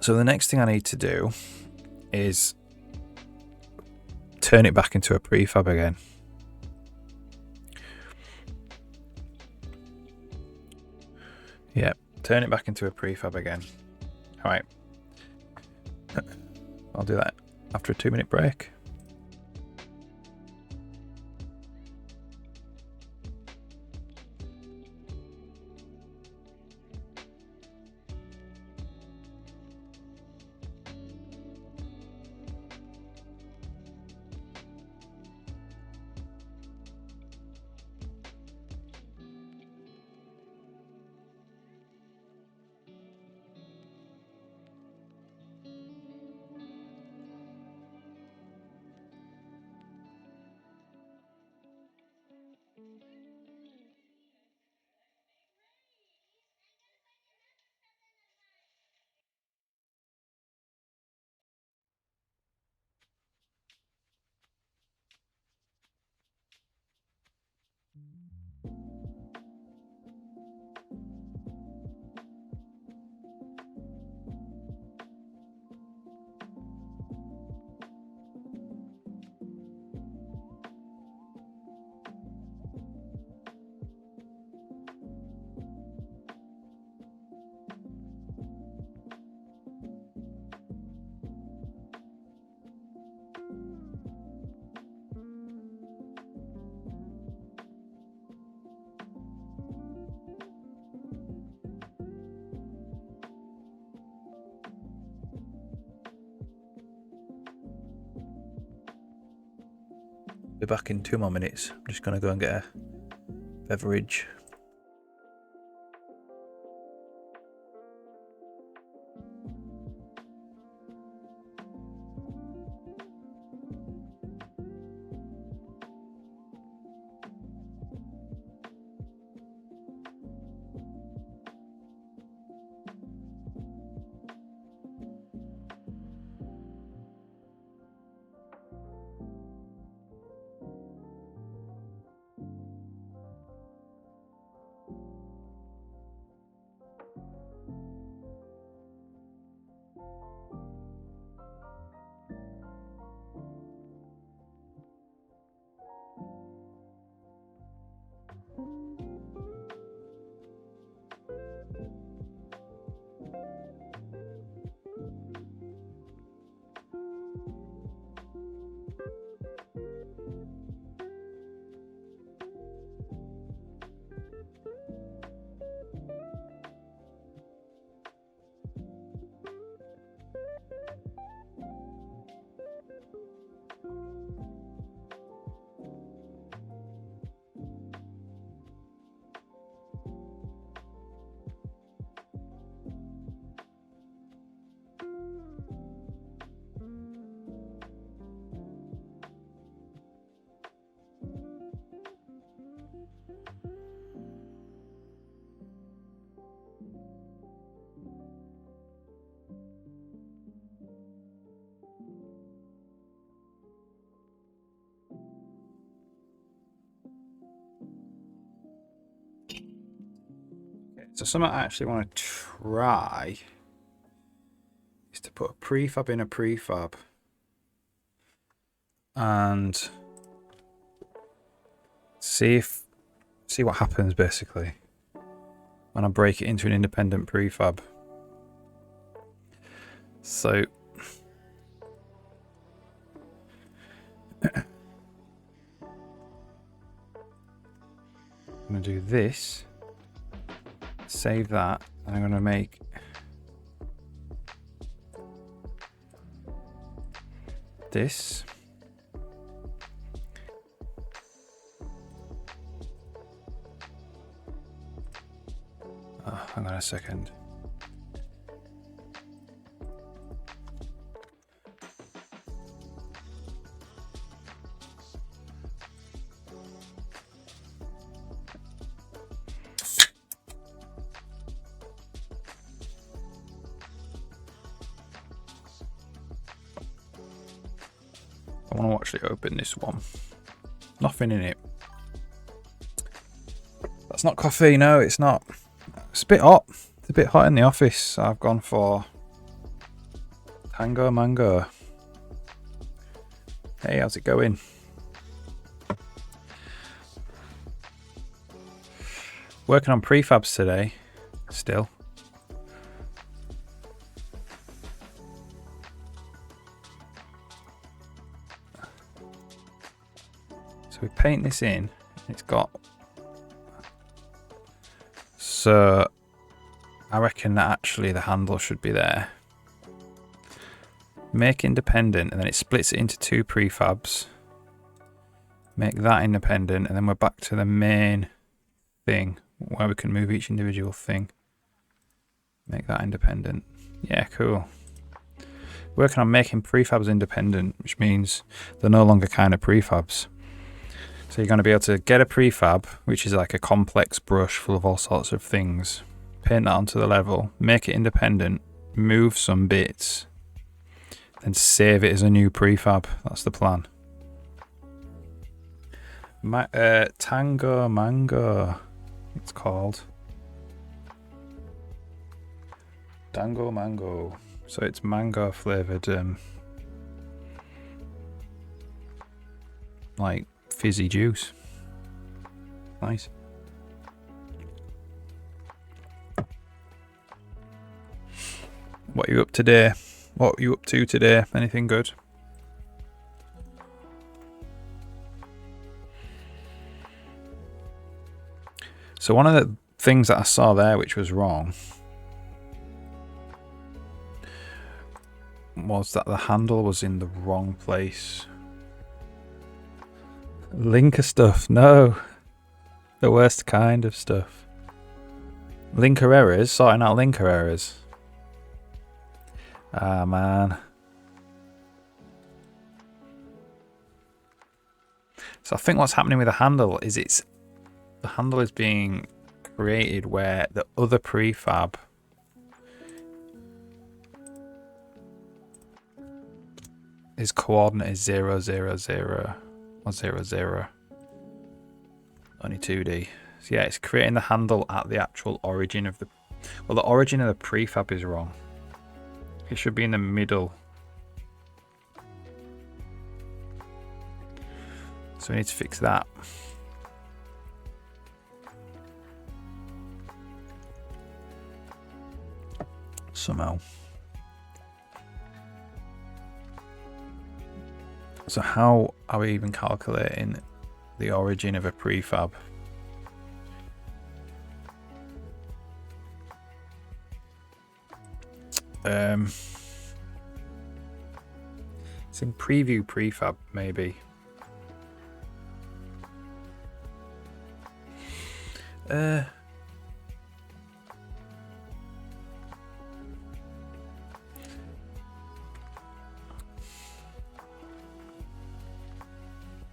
A: So the next thing I need to do is turn it back into a prefab again. Yeah, turn it back into a prefab again. All right. I'll do that after a 2-minute break. Be back in 2 more minutes. I'm just going to go and get a beverage. So something I actually want to try is to put a prefab in a prefab and see what happens basically when I break it into an independent prefab. So I'm going to do this, save that, and I'm going to make this. Oh, hang on a second. I want to actually open this one. Nothing in it. That's not coffee, no, it's not. It's a bit hot. It's a bit hot in the office. So I've gone for Tango Mango. Hey, how's it going? Working on prefabs today, still. So we paint this in. It's got. So I reckon that actually the handle should be there. Make independent, and then it splits it into two prefabs. Make that independent, and then we're back to the main thing where we can move each individual thing. Make that independent. Yeah, cool. Working on making prefabs independent, which means they're no longer kind of prefabs. So you're going to be able to get a prefab, which is like a complex brush full of all sorts of things, paint that onto the level, make it independent, move some bits, then save it as a new prefab. That's the plan. Tango Mango, it's called. Tango Mango. So it's mango flavoured, like fizzy juice. Nice. What are you up today? What are you up to today? Anything good? So one of the things that I saw there which was wrong was that the handle was in the wrong place. Linker stuff, no. The worst kind of stuff. Linker errors, sorting out linker errors. Ah, man. So I think what's happening with the handle is the handle is being created where the other prefab is coordinate 0, 0, 0 or 0, 0. Only 2D. So yeah, it's creating the handle at the actual origin of the... Well, the origin of the prefab is wrong. It should be in the middle. So we need to fix that. Somehow. So how are we even calculating the origin of a prefab? It's in preview prefab, maybe.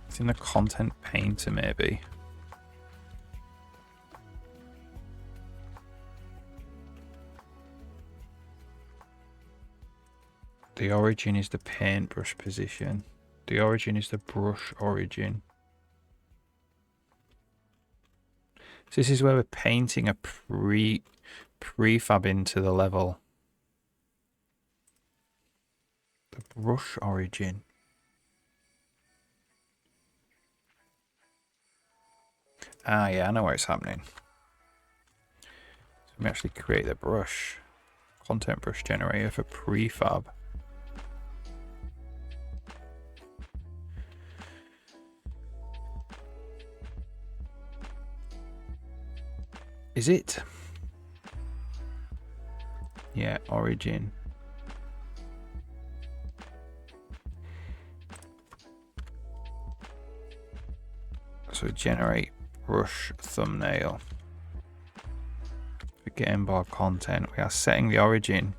A: It's in the content painter, maybe. The origin is the paintbrush position. The origin is the brush origin. So this is where we're painting a prefab into the level. The brush origin. Ah, yeah, I know where it's happening. So let me actually create the brush. Content brush generator for prefab. Is it? Yeah, origin. So generate brush thumbnail. For game board content, we are setting the origin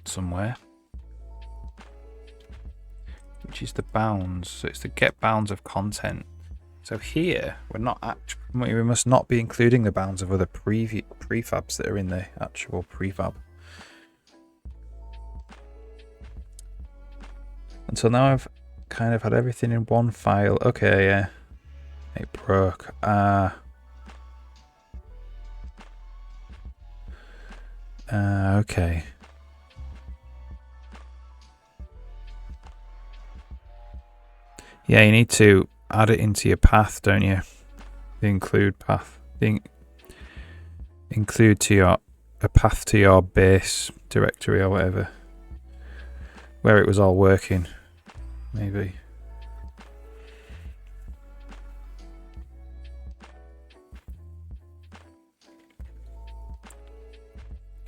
A: somewhere, which is the bounds. So it's the get bounds of content. So here we must not be including the bounds of other prefabs that are in the actual prefab. And so now I've kind of had everything in one file. Okay, yeah, it broke. Okay. Yeah, you need to add it into your path, don't you? The include path. Include to a path to your base directory or whatever, where it was all working, maybe.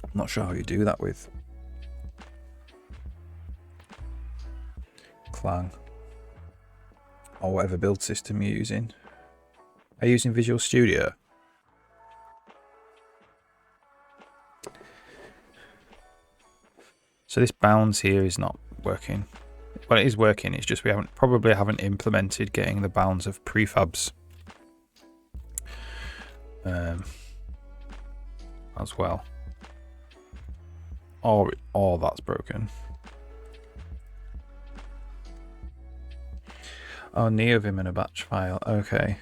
A: I'm not sure how you do that with Clang or whatever build system you're using. Are you using Visual Studio? So this bounds here is not working. Well, it is working, it's just we probably haven't implemented getting the bounds of prefabs as well. Or that's broken. Oh, NeoVim in a batch file. Okay.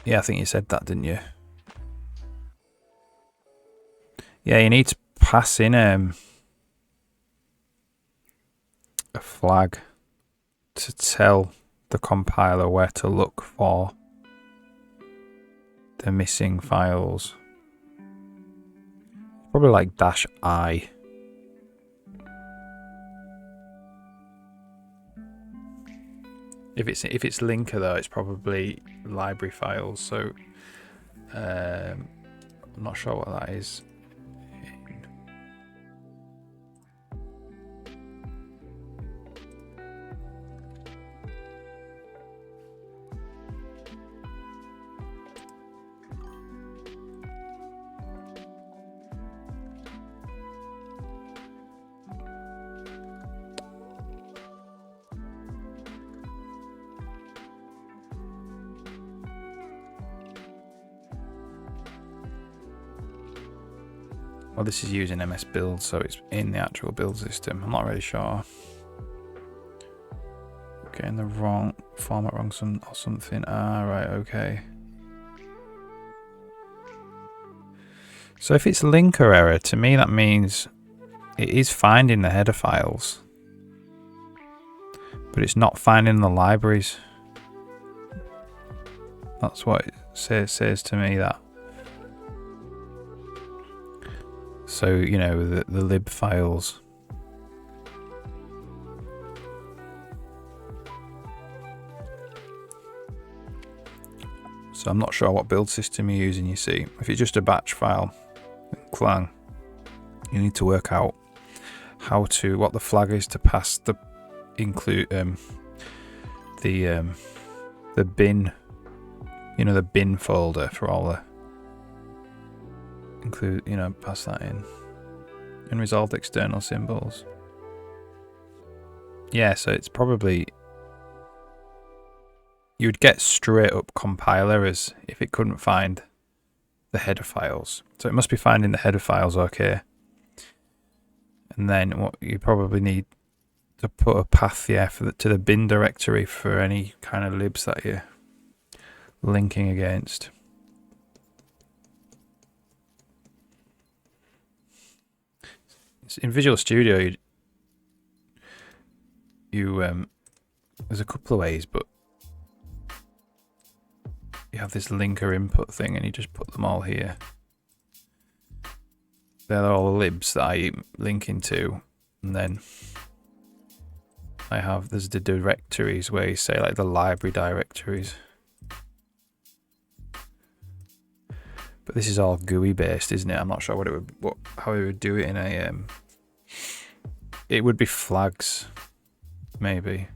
A: Yeah, I think you said that, didn't you? Yeah, you need to pass in a flag to tell the compiler where to look for the missing files. Probably like -I. If it's linker though, it's probably library files. So I'm not sure what that is. Well, this is using MS Build, so it's in the actual build system. I'm not really sure. Getting the wrong format wrong or something. Ah, right, okay. So if it's linker error, to me that means it is finding the header files, but it's not finding the libraries. That's what it says to me, that. So, you know, the lib files. So I'm not sure what build system you're using, you see. If it's just a batch file, Clang, you need to work out what the flag is to pass the the bin, you know, the bin folder for all the pass that in. Unresolved external symbols. Yeah, so it's probably, you would get straight up compile errors if it couldn't find the header files. So it must be finding the header files okay. And then what you probably need to put a path, yeah, to the bin directory for any kind of libs that you're linking against. In Visual Studio, you there's a couple of ways, but you have this linker input thing, and you just put them all here. They're all the libs that I link into, and then there's the directories where you say like the library directories. But this is all GUI based, isn't it? I'm not sure how it would do it in a it would be flags, maybe.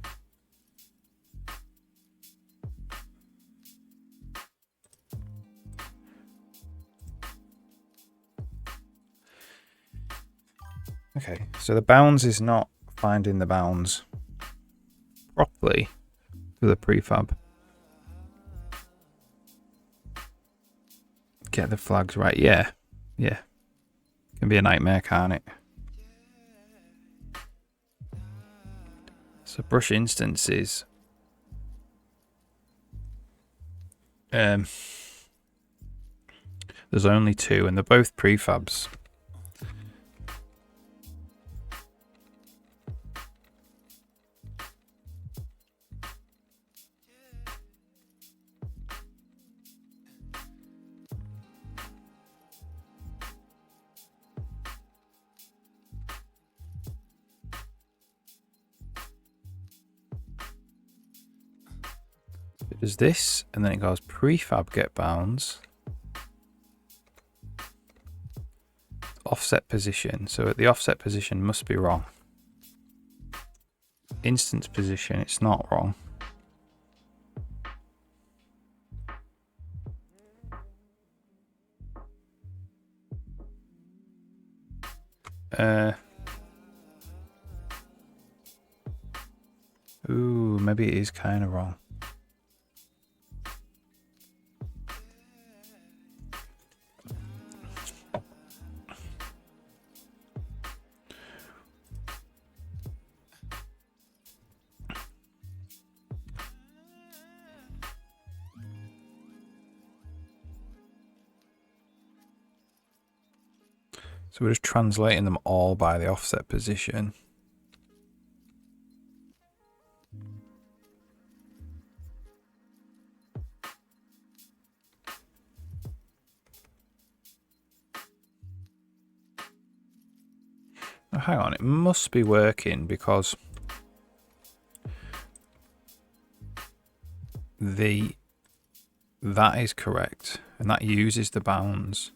A: Okay, so the bounds is not finding the bounds properly for the prefab. Get the flags right. Yeah. Can be a nightmare, can't it? So brush instances. There's only 2, and they're both prefabs. It does this, and then it goes prefab get bounds, offset position. So at the offset position must be wrong. Instance position, it's not wrong. Ooh, maybe it is kind of wrong. So we're just translating them all by the offset position. Now, hang on, it must be working because that is correct, and that uses the bounds.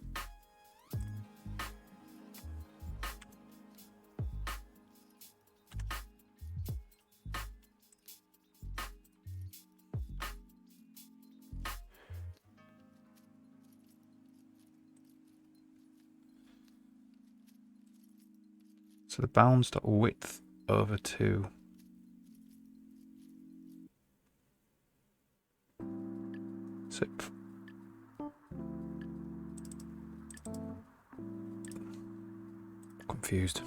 A: So the bounds.width over 2. So confused.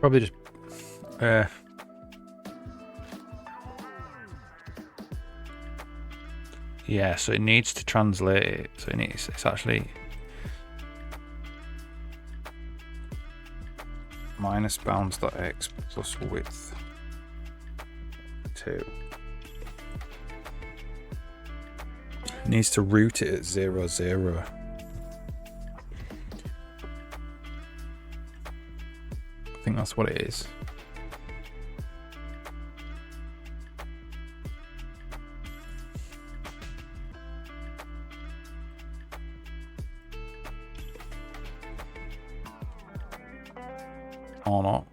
A: Probably just yeah, so it needs to translate it. So it's actually minus bounds.x plus width 2. It needs to root it at 0, 0. I think that's what it is. Or not.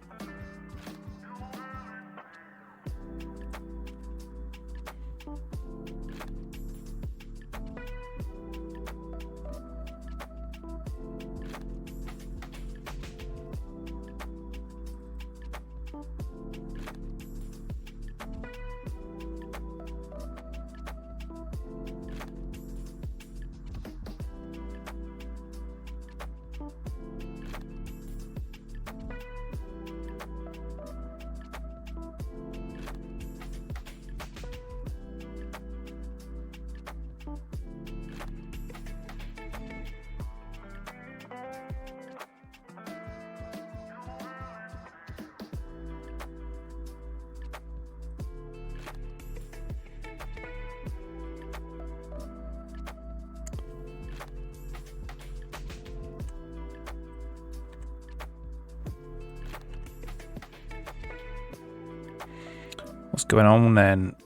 A: What's going on then?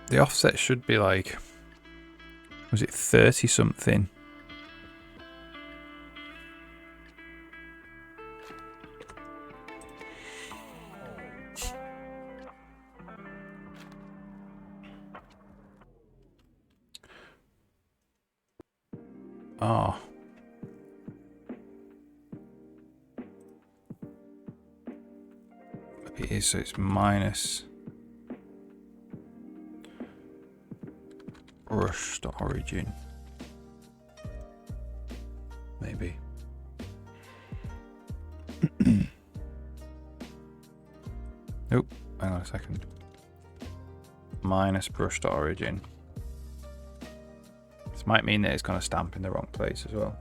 A: The offset should be like, was it 30 something? Oh. It is, so it's minus brush.origin. Maybe. Nope, hang on a second. Minus brush.origin. This might mean that it's going to stamp in the wrong place as well.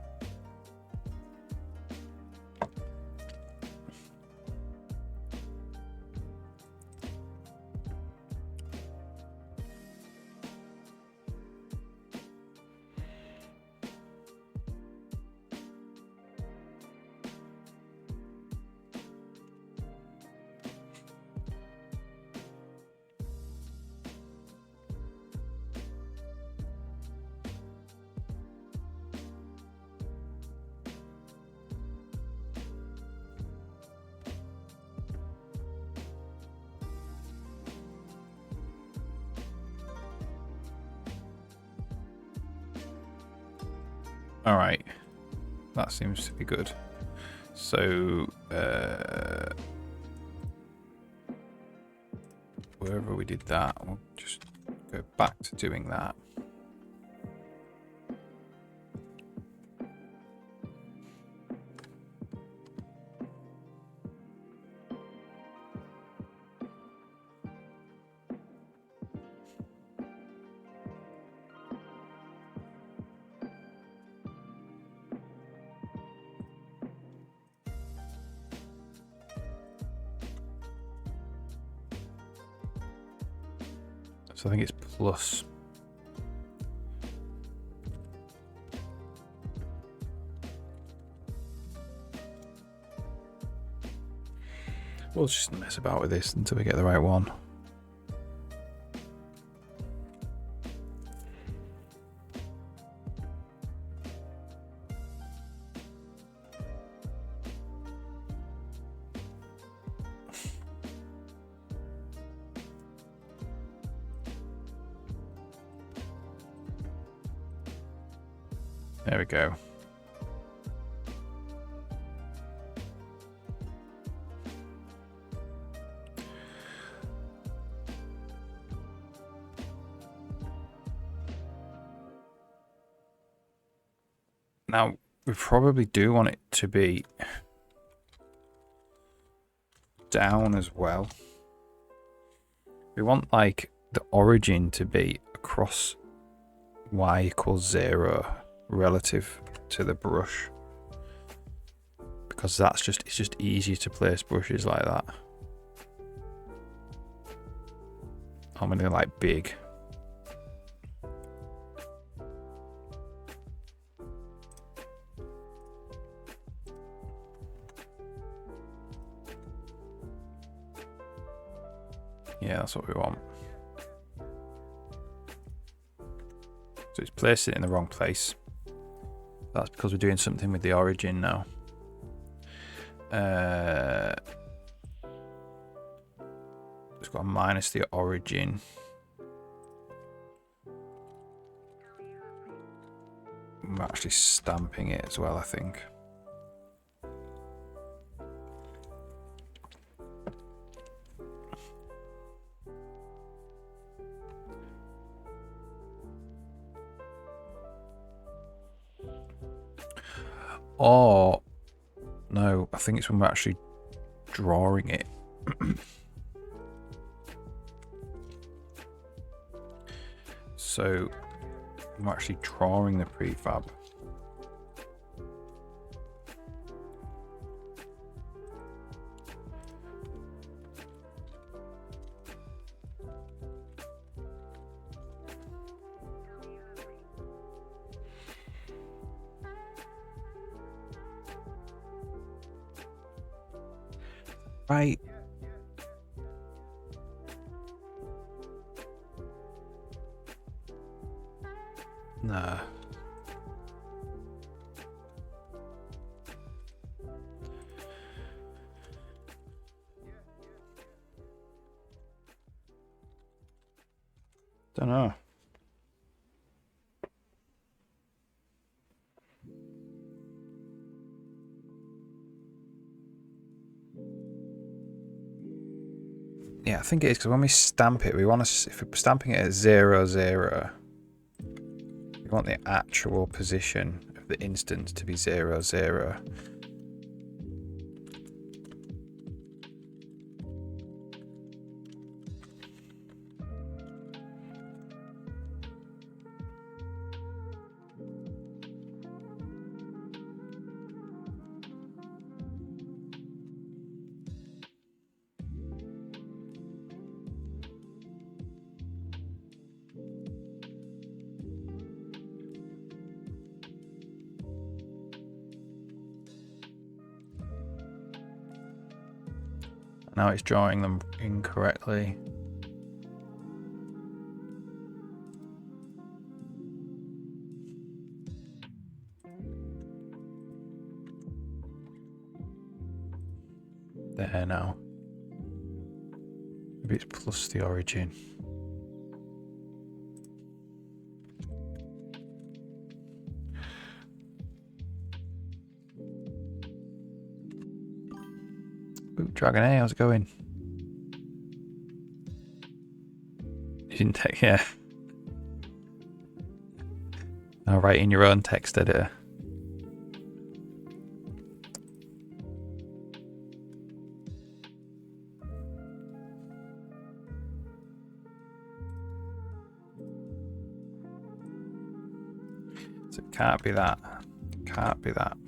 A: All right, that seems to be good. So wherever we did that, we'll just go back to doing that. So I think it's plus. We'll just mess about with this until we get the right one. There we go. Now, we probably do want it to be down as well. We want like the origin to be across y equals 0 relative to the brush, because it's just easier to place brushes like that. I'm gonna like big. Yeah, that's what we want. So it's placed it in the wrong place. That's because we're doing something with the origin now. It's got to minus the origin. I'm actually stamping it as well, I think. Or, no, I think it's when we're actually drawing it. So, I'm actually drawing the prefab. Right. Nah. Don't know. Yeah, I think it is because when we stamp it, we want to. If we're stamping it at 0, 0, we want the actual position of the instance to be 0, 0. Now it's drawing them incorrectly. There now. Maybe it's plus the origin. Ooh, Dragon A, how's it going? You didn't take, yeah. Now write in your own text editor. So it can't be that. It can't be that.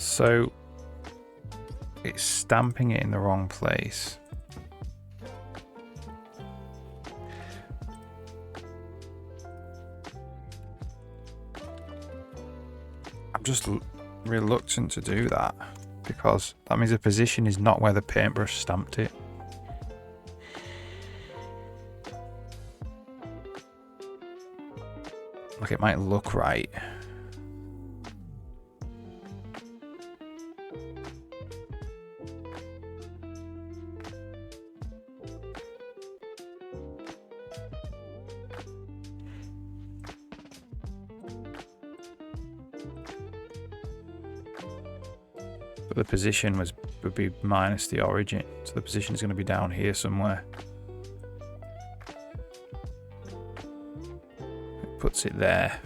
A: So it's stamping it in the wrong place. I'm just reluctant to do that because that means the position is not where the paintbrush stamped it. Like, it might look right. But the position would be minus the origin, so the position is going to be down here somewhere. It puts it there.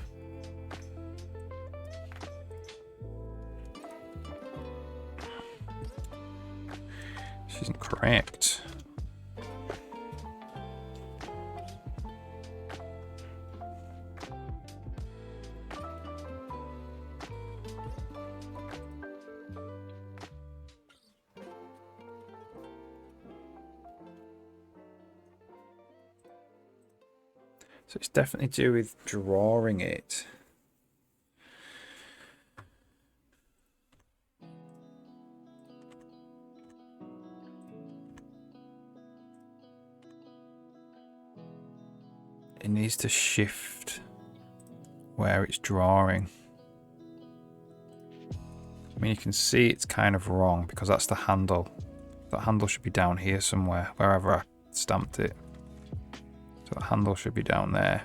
A: This isn't correct. So it's definitely to do with drawing it. It needs to shift where it's drawing. I mean, you can see it's kind of wrong because that's the handle. That handle should be down here somewhere, wherever I stamped it. So the handle should be down there.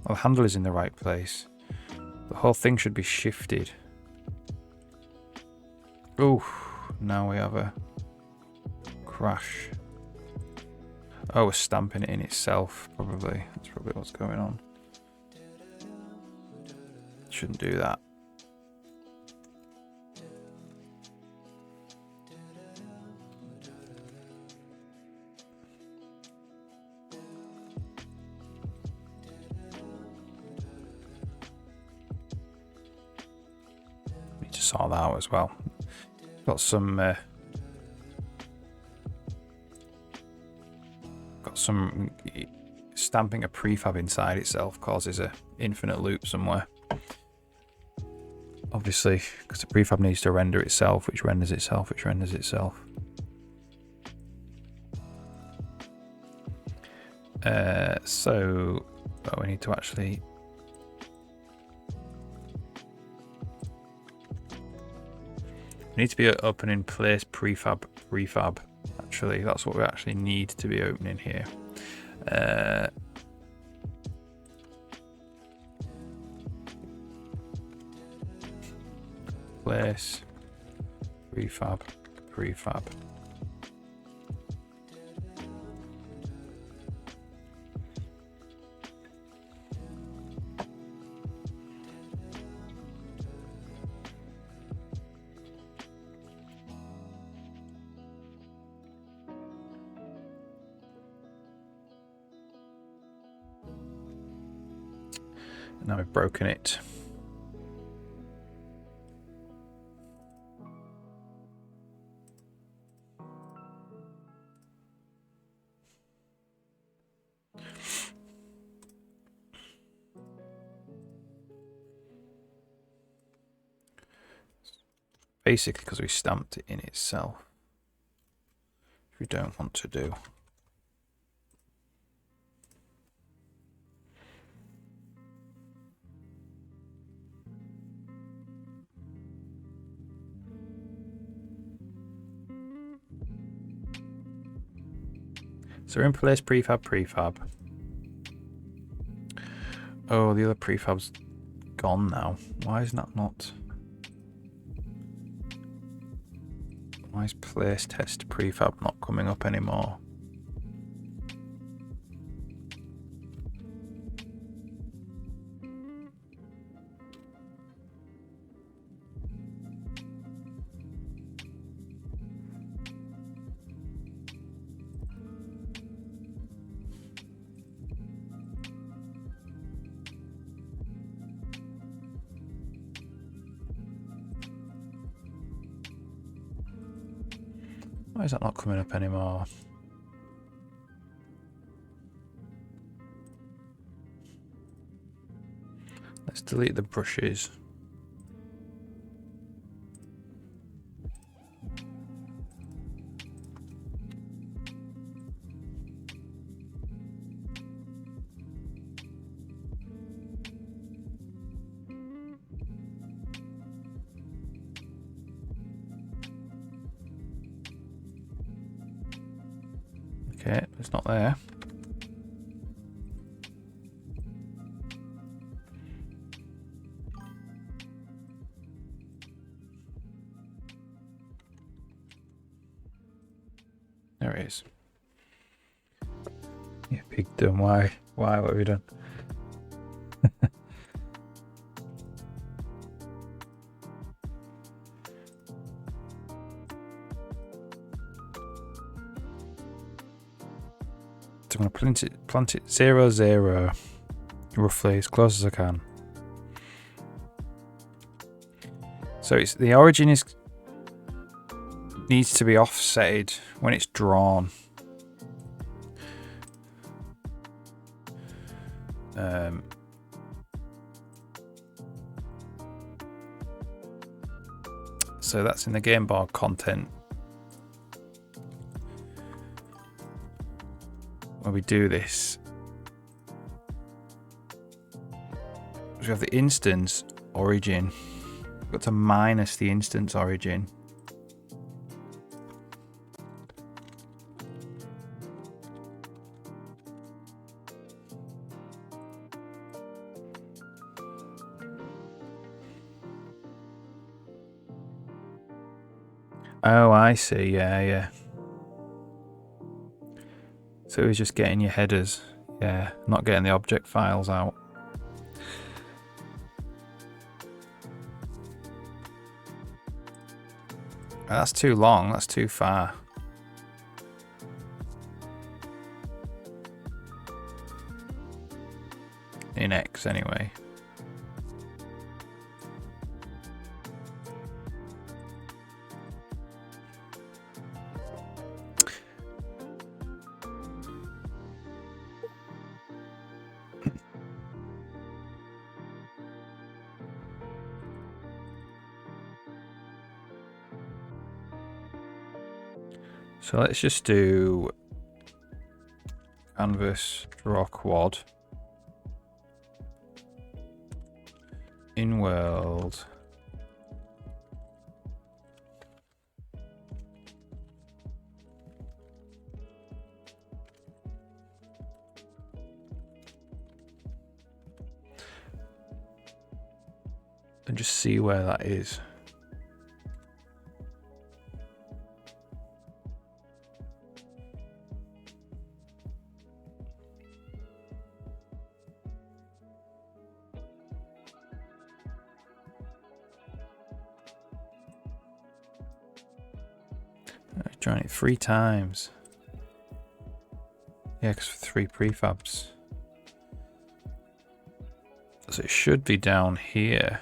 A: Well, the handle is in the right place. The whole thing should be shifted. Oh, now we have a crash. Oh, we're stamping it in itself, probably. That's probably what's going on. Shouldn't do that. sort that out as well. Got some stamping a prefab inside itself causes a infinite loop somewhere. Obviously, because the prefab needs to render itself, which renders itself, which renders itself. So we need to actually be opening place prefab. Actually, that's what we actually need to be opening here. Place prefab. Now we've broken it. Basically, because we stamped it in itself, which we don't want to do. So we're in place prefab. Oh, the other prefab's gone now. Why is that not? Why is place test prefab not coming up anymore? Why is that not coming up anymore? Let's delete the brushes. Okay, it's not there. There it is. Yeah, big dumb. Why? What have we done? So I'm going to plant it 0, 0, roughly as close as I can. So it's the origin needs to be offsetted when it's drawn. So that's in the game board content. When we do this, we have the instance origin. We've got to minus the instance origin. Oh, I see. Yeah. So it was just getting your headers. Yeah, not getting the object files out. That's too long. That's too far. In X, anyway. So let's just do canvas, draw quad, in world, and just see where that is. Trying it 3 times. Yeah, because 3 prefabs. So it should be down here.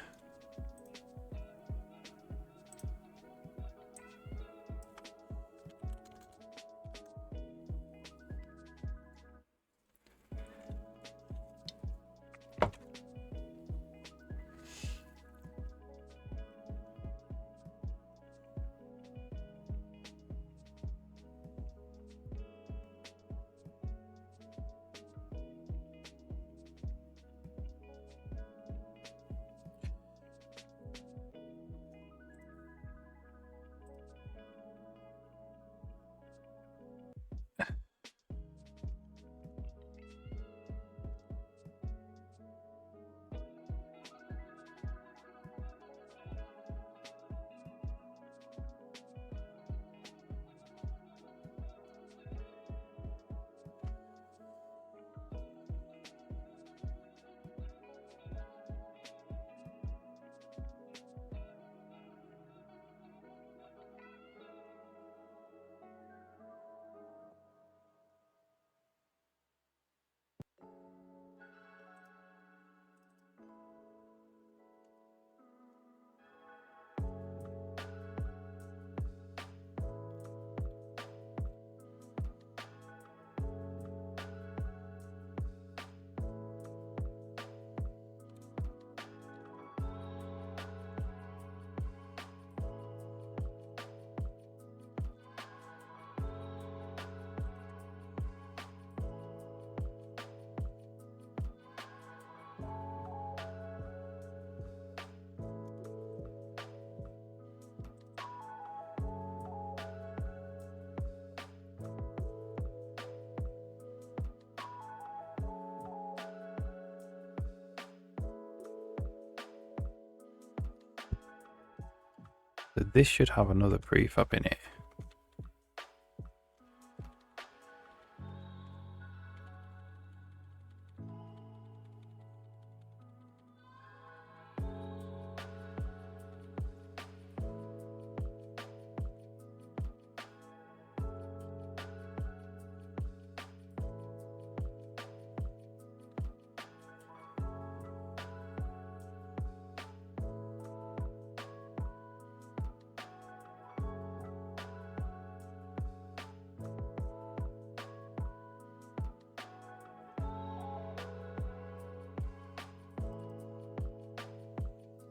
A: So this should have another prefab in it.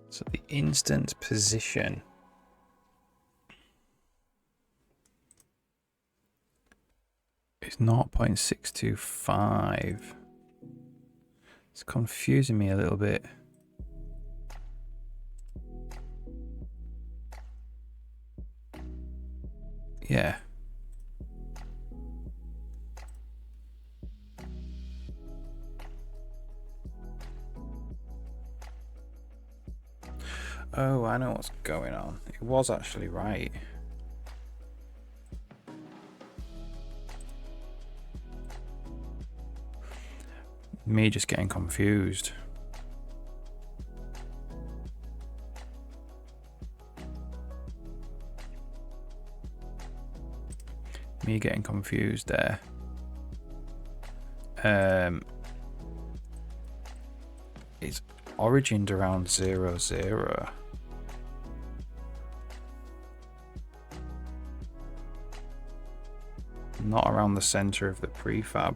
A: So the instance position is 0.625. It's confusing me a little bit. Yeah. Oh, I know what's going on. It was actually right. Me just getting confused. Me getting confused there. It's origined around 0, 0. Not around the center of the prefab,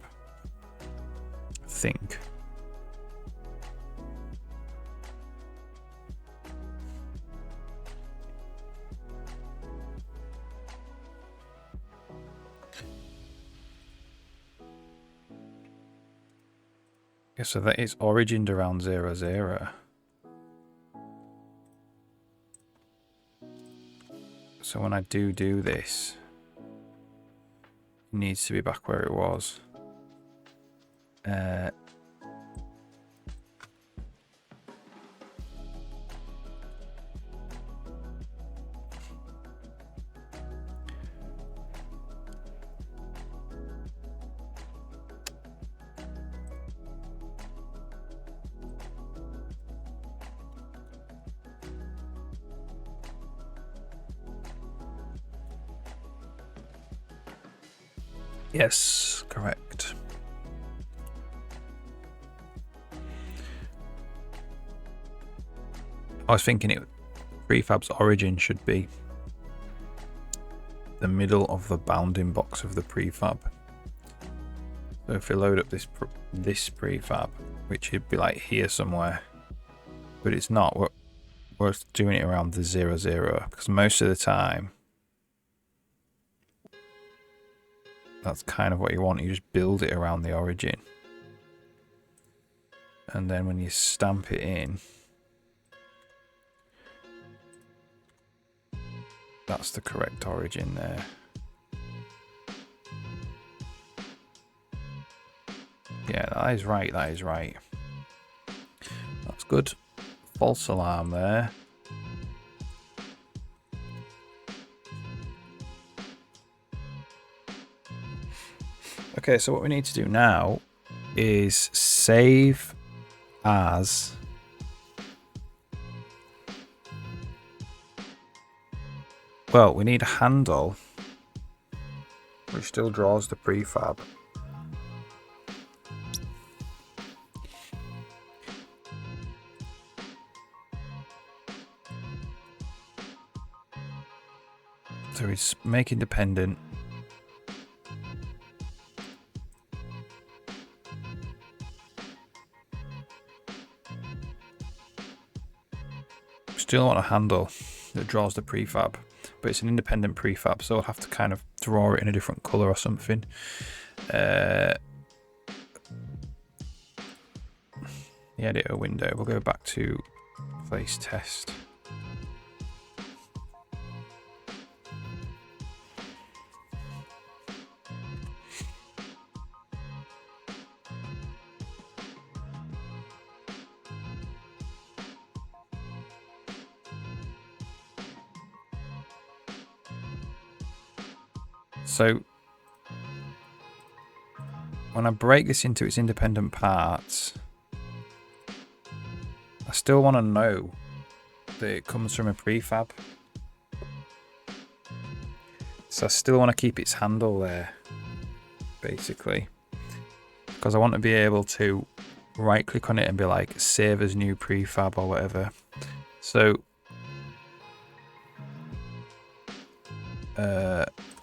A: I think. Yeah, so that is origined around 0, 0. So when I do this, it needs to be back where it was. Yes, correct. I was thinking prefab's origin should be the middle of the bounding box of the prefab. So if we load up this prefab, which would be like here somewhere, but it's not. We're doing it around the 0, 0 because most of the time that's kind of what you want. You just build it around the origin, and then when you stamp it in, that's the correct origin there. Yeah, that is right, that is right. That's good. False alarm there. Okay, so what we need to do now is save as well. We need a handle which still draws the prefab. So it's make independent. Still want a handle that draws the prefab, but it's an independent prefab, so I'll have to kind of draw it in a different color or something. The editor window, we'll go back to place test. So when I break this into its independent parts, I still want to know that it comes from a prefab. So I still want to keep its handle there, basically, because I want to be able to right click on it and be like save as new prefab or whatever. So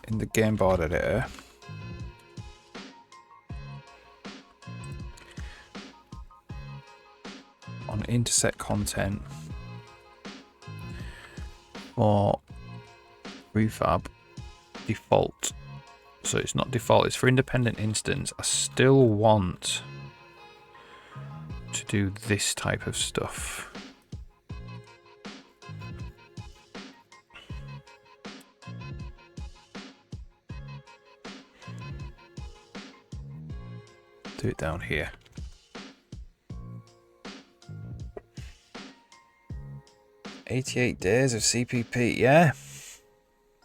A: in the game board editor, on intersect content for prefab default, so it's not default, it's for independent instance. I still want to do this type of stuff. Do it down here. $88 of CPP, yeah.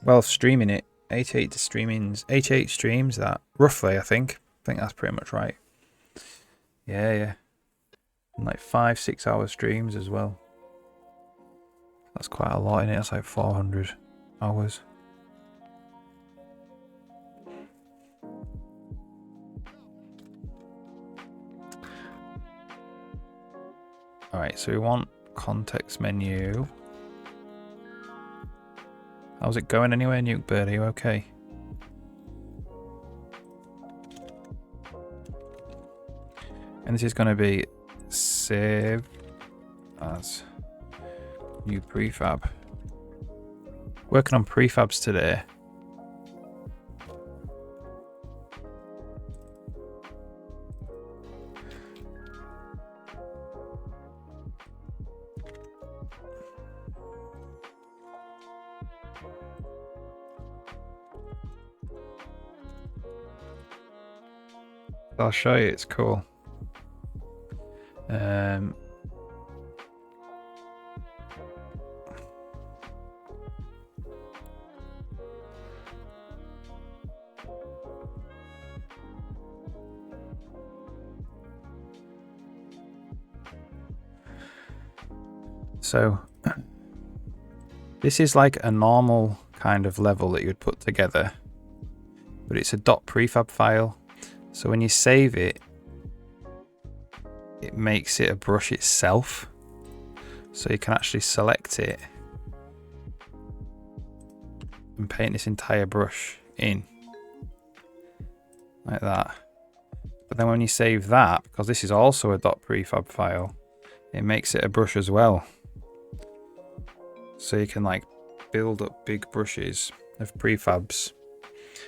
A: Well, streaming it, 88 streams. That roughly, I think that's pretty much right. Yeah. And like 5-6 hour streams as well. That's quite a lot in it. That's like 400 hours. Alright, so we want context menu. How's it going anyway, Nukebird? Are you okay? And this is going to be save as new prefab. Working on prefabs today. I'll show you. It's cool. So this is like a normal kind of level that you would put together, but it's a .prefab file. So when you save it, it makes it a brush itself. So you can actually select it and paint this entire brush in like that. But then when you save that, because this is also a .prefab file, it makes it a brush as well. So you can like build up big brushes of prefabs.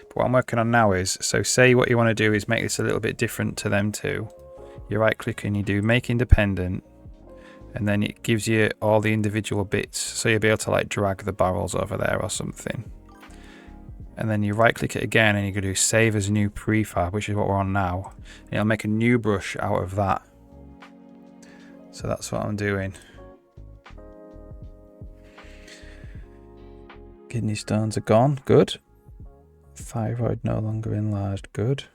A: But what I'm working on now is, so say what you want to do is make this a little bit different to them two. You right click and you do make independent, and then it gives you all the individual bits. So you'll be able to like drag the barrels over there or something. And then you right click it again and you can do save as new prefab, which is what we're on now. And it'll make a new brush out of that. So that's what I'm doing. Kidney stones are gone, good. Thyroid no longer enlarged, good.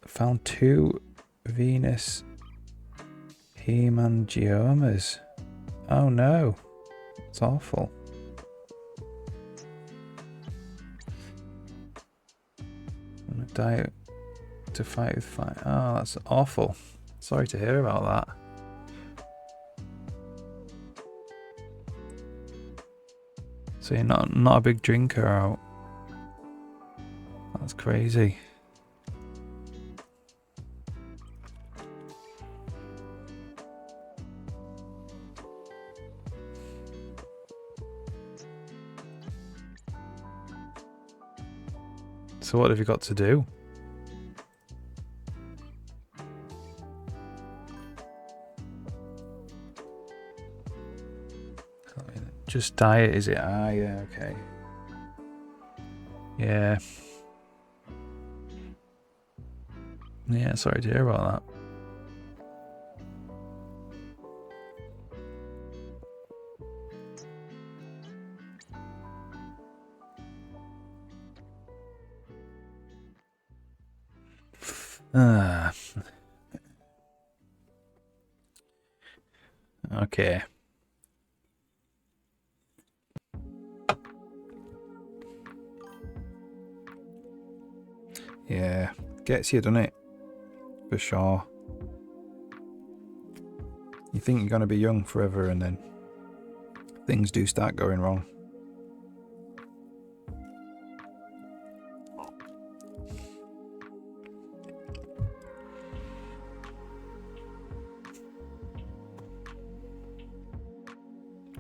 A: Found 2 venous hemangiomas. Oh no, it's awful. On a diet to fight with fire. Oh, that's awful. Sorry to hear about that. So you're not a big drinker out. That's crazy. So what have you got to do? Just diet, is it? Ah, yeah, okay. Yeah. Yeah, sorry to hear about that. Okay. Yeah, gets you, doesn't it? For sure. You think you're going to be young forever and then things do start going wrong.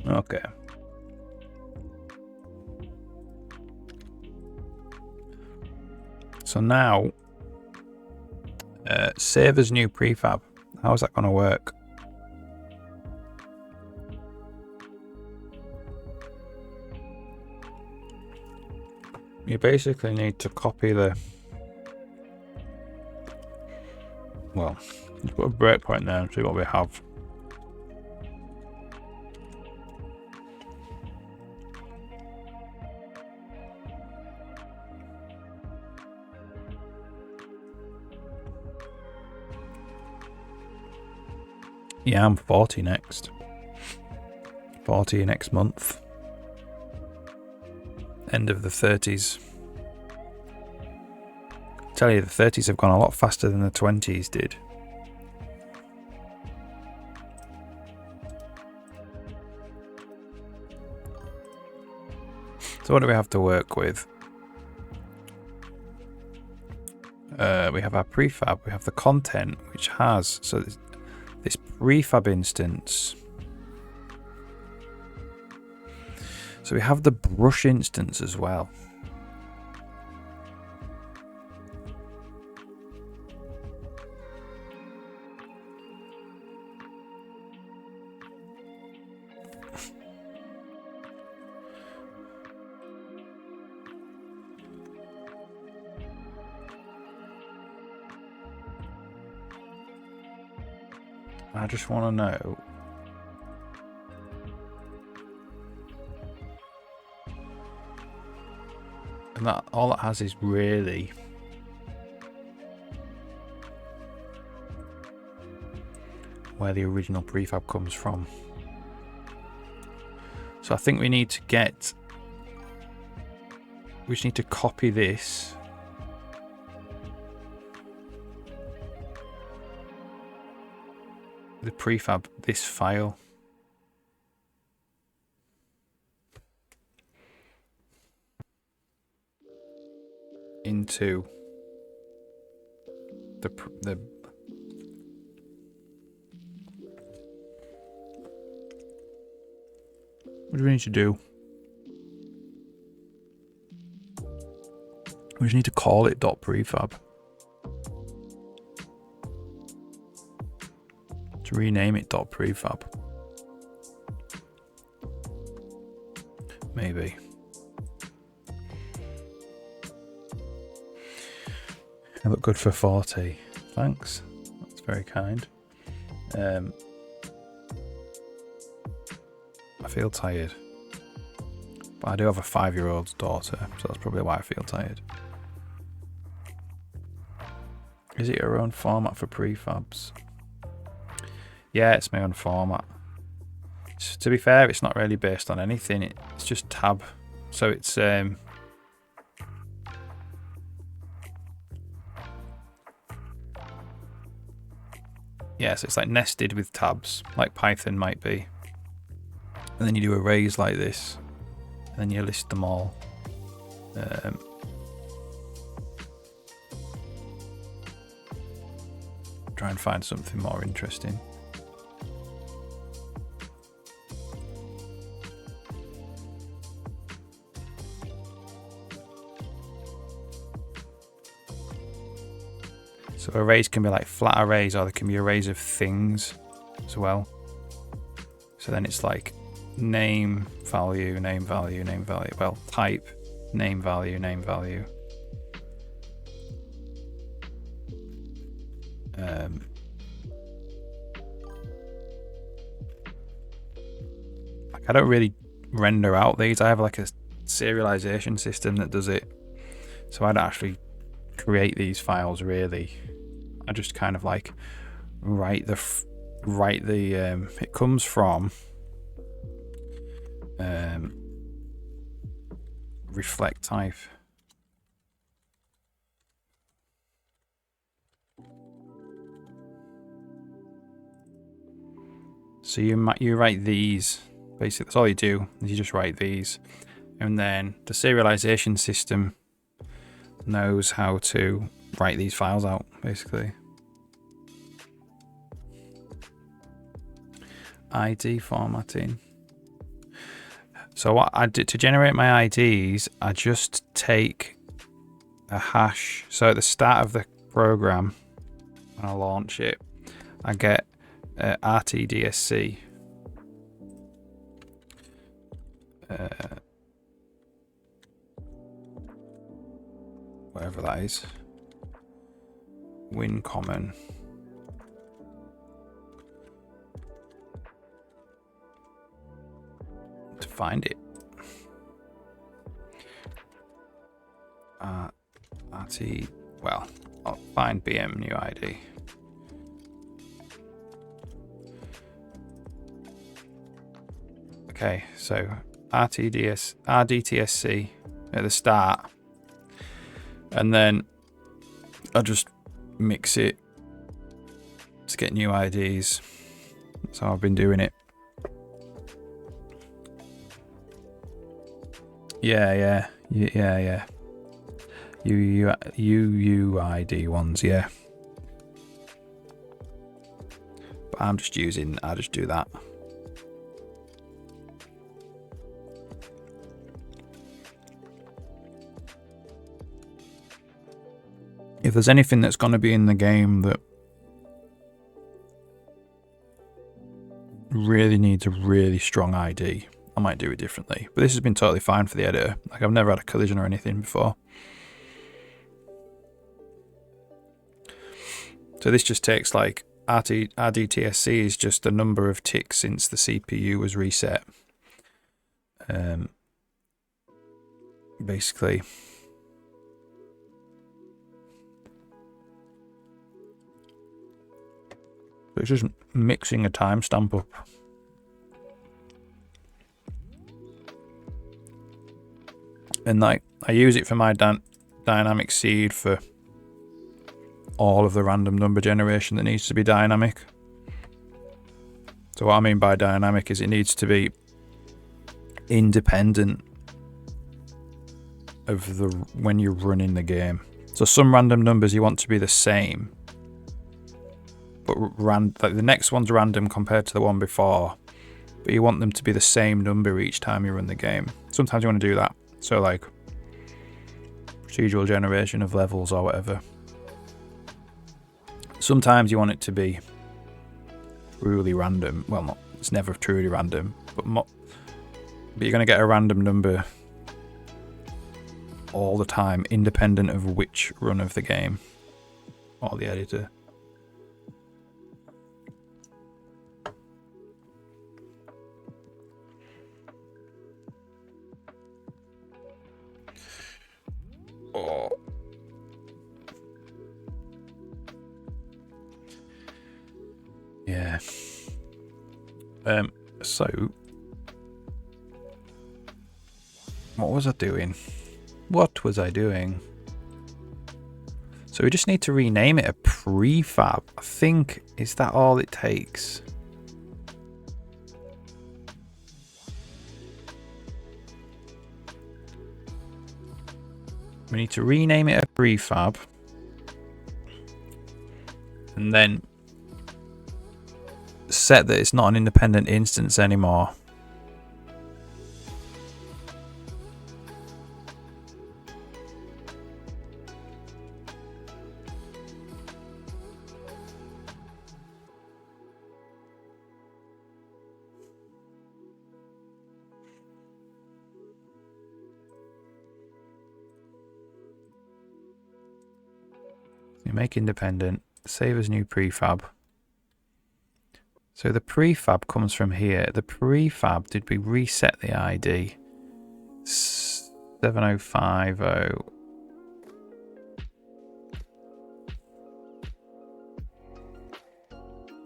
A: Okay. So now, save as new prefab. How is that going to work? You basically need to copy the... Well, let's put a breakpoint there and see what we have. Yeah, I'm 40 next. 40 next month. End of the 30s. I tell you, the 30s have gone a lot faster than the 20s did. So what do we have to work with? We have our prefab, we have the content, which has, so this prefab instance. So we have the brush instance as well. I just want to know and that all it has is really where the original prefab comes from. So I think we just need to copy this the prefab, this file into the what do we need to do? We just need to call it .prefab. To rename it .prefab. Maybe. I look good for 40. Thanks. That's very kind. I feel tired. But I do have a 5-year-old daughter, so that's probably why I feel tired. Is it your own format for prefabs? Yeah, it's my own format. To be fair, it's not really based on anything. It's just tab. So it's yeah, so it's like nested with tabs, like Python might be. And then you do arrays like this, and then you list them all. Try and find something more interesting. So arrays can be like flat arrays, or they can be arrays of things as well. So then it's like name, value, name, value, name, value. Well, type, name, value, name, value. Like I don't really render out these. I have like a serialization system that does it. So I don't actually create these files really. I just kind of like write the it comes from reflect type. So you write these, basically that's all you do, is you just write these, and then the serialization system knows how to write these files out, basically. ID formatting. So what I did to generate my IDs, I just take a hash. So at the start of the program, when I launch it, I get RTDSC. Whatever that is. Win common. To find it. RT, well, I'll find BM new ID. Okay, so RDTSC at the start, and then I just mix it to get new IDs. That's how I've been doing it. Yeah. UUID ones, yeah. But I just do that. If there's anything that's going to be in the game that really needs a really strong ID, I might do it differently. But this has been totally fine for the editor. Like I've never had a collision or anything before. So this just takes like RDTSC is just the number of ticks since the CPU was reset. Basically. So it's just mixing a timestamp up. And like I use it for my dynamic seed for all of the random number generation that needs to be dynamic. So what I mean by dynamic is it needs to be independent of the when you're running the game. So some random numbers you want to be the same, but like the next one's random compared to the one before, but you want them to be the same number each time you run the game. Sometimes you want to do that. So like procedural generation of levels or whatever. Sometimes you want it to be truly random. Well, not, it's never truly random, but you're going to get a random number all the time, independent of which run of the game or the editor. Oh. Yeah. So what was I doing? So we just need to rename it a prefab. I think, is that all it takes? We need to rename it a prefab. And then set that it's not an independent instance anymore. You make independent, save as new prefab. So the prefab comes from here. The prefab, did we reset the ID? 7050.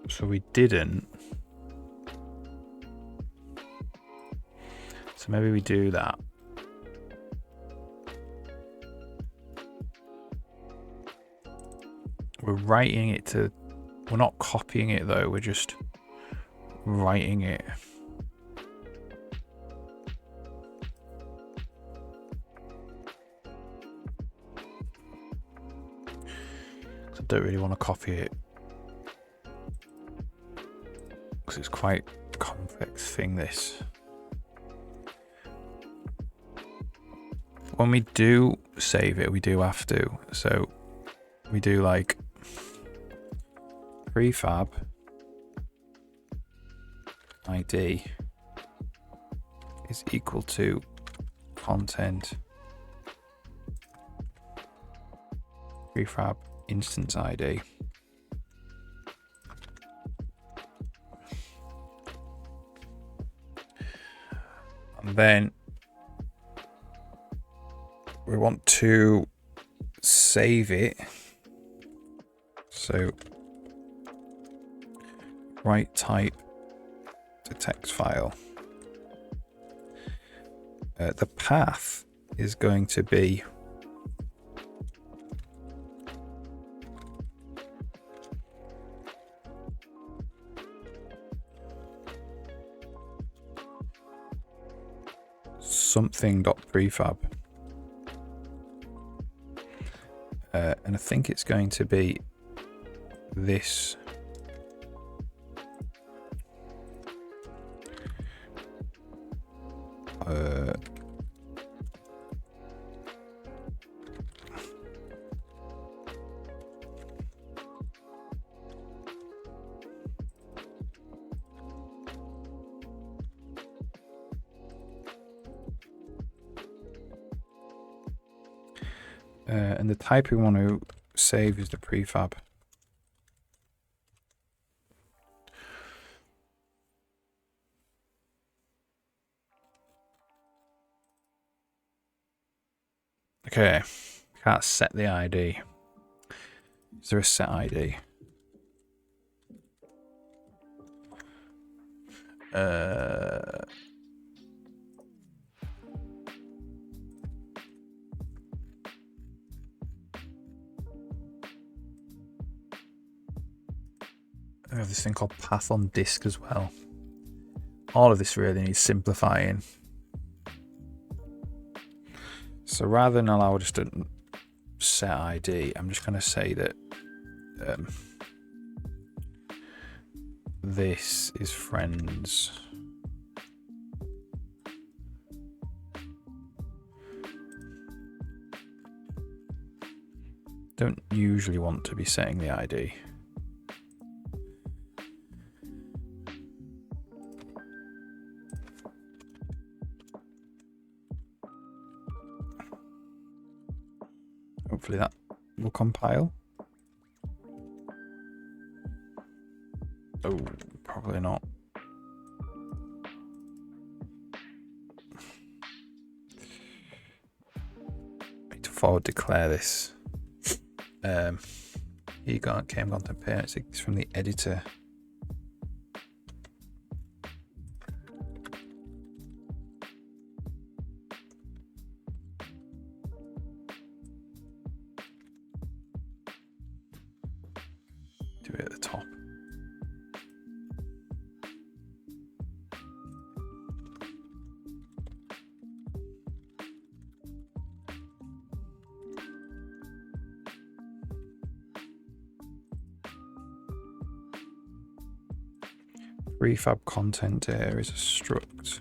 A: So we didn't. So maybe we do that. We're writing it to... We're not copying it though, we're just writing it. I don't really want to copy it because it's quite a complex thing, this. When we do save it, we do have to. So we do like prefab ID is equal to content prefab instance ID. And then we want to save it. So write type to text file. The path is going to be something.prefab. And I think it's going to be this. And the type we want to save is the prefab. Okay, can't set the ID. Is there a set ID? We have this thing called path on disk as well. All of this really needs simplifying. So rather than allow just a set ID, I'm just going to say that this is friends. Don't usually want to be setting the ID. Hopefully that will compile. Oh, probably not. I need to forward declare this. You got KM content parents. It's from the editor. Do it at the top. Prefab content here is a struct.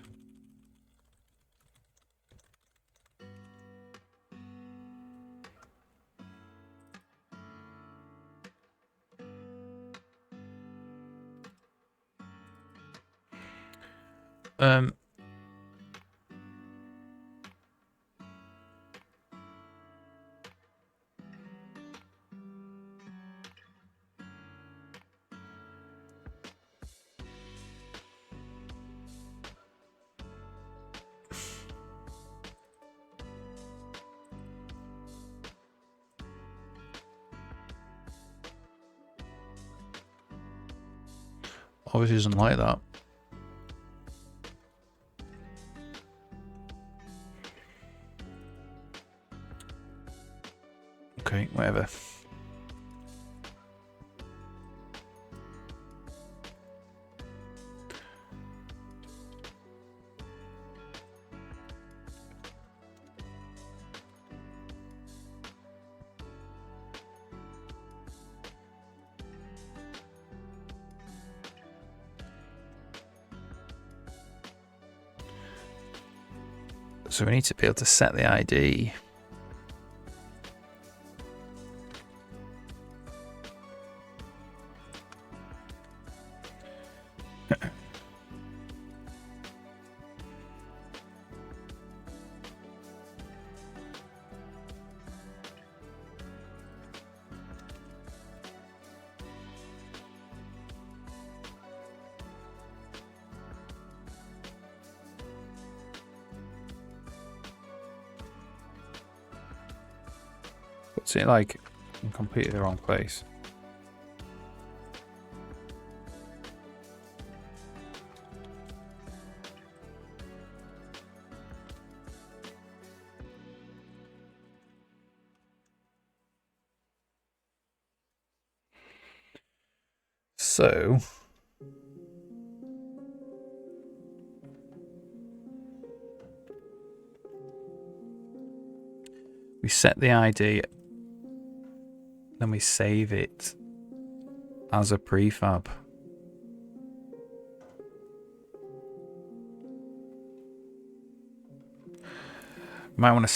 A: Obviously doesn't like that. Okay, whatever. So we need to be able to set the ID. What's it like in completely the wrong place? So we set the ID, then we save it as a prefab. Might want to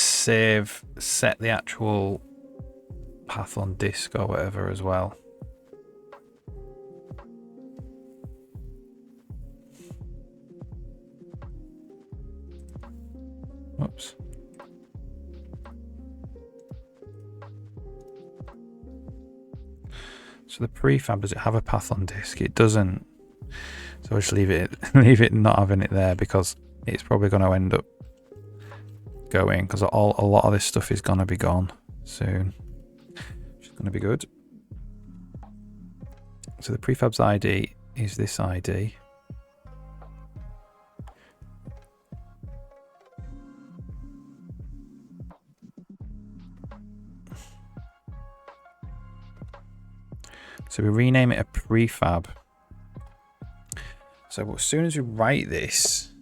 A: set the actual path on disk or whatever as well. Whoops. So the prefab, does it have a path on disk? It doesn't. So I'll just leave it not having it there because it's probably going to end up going, because a lot of this stuff is going to be gone soon, which is going to be good. So the prefab's ID is this ID. So we rename it a prefab. So as soon as we write this,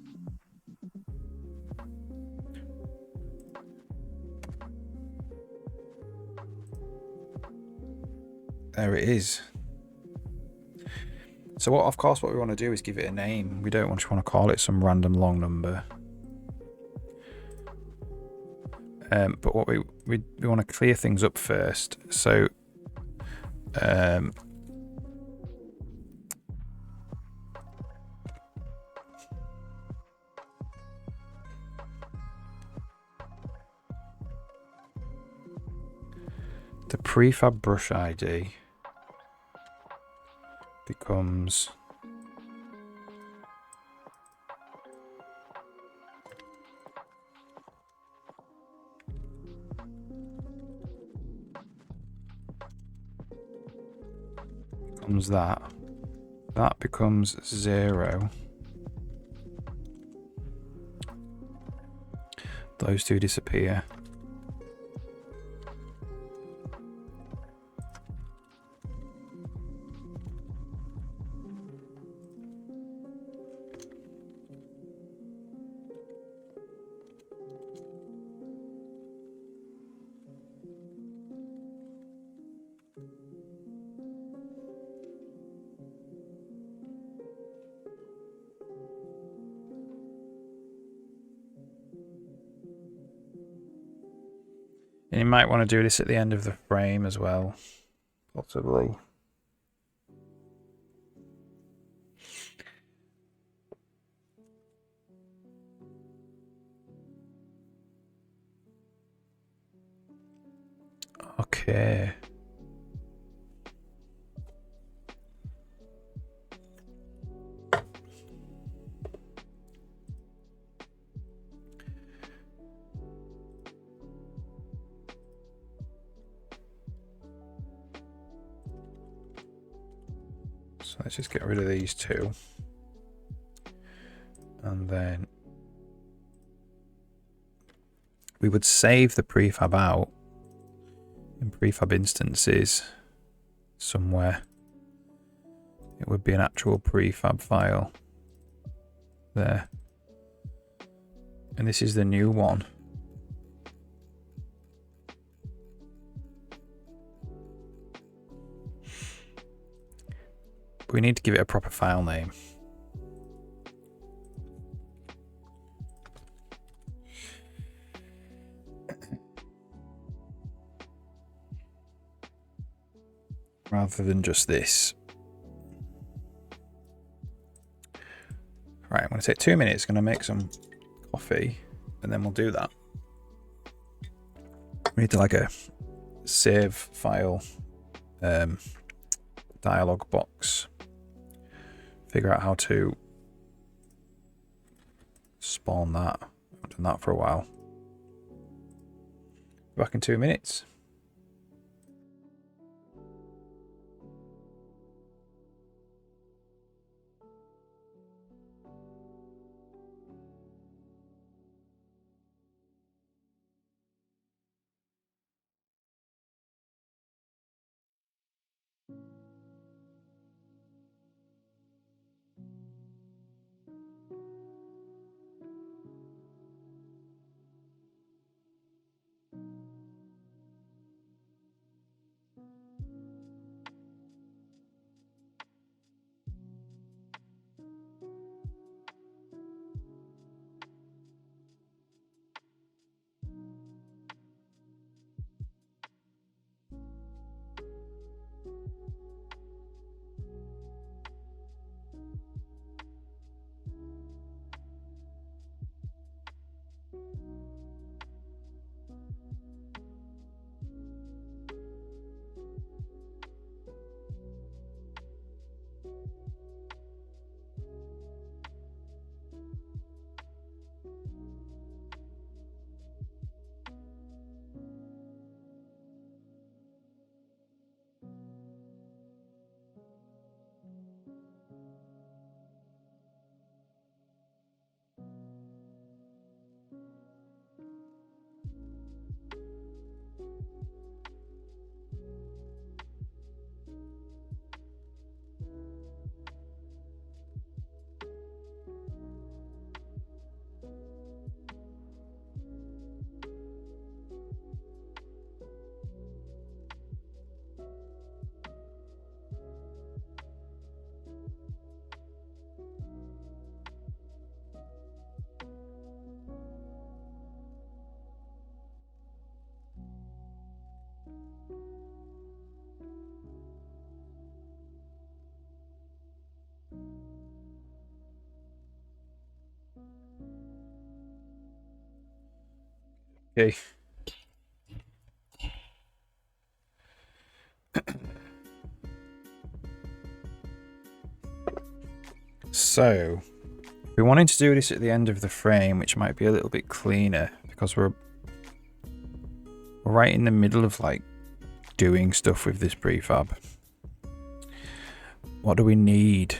A: there it is. So of course what we want to do is give it a name. We don't just want to call it some random long number. But what we want to clear things up first. So the prefab brush ID becomes that becomes 0. Those two disappear. And you might want to do this at the end of the frame as well, possibly. Okay. So let's just get rid of these two. And then we would save the prefab out in prefab instances somewhere. It would be an actual prefab file there. And this is the new one. We need to give it a proper file name. Rather than just this. Right, I'm going to take 2 minutes, going to make some coffee, and then we'll do that. We need to like a save file dialog box. Figure out how to spawn that. I've done that for a while. Back in 2 minutes. Okay. So, we wanted to do this at the end of the frame, which might be a little bit cleaner because we're right in the middle of like doing stuff with this prefab. What do we need?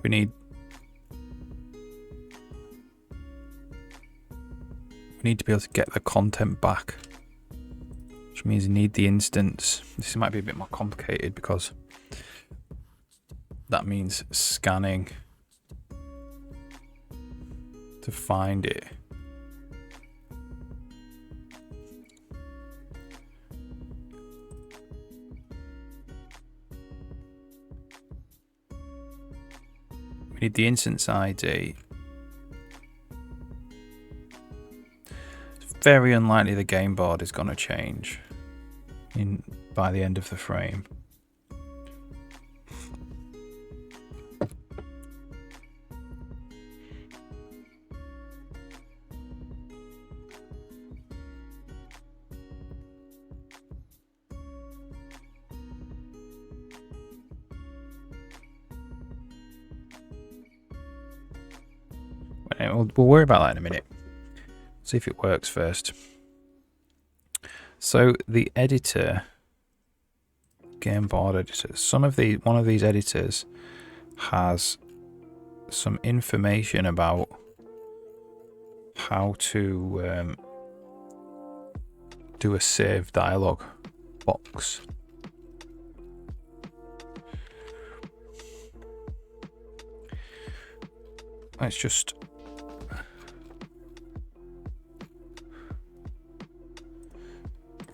A: We need to be able to get the content back, which means you need the instance. This might be a bit more complicated because that means scanning to find it. We need the instance ID. It's very unlikely the game board is going to change by the end of the frame. We'll worry about that in a minute. See if it works first. So the editor, game board editor, one of these editors has some information about how to do a save dialog box. Let's just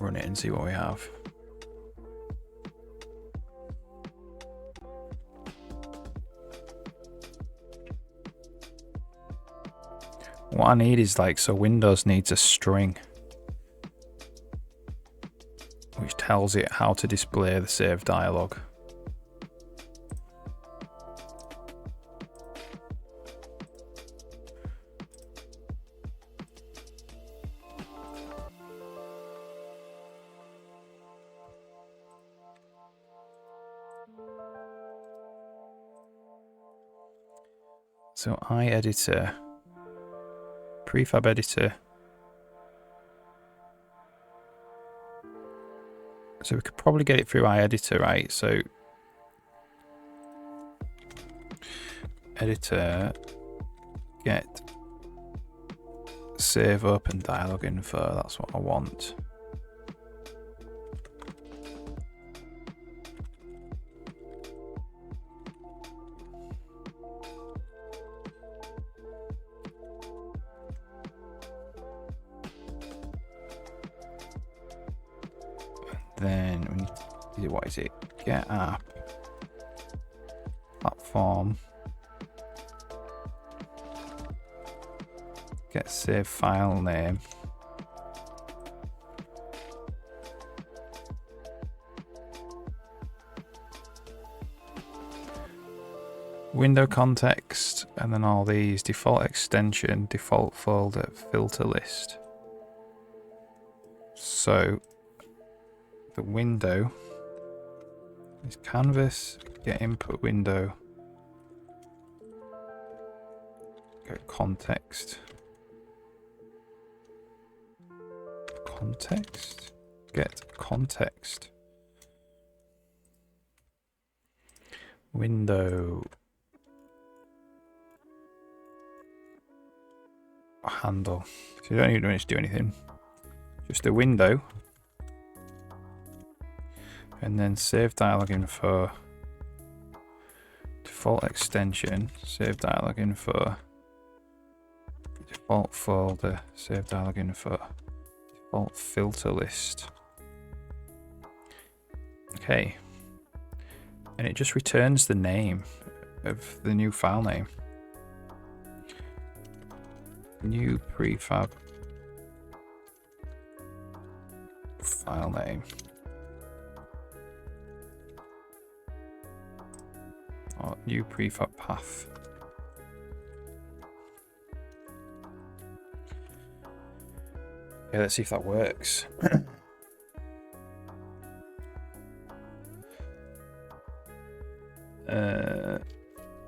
A: run it and see what we have. What I need is so Windows needs a string which tells it how to display the save dialog. So iEditor, prefab editor. So we could probably get it through iEditor, right? So editor, get save open dialog info, that's what I want. Then we need to, what is it? Get app, platform, get save file name. Window context, and then all these default extension, default folder, filter list. So the window is canvas, get input window, get context, get context, window handle. So you don't even need to do anything, just a window. And then save dialog info, default extension, save dialog info, default folder, save dialog info, default filter list. Okay. and it just returns the name of the new file name. New prefab file name. Or new prefab path. Yeah, let's see if that works.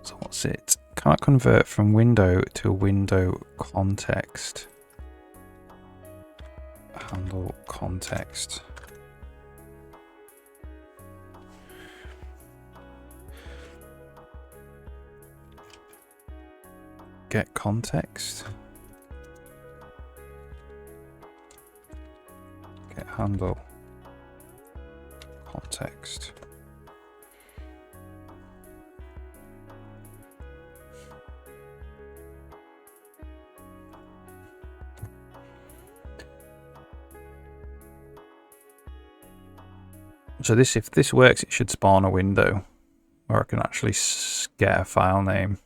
A: So what's it? Can't convert from window to window context. Handle context. Get context. Get handle context. So this, if this works, it should spawn a window where I can actually get a file name.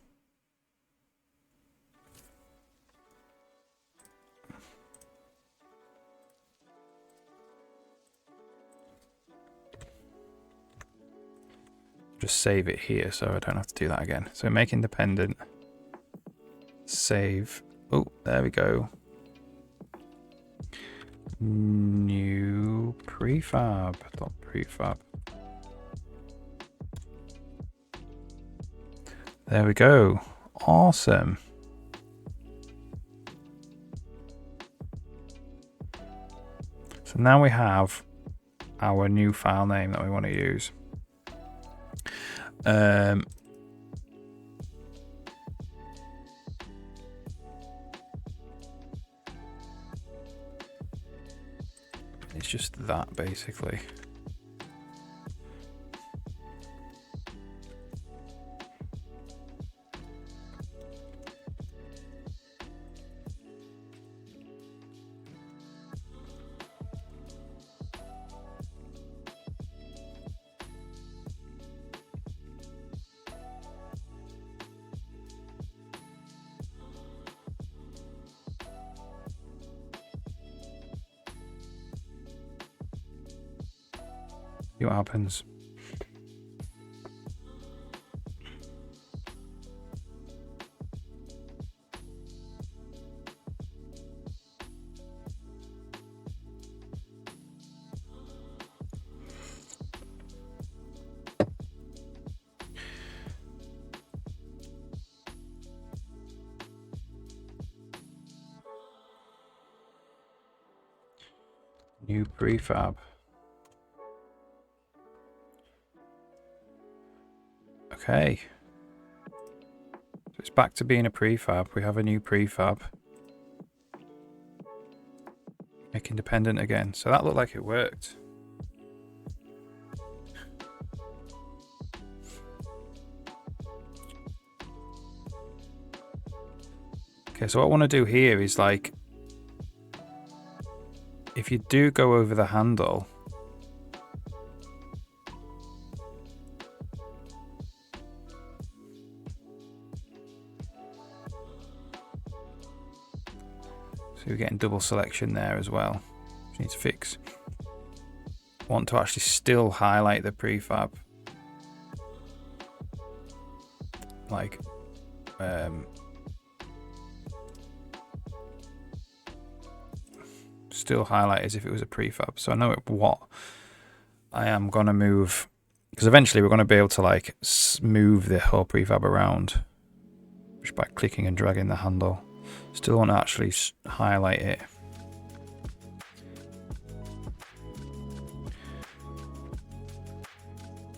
A: Just save it here so I don't have to do that again. So make independent, save. Oh, there we go. New prefab. Prefab. There we go. Awesome. So now we have our new file name that we want to use. It's just that basically. See what happens. New prefab. Okay. So it's back to being a prefab. We have a new prefab. Make independent again. So that looked like it worked. Okay, so what I want to do here is like, if you do go over the handle, so we're getting double selection there as well, which needs to fix. Want to actually still highlight the prefab, like still highlight as if it was a prefab. So I know what I am gonna move, because eventually we're gonna be able to like move the whole prefab around just by clicking and dragging the handle. Still want to actually highlight it.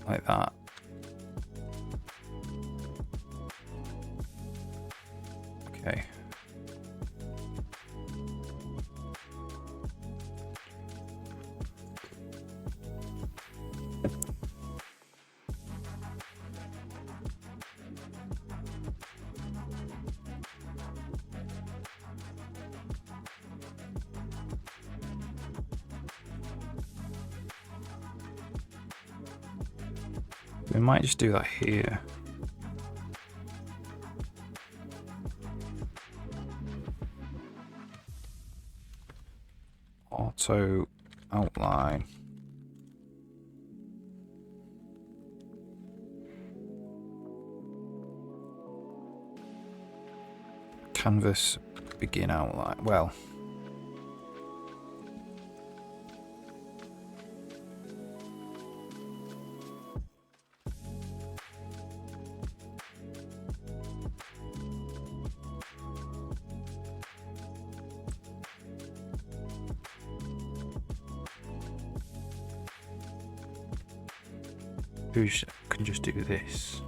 A: Like that. Okay. We might just do that here. Auto outline. Canvas begin outline. Well, who can just do this?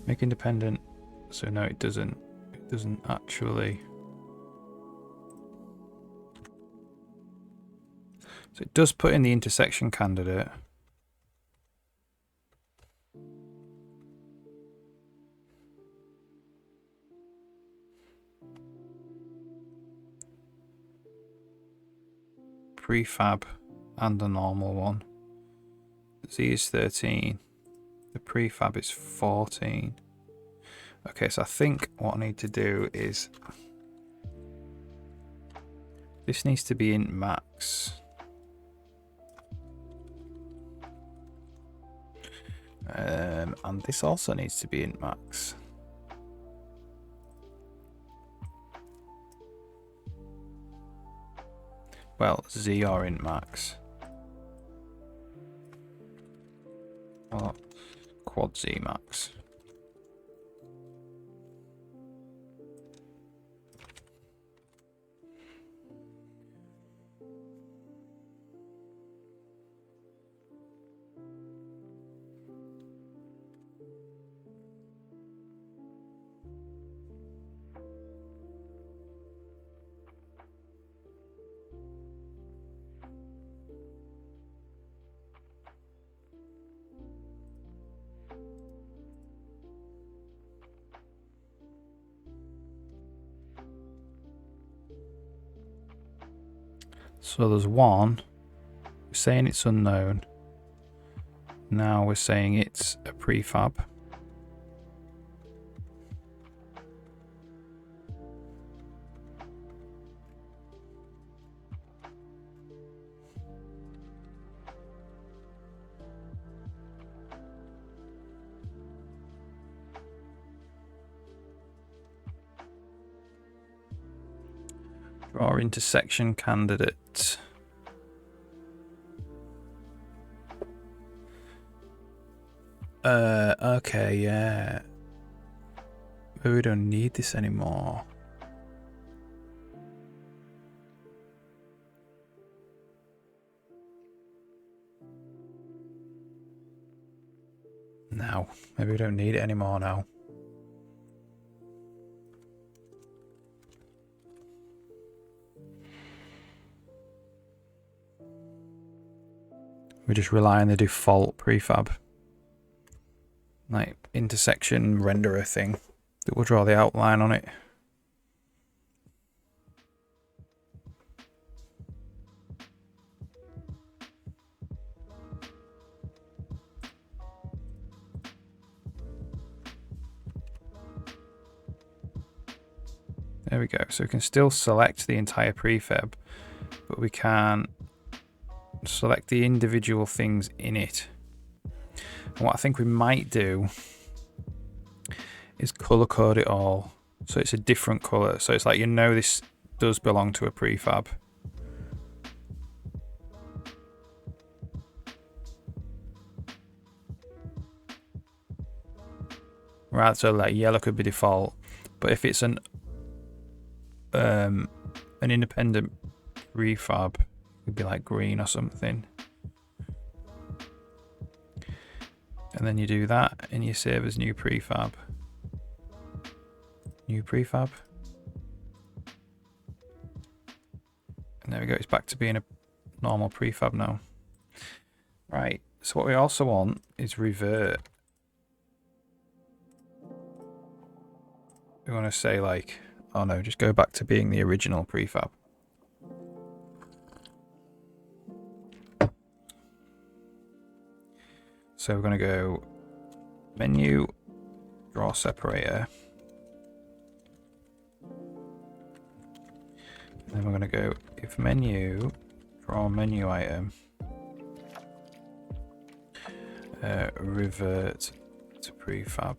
A: Make independent. So no, it doesn't. It doesn't actually. So it does put in the intersection candidate. Prefab and the normal one. Z is 13. The prefab is 14. Okay, so I think what I need to do is this needs to be in max. And this also needs to be in max. Well, Z are in max. Oh, quad Z max. So there's one. We're saying it's unknown. Now we're saying it's a prefab. Draw intersection candidate. Okay, yeah. Maybe we don't need this anymore. No, maybe we don't need it anymore now. We just rely on the default prefab, like intersection renderer thing that will draw the outline on it. There we go. So we can still select the entire prefab, but we can select the individual things in it. And what I think we might do is color code it all so it's a different color. So it's like, you know, this does belong to a prefab. Right, so like yellow could be default, but if it's an independent prefab, it could be like green or something. And then you do that and you save as new prefab. New prefab. And there we go, it's back to being a normal prefab now. Right, so what we also want is revert. We want to say like, oh no, just go back to being the original prefab. So we're going to go menu, draw separator. And then we're going to go if menu, draw menu item, revert to prefab.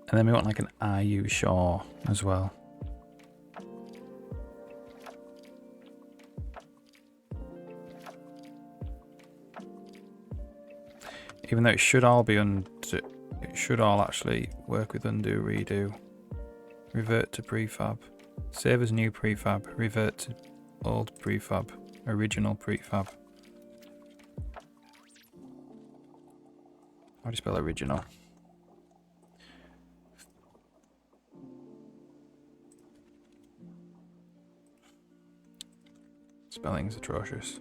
A: And then we want like an are you sure as well. Even though it should all be it should all actually work with undo, redo. Revert to prefab. Save as new prefab. Revert to old prefab. Original prefab. How do you spell original? Spelling's atrocious.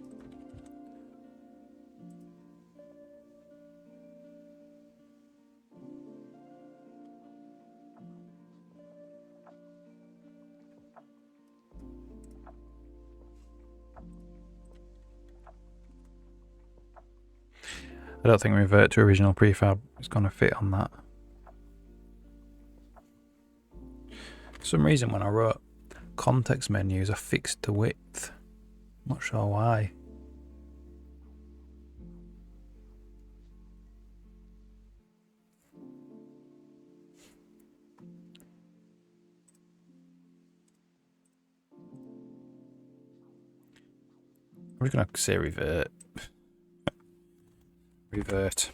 A: I don't think revert to original prefab is going to fit on that. For some reason when I wrote context menus, I fixed the width. Not sure why. I'm just going to say revert. Revert.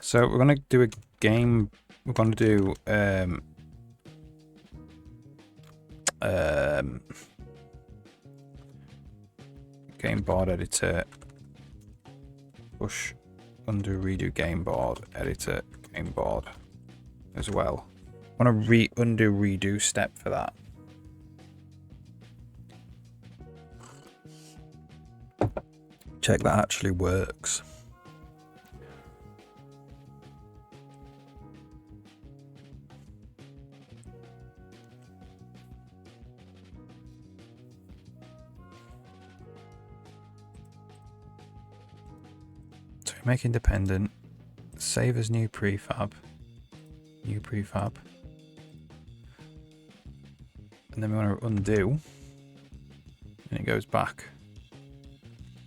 A: So we're going to do a game. We're going to do game board editor, push undo redo game board editor game board as well. I want a undo redo step for that. Check that actually works. So make independent, save as new prefab, and then we want to undo, and it goes back.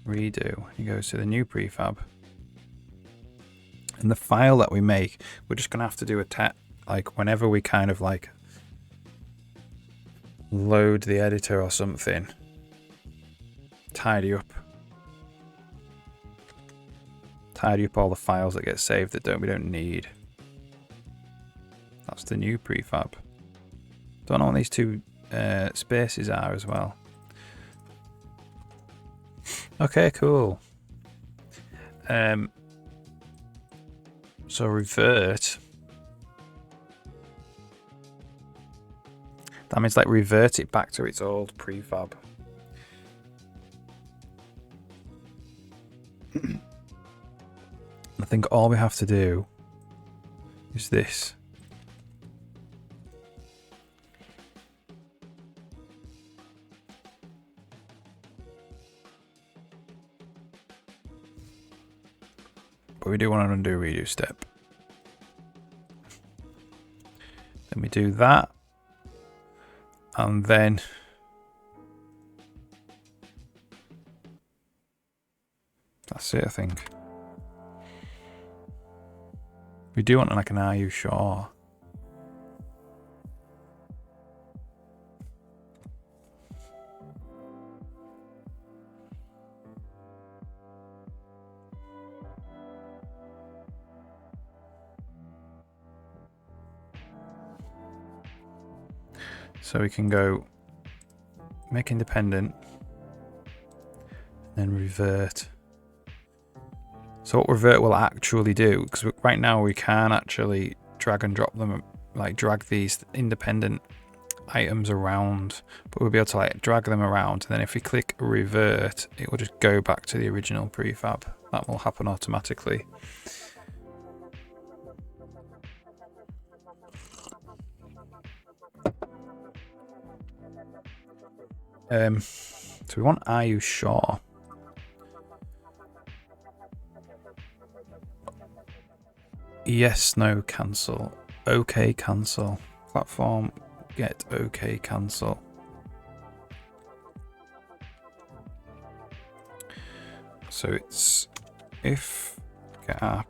A: Redo, it goes to the new prefab. And the file that we make, we're just gonna have to do a like whenever we kind of like load the editor or something, tidy up all the files that get saved that we don't need. That's the new prefab. Don't know what these two spaces are as well. Okay, cool. So revert. That means like revert it back to its old prefab. I think all we have to do is this. But we do want an undo redo step. Then we do that. And then that's it, I think. We do want like an are you sure? So we can go make independent, then revert. So what revert will actually do, because right now we can actually drag and drop them, like drag these independent items around, but we'll be able to like drag them around, and then if we click revert, it will just go back to the original prefab. That will happen automatically. So we want are you sure? Yes, no, cancel. Okay, cancel. Platform, get okay, cancel. So it's if get app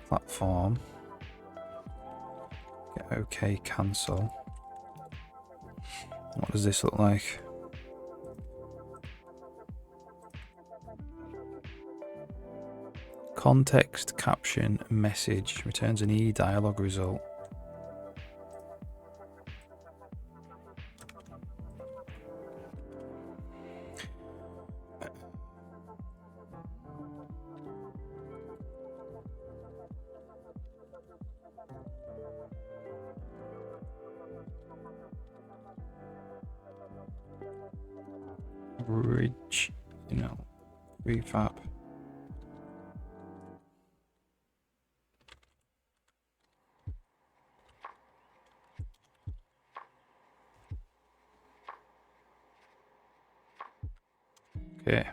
A: platform get okay, cancel. What does this look like? Context, caption, message, returns an E dialog result. Original refab. Okay.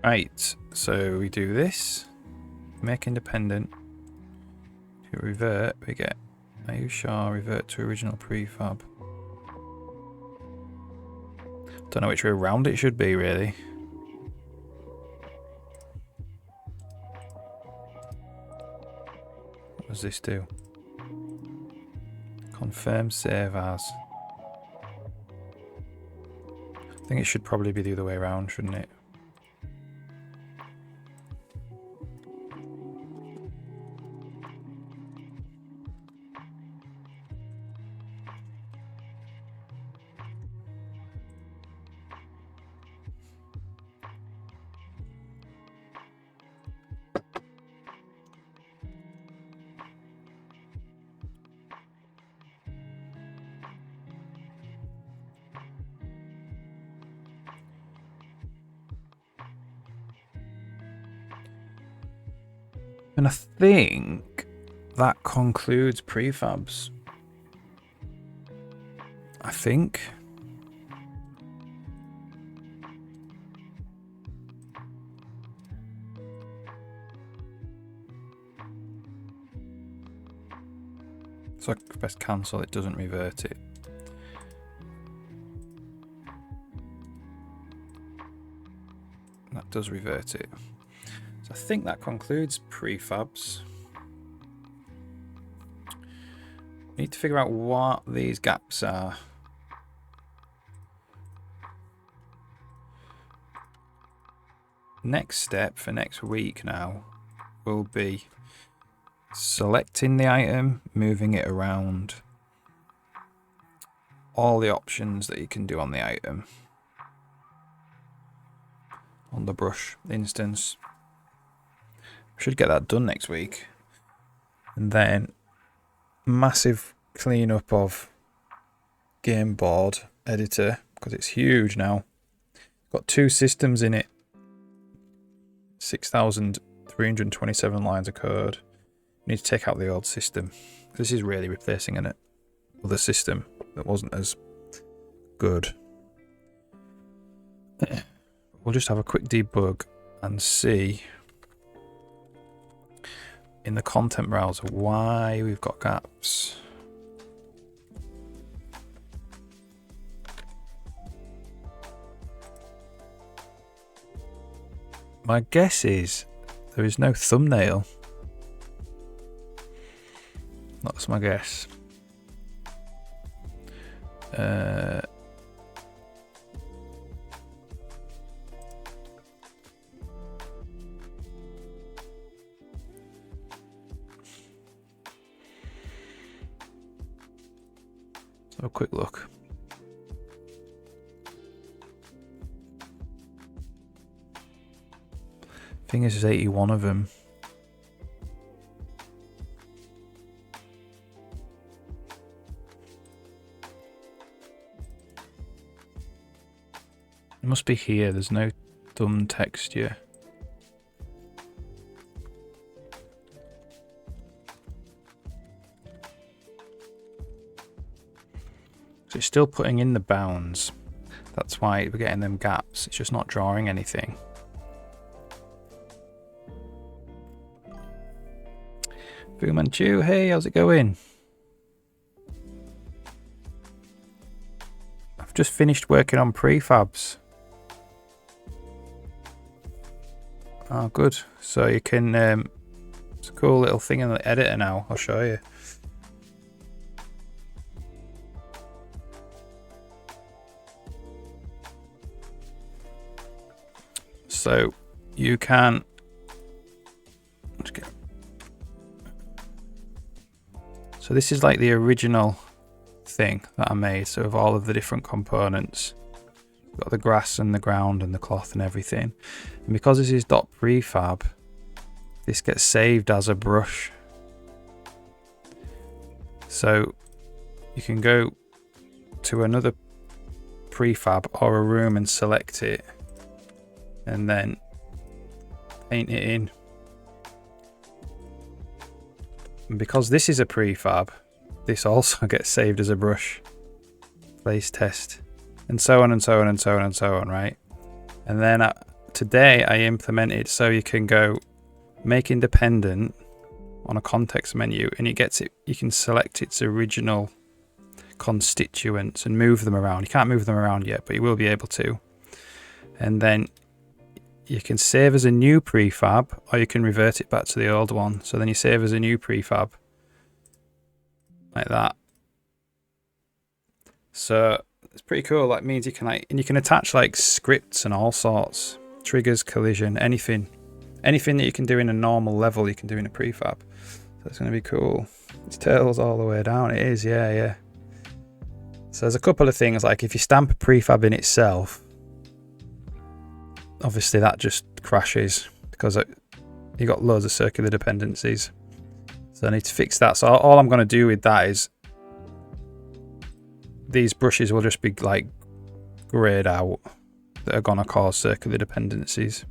A: Right, so we do this, make independent, to revert, we get, are you sure, revert to original prefab. Don't know which way around it should be, really. What does this do? Confirm save as. I think it should probably be the other way around, shouldn't it? And I think that concludes prefabs. I think. So I press cancel, it doesn't revert it. That does revert it. So I think that concludes prefabs. Need to figure out what these gaps are. Next step for next week now will be selecting the item, moving it around, all the options that you can do on the item, on the brush instance. Should get that done next week. And then massive cleanup of game board editor, because it's huge now. Got two systems in it. 6,327 lines of code. Need to take out the old system. This is really replacing an other system that wasn't as good. We'll just have a quick debug and see in the content browser why we've got gaps. My guess is there is no thumbnail. That's my guess. Have a quick look. Thing is, there's 81 of them. It must be here. There's no thumb texture. So it's still putting in the bounds. That's why we're getting them gaps. It's just not drawing anything. Fu Manchu, hey, how's it going? I've just finished working on prefabs. Oh, good. So you can, it's a cool little thing in the editor now. I'll show you. So you can, so this is like the original thing that I made. So of all of the different components, got the grass and the ground and the cloth and everything. And because this is .prefab, this gets saved as a brush. So you can go to another prefab or a room and select it and then paint it in. And because this is a prefab, this also gets saved as a brush. Place test. And so on and so on and so on and so on, right? And then today I implemented so you can go make independent on a context menu and it gets it, you can select its original constituents and move them around. You can't move them around yet, but you will be able to. And then you can save as a new prefab or you can revert it back to the old one. So then you save as a new prefab like that. So it's pretty cool. That means you can and you can attach like scripts and all sorts, triggers, collision, anything that you can do in a normal level, you can do in a prefab. So it's going to be cool. It's turtles all the way down. It is, yeah. So there's a couple of things, like if you stamp a prefab in itself, obviously that just crashes because you got loads of circular dependencies. So I need to fix that. So all I'm going to do with that is these brushes will just be like grayed out that are going to cause circular dependencies.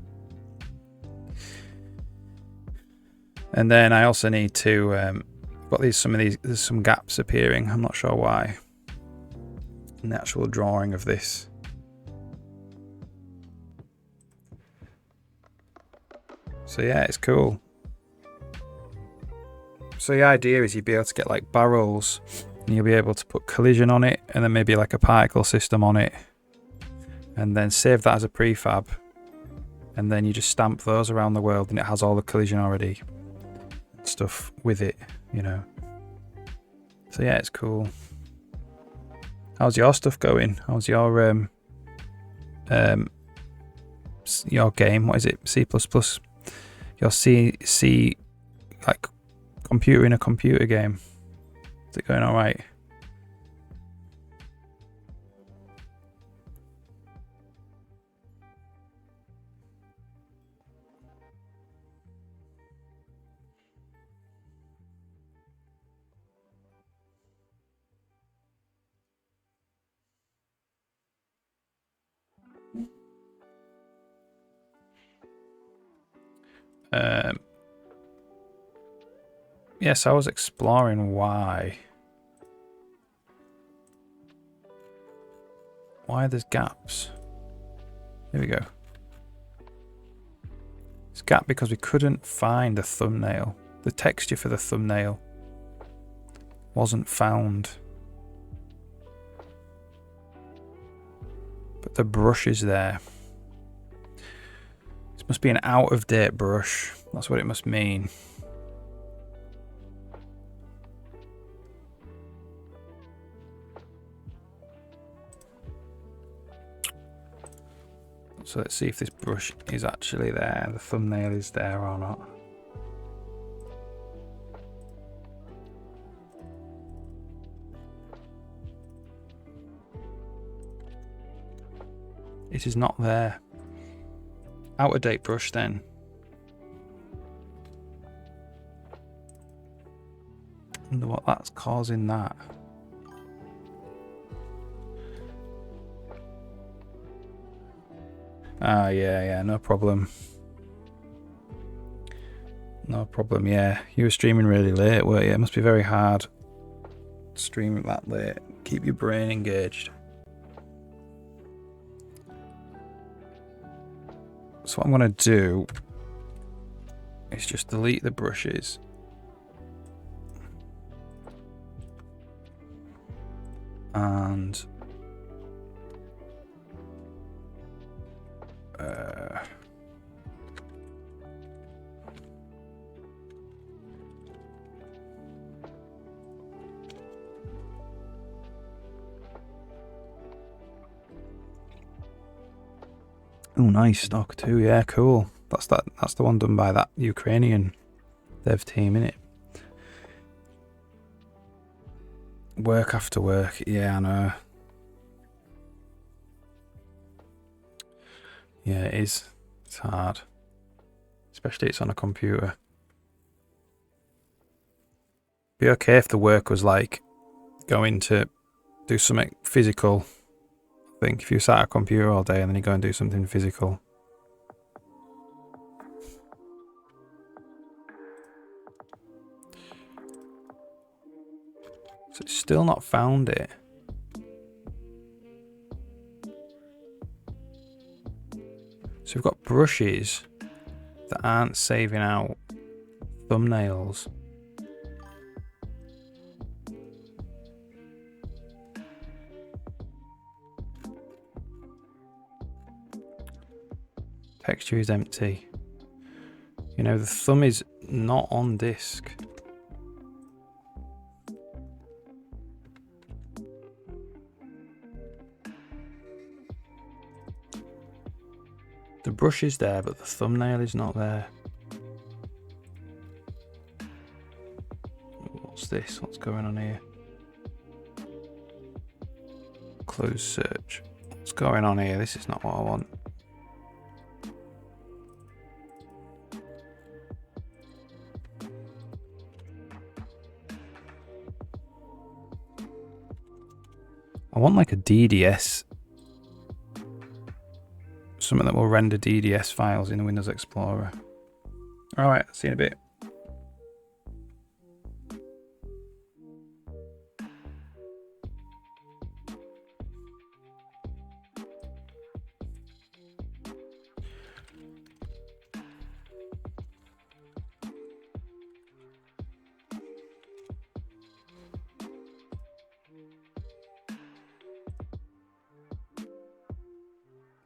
A: And then I also need to got there's some gaps appearing. I'm not sure why in the actual drawing of this. So yeah, it's cool. So the idea is you'd be able to get like barrels and you'll be able to put collision on it and then maybe like a particle system on it and then save that as a prefab and then you just stamp those around the world and it has all the collision already and stuff with it, you know. So yeah, it's cool. How's your stuff going? How's your game? What is it? C++? Your C like computer in a computer game. Is it going all right? Yes, I was exploring why there's gaps. Here we go. It's gap because we couldn't find the thumbnail. The texture for the thumbnail wasn't found. But the brush is there. This must be an out-of-date brush. That's what it must mean. So let's see if this brush is actually there, the thumbnail is there or not. It is not there. Out of date brush then. Wonder what that's causing that. Ah, yeah, no problem. No problem, yeah. You were streaming really late, weren't you? It must be very hard streaming that late. Keep your brain engaged. So what I'm going to do is just delete the brushes. And oh, nice stock too. Yeah, cool. That's the one done by that Ukrainian dev team, innit? Work after work. Yeah, I know. Yeah, it is. It's hard. Especially it's on a computer. Be okay if the work was like going to do something physical. I think if you sat at a computer all day and then you go and do something physical. So it's still not found it. So we've got brushes that aren't saving out thumbnails. Texture is empty. You know, the thumb is not on disk. The brush is there, but the thumbnail is not there. What's this? What's going on here? Close search. What's going on here? This is not what I want. I want like a DDS. Something that will render DDS files in the Windows Explorer. Alright, see you in a bit.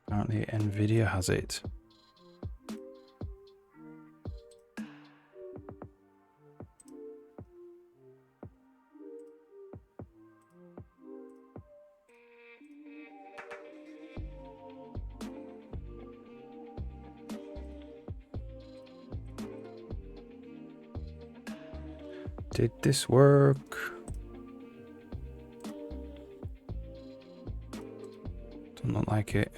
A: Apparently Nvidia has it. Did this work? Doesn't look like it.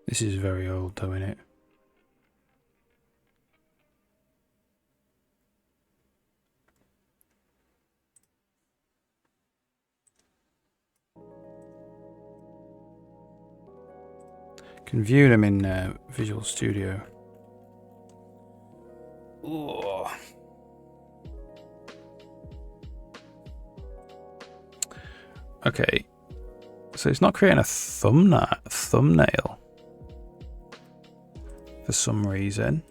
A: This is very old though, isn't it? Can view them in Visual Studio. Oh, Okay, so it's not creating a thumbnail for some reason.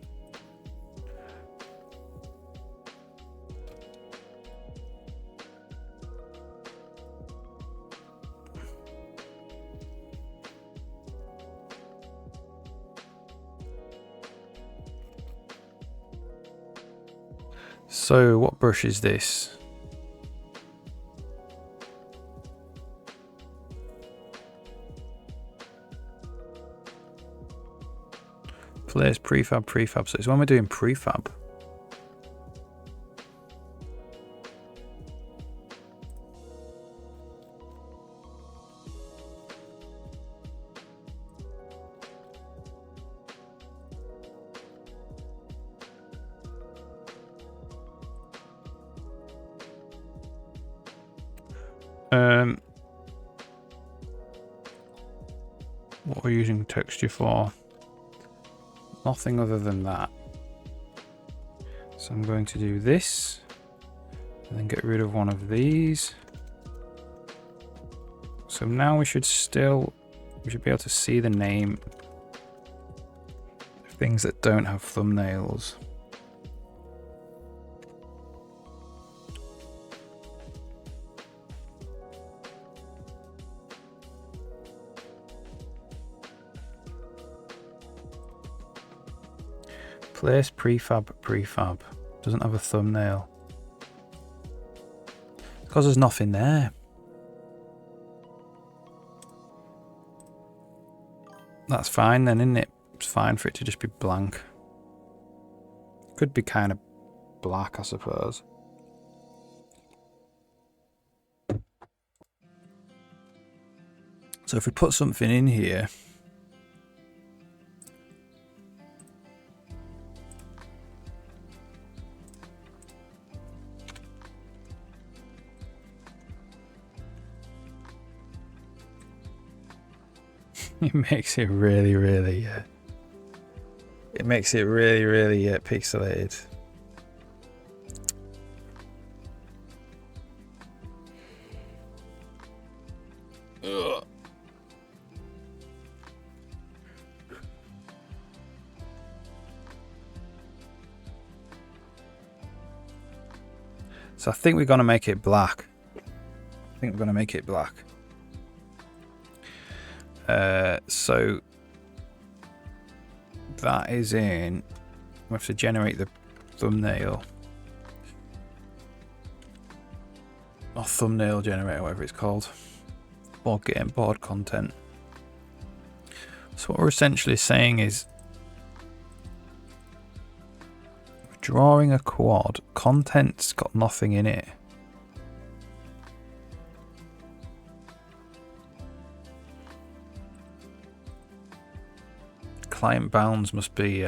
A: So what brush is this? Place prefab. So it's when we're doing prefab. What we're using texture for? Nothing other than that. So I'm going to do this and then get rid of one of these. So now we should be able to see the name of things that don't have thumbnails. Place prefab. Doesn't have a thumbnail. Because there's nothing there. That's fine then, isn't it? It's fine for it to just be blank. Could be kind of black, I suppose. So if we put something in here, it makes it really pixelated. Ugh. So I think we're going to make it black. So that is in. We have to generate the thumbnail. Or thumbnail generator, whatever it's called. Board game, board content. So what we're essentially saying is we're drawing a quad. Content's got nothing in it. Client bounds must be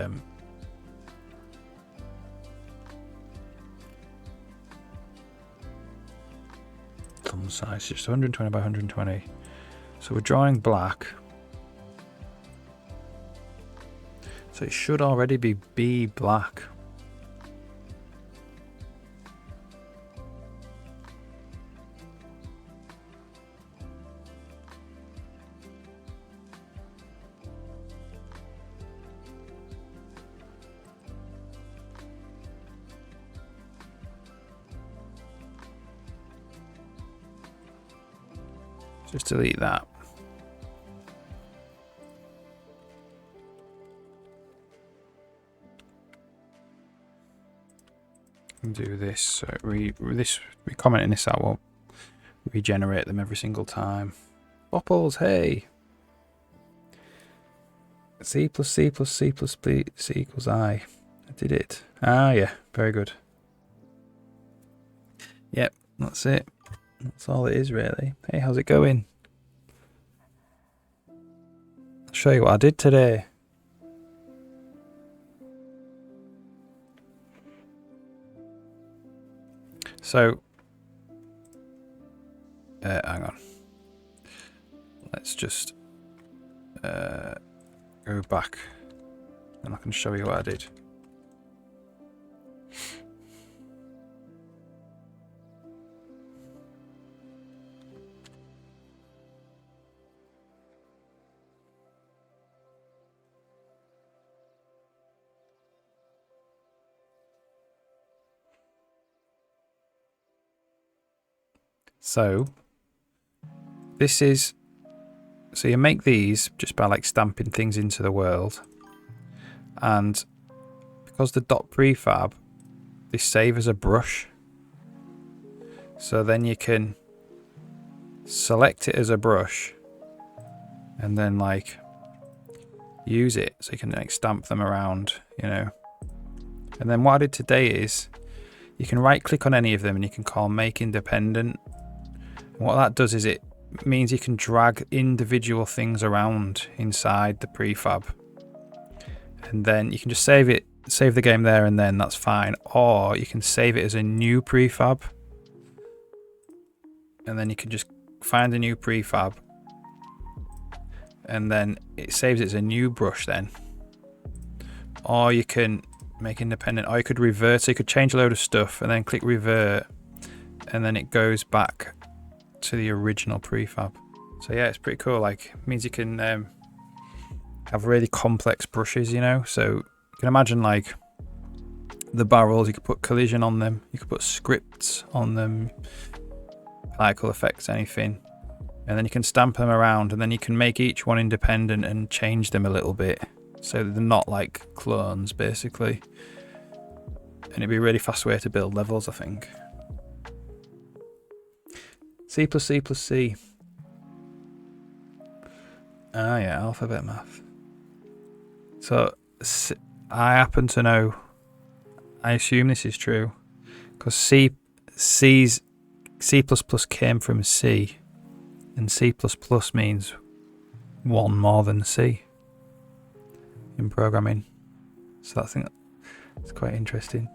A: thumb size, just 120 by 120. So we're drawing black. So it should already be B black. Just delete that. And do this. So commenting this out will regenerate them every single time. Bopples, hey. C plus C plus C plus B, C equals I. I did it. Ah, yeah, very good. Yep, that's it. That's all it is, really. Hey, how's it going? I'll show you what I did today. So, hang on. Let's just go back and I can show you what I did. So this is, so you make these just by like stamping things into the world, and because the dot prefab, they save as a brush. So then you can select it as a brush and then like use it, so you can like stamp them around, you know. And then what I did today is you can right click on any of them and you can call make independent. And what that does is it means you can drag individual things around inside the prefab, and then you can just save the game there and then, that's fine. Or you can save it as a new prefab, and then you can just find a new prefab and then it saves it as a new brush then. Or you can make independent, or you could revert, so you could change a load of stuff and then click revert and then it goes back to the original prefab. So yeah, it's pretty cool. Like, it means you can have really complex brushes, you know. So you can imagine like the barrels, you could put collision on them, you could put scripts on them, particle effects, anything, and then you can stamp them around, and then you can make each one independent and change them a little bit so they're not like clones basically. And it'd be a really fast way to build levels, I think. C plus C plus C. Ah yeah, alphabet math. So I happen to know, I assume this is true, because C came from C, and C++ means one more than C in programming. So I think it's quite interesting,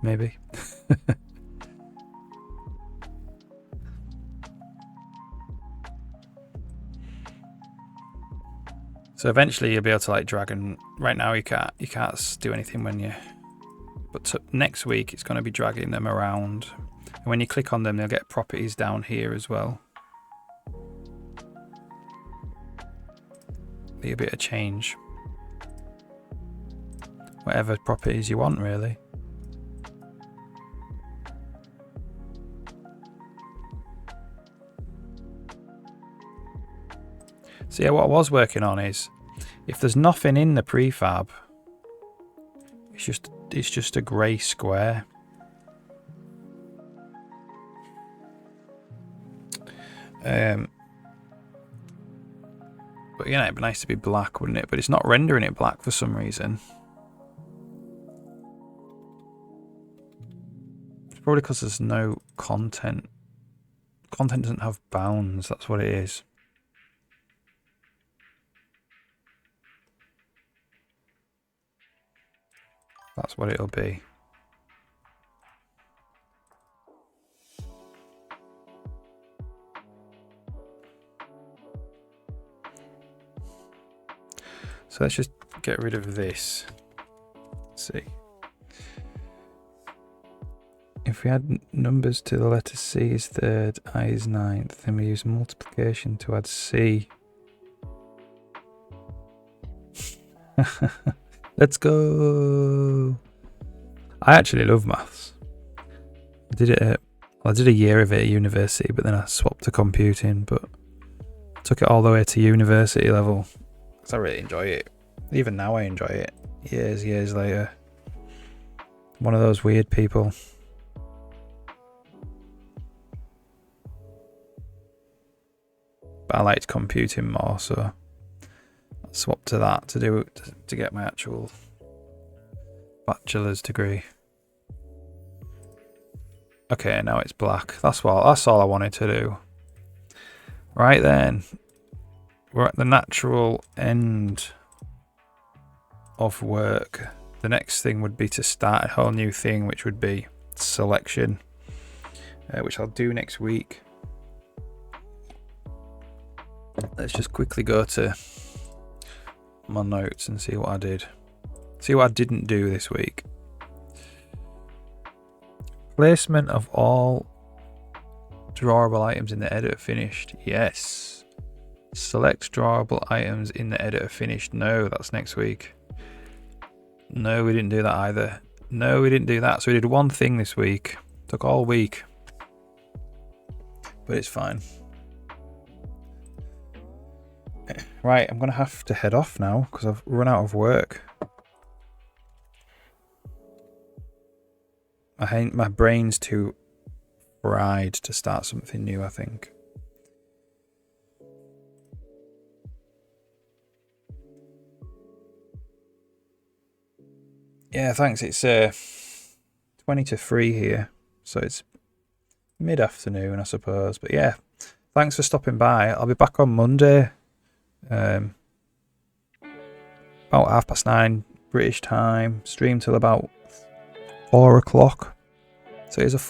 A: maybe. So eventually you'll be able to like drag, and right now you can't do anything when you, but next week it's going to be dragging them around, and when you click on them they'll get properties down here as well. Be a bit of change, whatever properties you want really. So yeah, what I was working on is, if there's nothing in the prefab, it's just a grey square. But yeah, it'd be nice to be black, wouldn't it? But it's not rendering it black for some reason. It's probably because there's no content. Content doesn't have bounds, that's what it is. That's what it'll be. So let's just get rid of this. Let's see. If we add numbers to the letter C is third, I is ninth, then we use multiplication to add C. Let's go. I actually love maths. I did a year of it at university, but then I swapped to computing, but took it all the way to university level because I really enjoy it. Even now I enjoy it, years later. One of those weird people. But I liked computing more, so I swapped to that to get my actual bachelor's degree. Okay, now it's black. That's all I wanted to do. Right then, we're at the natural end of work. The next thing would be to start a whole new thing, which would be selection, which I'll do next week. Let's just quickly go to my notes and see what I did. See what I didn't do this week. Placement of all drawable items in the editor finished. Yes. Select drawable items in the editor finished. No, that's next week. No, we didn't do that either. No, we didn't do that. So we did one thing this week. Took all week. but it's fine. Right, I'm going to have to head off now because I've run out of work. My brain's too fried to start something new, I think. Yeah, thanks. It's 20 to 3 here, so it's mid-afternoon, I suppose. But yeah, thanks for stopping by. I'll be back on Monday, about 9:30 British time. Stream till about 4 o'clock. So it is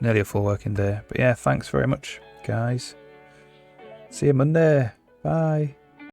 A: nearly a full working day. But yeah, thanks very much, guys. See you Monday. Bye.